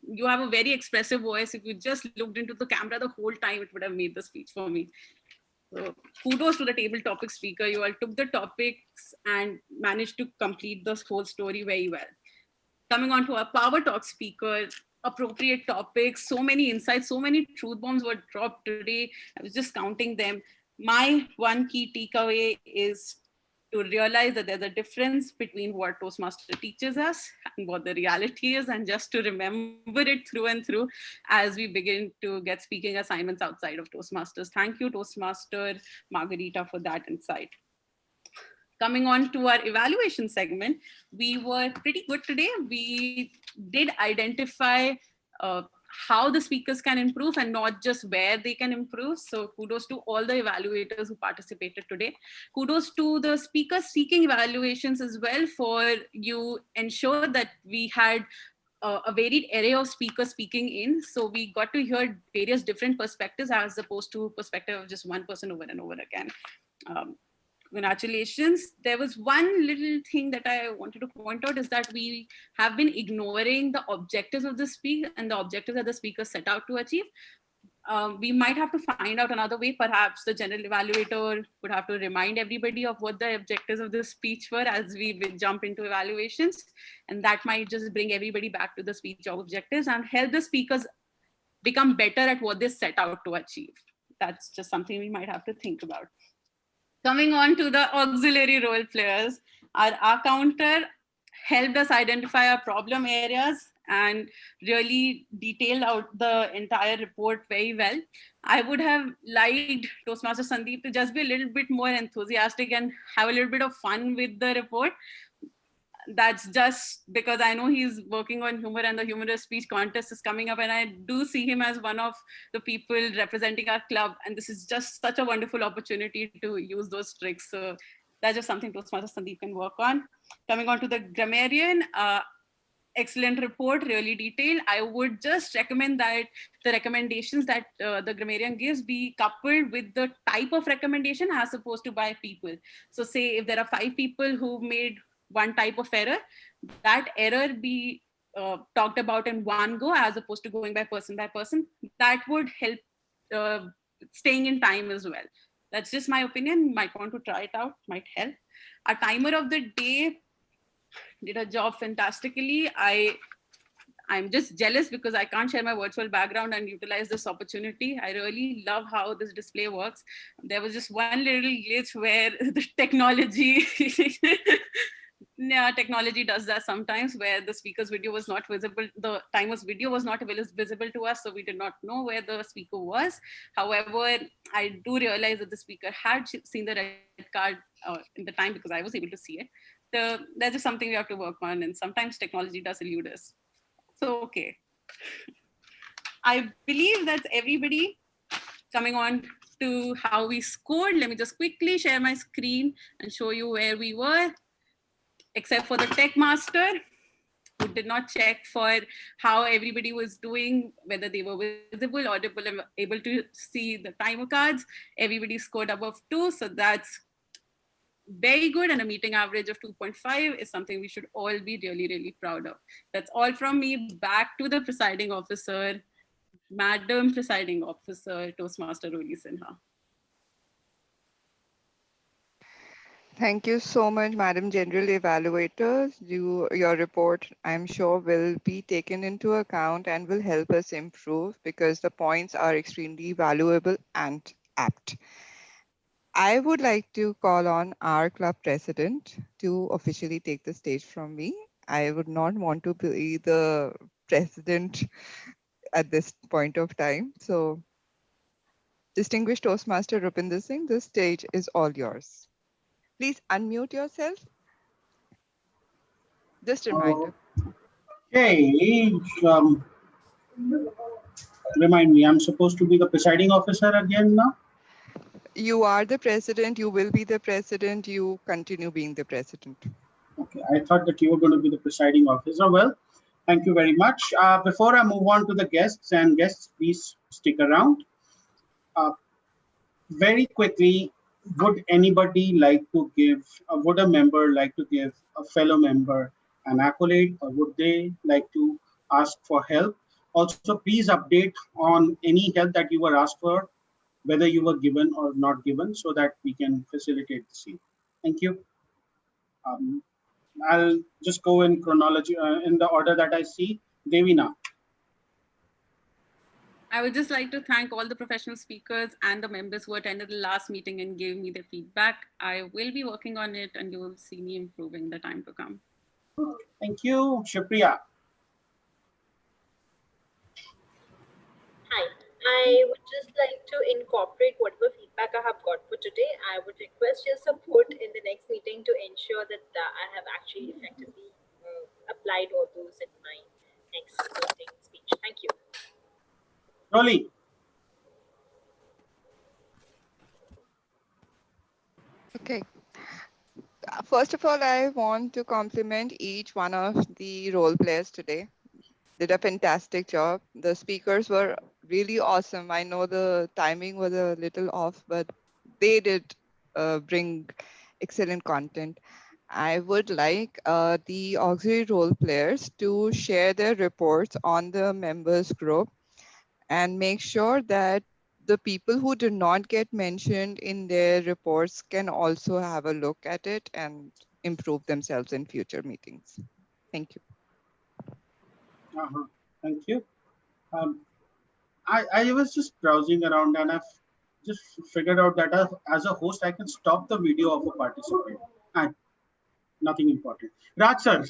you have a very expressive voice. If you just looked into the camera the whole time, it would have made the speech for me. So kudos to the table topic speaker. You all took the topics and managed to complete the whole story very well. Coming on to our power talk speaker, appropriate topics, so many insights, so many truth bombs were dropped today. I was just counting them. My one key takeaway is to realize that there's a difference between what Toastmaster teaches us and what the reality is, and just to remember it through and through as we begin to get speaking assignments outside of Toastmasters. Thank you, Toastmaster Margarita, for that insight. Coming on to our evaluation segment, we were pretty good today. We did identify how the speakers can improve and not just where they can improve. So kudos to all the evaluators who participated today. Kudos to the speakers seeking evaluations as well for you ensure that we had a varied array of speakers speaking in. So we got to hear various different perspectives as opposed to perspective of just one person over and over again. Congratulations. There was one little thing that I wanted to point out is that we have been ignoring the objectives of the speech and the objectives that the speaker set out to achieve. We might have to find out another way. Perhaps the general evaluator would have to remind everybody of what the objectives of the speech were as we jump into evaluations. And that might just bring everybody back to the speech objectives and help the speakers become better at what they set out to achieve. That's just something we might have to think about. Coming on to the auxiliary role players, our counter helped us identify our problem areas and really detailed out the entire report very well. I would have liked Toastmaster Sandeep to just be a little bit more enthusiastic and have a little bit of fun with the report. That's just because I know he's working on humor and the humorous speech contest is coming up, and I do see him as one of the people representing our club, and this is just such a wonderful opportunity to use those tricks. So that's just something Toastmaster Sandeep can work on. Coming on to the grammarian, excellent report, really detailed. I would just recommend that the recommendations that the grammarian gives be coupled with the type of recommendation as opposed to by people. So say if there are 5 people who've made one type of error, that error be talked about in one go as opposed to going by person. That would help staying in time as well. That's just my opinion. Might want to try it out, might help. Our timer of the day did a job fantastically. I'm just jealous because I can't share my virtual background and utilize this opportunity. I really love how this display works. There was just one little glitch where the technology technology does that sometimes, where the speaker's video was not visible, the timer's video was not visible to us, so we did not know where the speaker was. However, I do realize that the speaker had seen the red card in the time because I was able to see it. So that's just something we have to work on, and sometimes technology does elude us. So, okay. I believe that's everybody. Coming on to how we scored, let me just quickly share my screen and show you where we were. Except for the tech master, who did not check for how everybody was doing, whether they were visible, audible, and able to see the timer cards. Everybody scored above 2, so that's very good, and a meeting average of 2.5 is something we should all be really, really proud of. That's all from me. Back to the presiding officer, Madam Presiding Officer, Toastmaster Roli Sinha. Thank you so much, Madam General Evaluator. Your report, I'm sure, will be taken into account and will help us improve because the points are extremely valuable and apt. I would like to call on our club president to officially take the stage from me. I would not want to be the president at this point of time. So, distinguished Toastmaster Rupinder Singh, the stage is all yours. Please unmute yourself. Just a reminder. Hey, remind me, I'm supposed to be the presiding officer again now? You are the president, you will be the president, you continue being the president. Okay, I thought that you were going to be the presiding officer. Well, thank you very much. Before I move on to the guests, and guests, please stick around. Very quickly, would anybody like to give, would a member like to give a fellow member an accolade, or would they like to ask for help? Also, please update on any help that you were asked for, whether you were given or not given, so that we can facilitate the scene. Thank you. I'll just go in chronology, in the order that I see. Devina. I would just like to thank all the professional speakers and the members who attended the last meeting and gave me their feedback. I will be working on it, and you will see me improving the time to come. Thank you. Shivpriya. Hi. I would just like to incorporate whatever feedback I have got for today. I would request your support in the next meeting to ensure that I have actually effectively applied all those in my next meeting speech. Thank you. Roli. Okay. First of all, I want to compliment each one of the role players today. did a fantastic job. The speakers were really awesome. I know the timing was a little off, but they did bring excellent content. I would like the auxiliary role players to share their reports on the members group and make sure that the people who did not get mentioned in their reports can also have a look at it and improve themselves in future meetings. Thank you. Thank you. Um, I was just browsing around and I've just figured out that as a host, I can stop the video of a participant. And nothing important. Raj sir.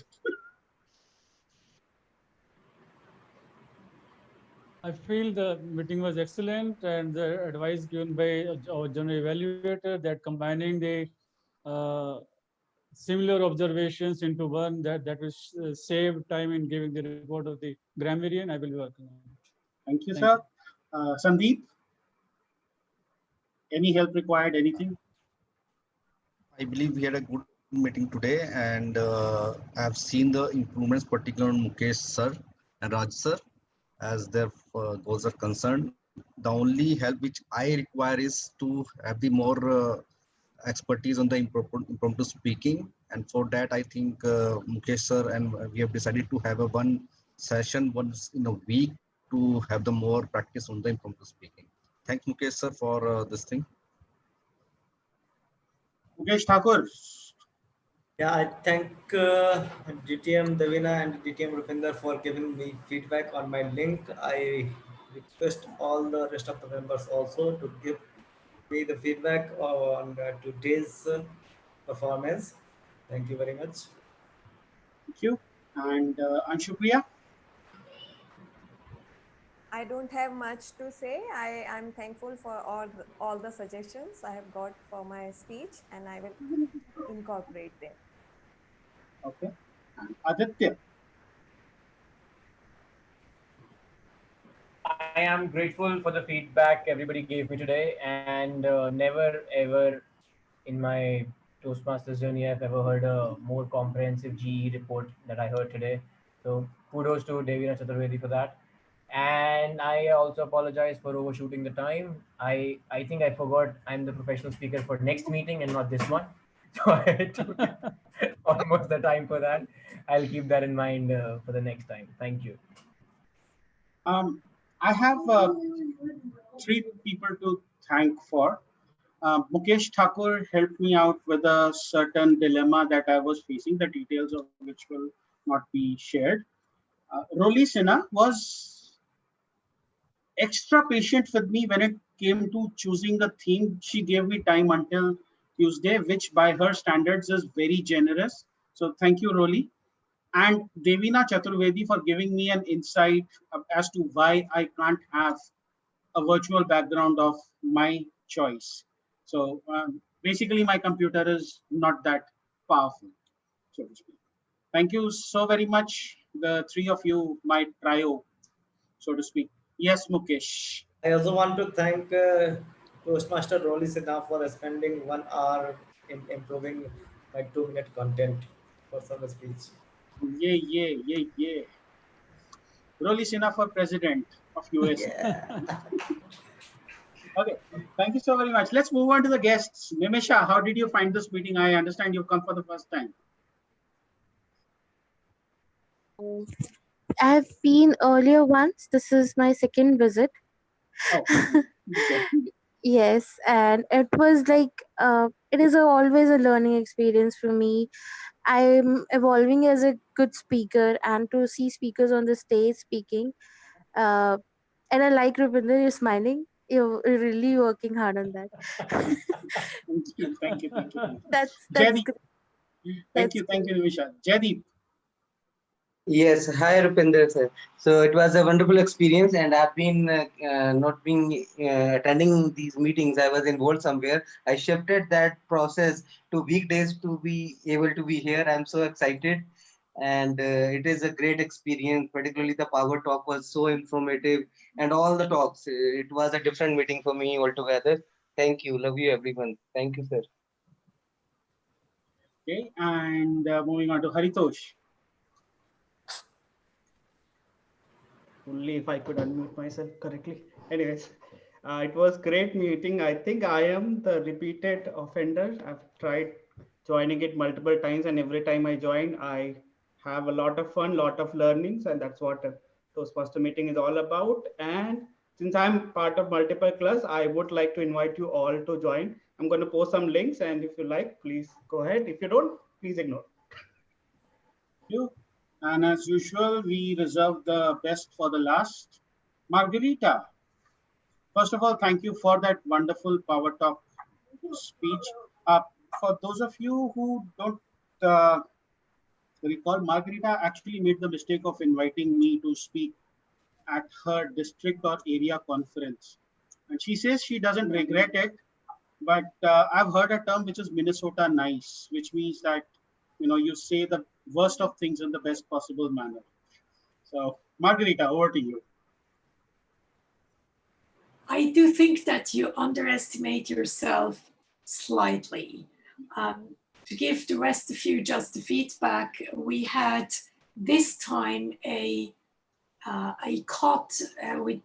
I feel the meeting was excellent and the advice given by our general evaluator that combining the uh, similar observations into one that will save time in giving the report of the grammarian. I will be working on it. Thank you, sir. Sandeep, any help required? Anything? I believe we had a good meeting today, and I have seen the improvements, particularly on Mukesh sir and Raj sir, as their goals are concerned. The only help which I require is to have the more expertise on the impromptu speaking, and for that I think Mukesh sir and we have decided to have a one session once in a week to have the more practice on the impromptu speaking. Thanks Mukesh sir for this thing. Mukesh Thakur. Yeah, I thank DTM Devina and DTM Rupinder for giving me feedback on my link. I request all the rest of the members also to give me the feedback on today's performance. Thank you very much. Thank you. And Shivpriya? I don't have much to say. I'm thankful for all the suggestions I have got for my speech, and I will incorporate them. Okay. And Aditya? I am grateful for the feedback everybody gave me today, and never ever in my Toastmasters journey I've ever heard a more comprehensive GE report that I heard today. So kudos to Devina Chaturvedi for that. And I also apologize for overshooting the time. I think I forgot I'm the professional speaker for next meeting and not this one. So I took almost the time for that. I'll keep that in mind for the next time. Thank you. I have three people to thank for. Mukesh Thakur helped me out with a certain dilemma that I was facing, the details of which will not be shared. Roli Sinha was extra patient with me when it came to choosing a theme. She gave me time until Tuesday, which by her standards is very generous. So thank you, Roli. And Devina Chaturvedi for giving me an insight as to why I can't have a virtual background of my choice. So basically, my computer is not that powerful, so to speak. Thank you so very much, the three of you, my trio, so to speak. Yes, Mukesh. I also want to thank Toastmaster Roli Sinha for spending 1 hour in improving my 2-minute content for some speech. Yeah. Roli Sinha for president of USA. Yeah. Okay, thank you so very much. Let's move on to the guests. Nimisha, how did you find this meeting? I understand you've come for the first time. I've been earlier once. This is my second visit. Oh, okay. Yes, and it was like it is always a learning experience for me. I'm evolving as a good speaker, and to see speakers on the stage speaking, uh, and I like Rupinder, you're smiling. You're really working hard on that. Thank you. That's Jaideep. good. Thank you, Nimisha. Jaideep. Yes, hi Rupinder sir. So it was a wonderful experience, and I've been not being attending these meetings. I was involved somewhere. I shifted that process to weekdays to be able to be here. I'm so excited, and it is a great experience. Particularly the power talk was so informative, and all the talks. It was a different meeting for me altogether. Thank you. Love you, everyone. Thank you, sir. Okay, and moving on to Haritosh. Only if I could unmute myself correctly. Anyways, it was great meeting. I think I am the repeated offender. I've tried joining it multiple times, and every time I join, I have a lot of fun, lot of learnings, and that's what a Toastmaster meeting is all about. And since I'm part of multiple class, I would like to invite you all to join. I'm going to post some links, and if you like, please go ahead. If you don't, please ignore. You. And as usual, we reserve the best for the last. Margarita, first of all, thank you for that wonderful Power Talk speech. For those of you who don't recall, Margarita actually made the mistake of inviting me to speak at her district or area conference. And she says she doesn't regret it, but I've heard a term which is Minnesota nice, which means that you say the worst of things in the best possible manner. So, Margarita, over to you. I do think that you underestimate yourself slightly. To give the rest of you just the feedback, we had this time a COT with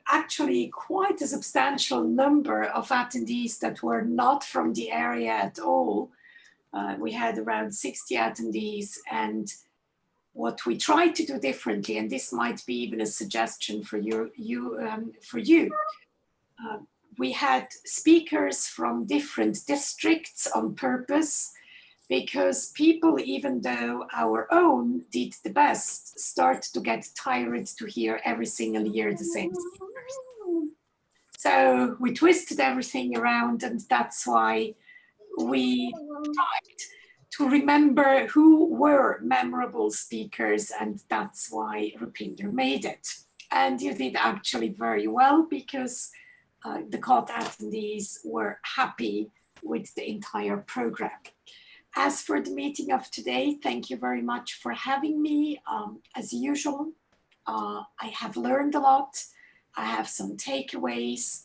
actually quite a substantial number of attendees that were not from the area at all. We had around 60 attendees, and what we tried to do differently, and this might be even a suggestion for you, we had speakers from different districts on purpose, because people, even though our own did the best, start to get tired to hear every single year the same speakers. So we twisted everything around, and that's why we tried to remember who were memorable speakers, and that's why Rupinder made it. And you did actually very well, because the COT attendees were happy with the entire program. As for the meeting of today, thank you very much for having me. As usual, I have learned a lot. I have some takeaways,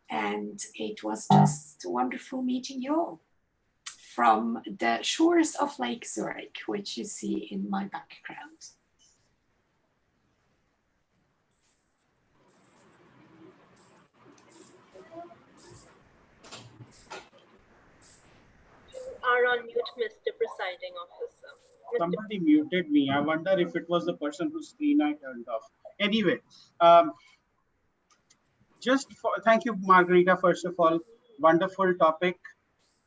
and it was just wonderful meeting you all from the shores of Lake Zurich, which you see in my background. Are on mute, Mr. Presiding Officer. Somebody muted me. I wonder if it was the person whose screen I turned off. Anyway, thank you, Margarita, first of all. Wonderful topic.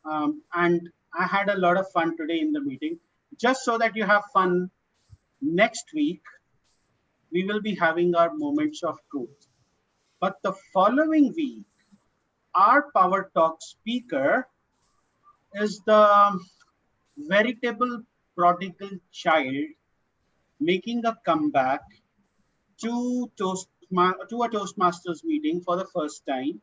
And I had a lot of fun today in the meeting. Just so that you have fun, next week, we will be having our moments of truth. But the following week, our Power Talk speaker is the veritable prodigal child making a comeback to a Toastmasters meeting for the first time.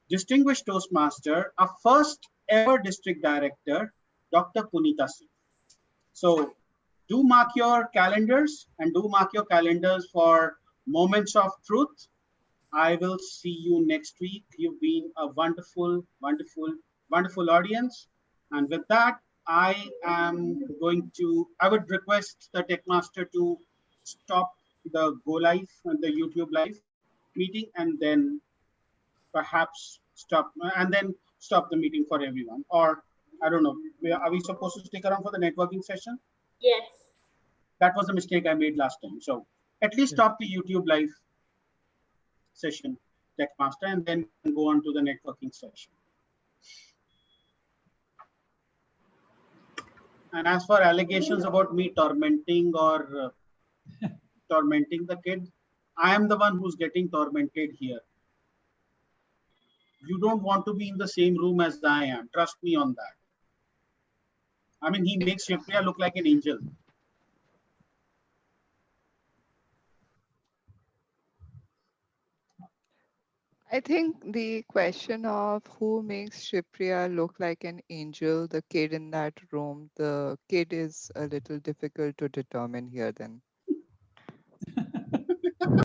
Distinguished Toastmaster, our first ever district director, Dr. Punita Singh. So do mark your calendars, and do mark your calendars for Moments of Truth. I will see you next week. You've been a wonderful, wonderful, wonderful audience. And with that, I would request the Techmaster to stop the Go Live and the YouTube Live meeting, and then perhaps stop the meeting for everyone. Or I don't know, are we supposed to stick around for the networking session? Yes. That was a mistake I made last time. So at least stop the YouTube Live session, Techmaster, and then go on to the networking session. And as for allegations about me tormenting or tormenting the kid, I am the one who's getting tormented here. You don't want to be in the same room as I am. Trust me on that. I mean, he makes Shivpriya look like an angel. I think the question of who makes Shivpriya look like an angel, the kid in that room, the kid is a little difficult to determine here then.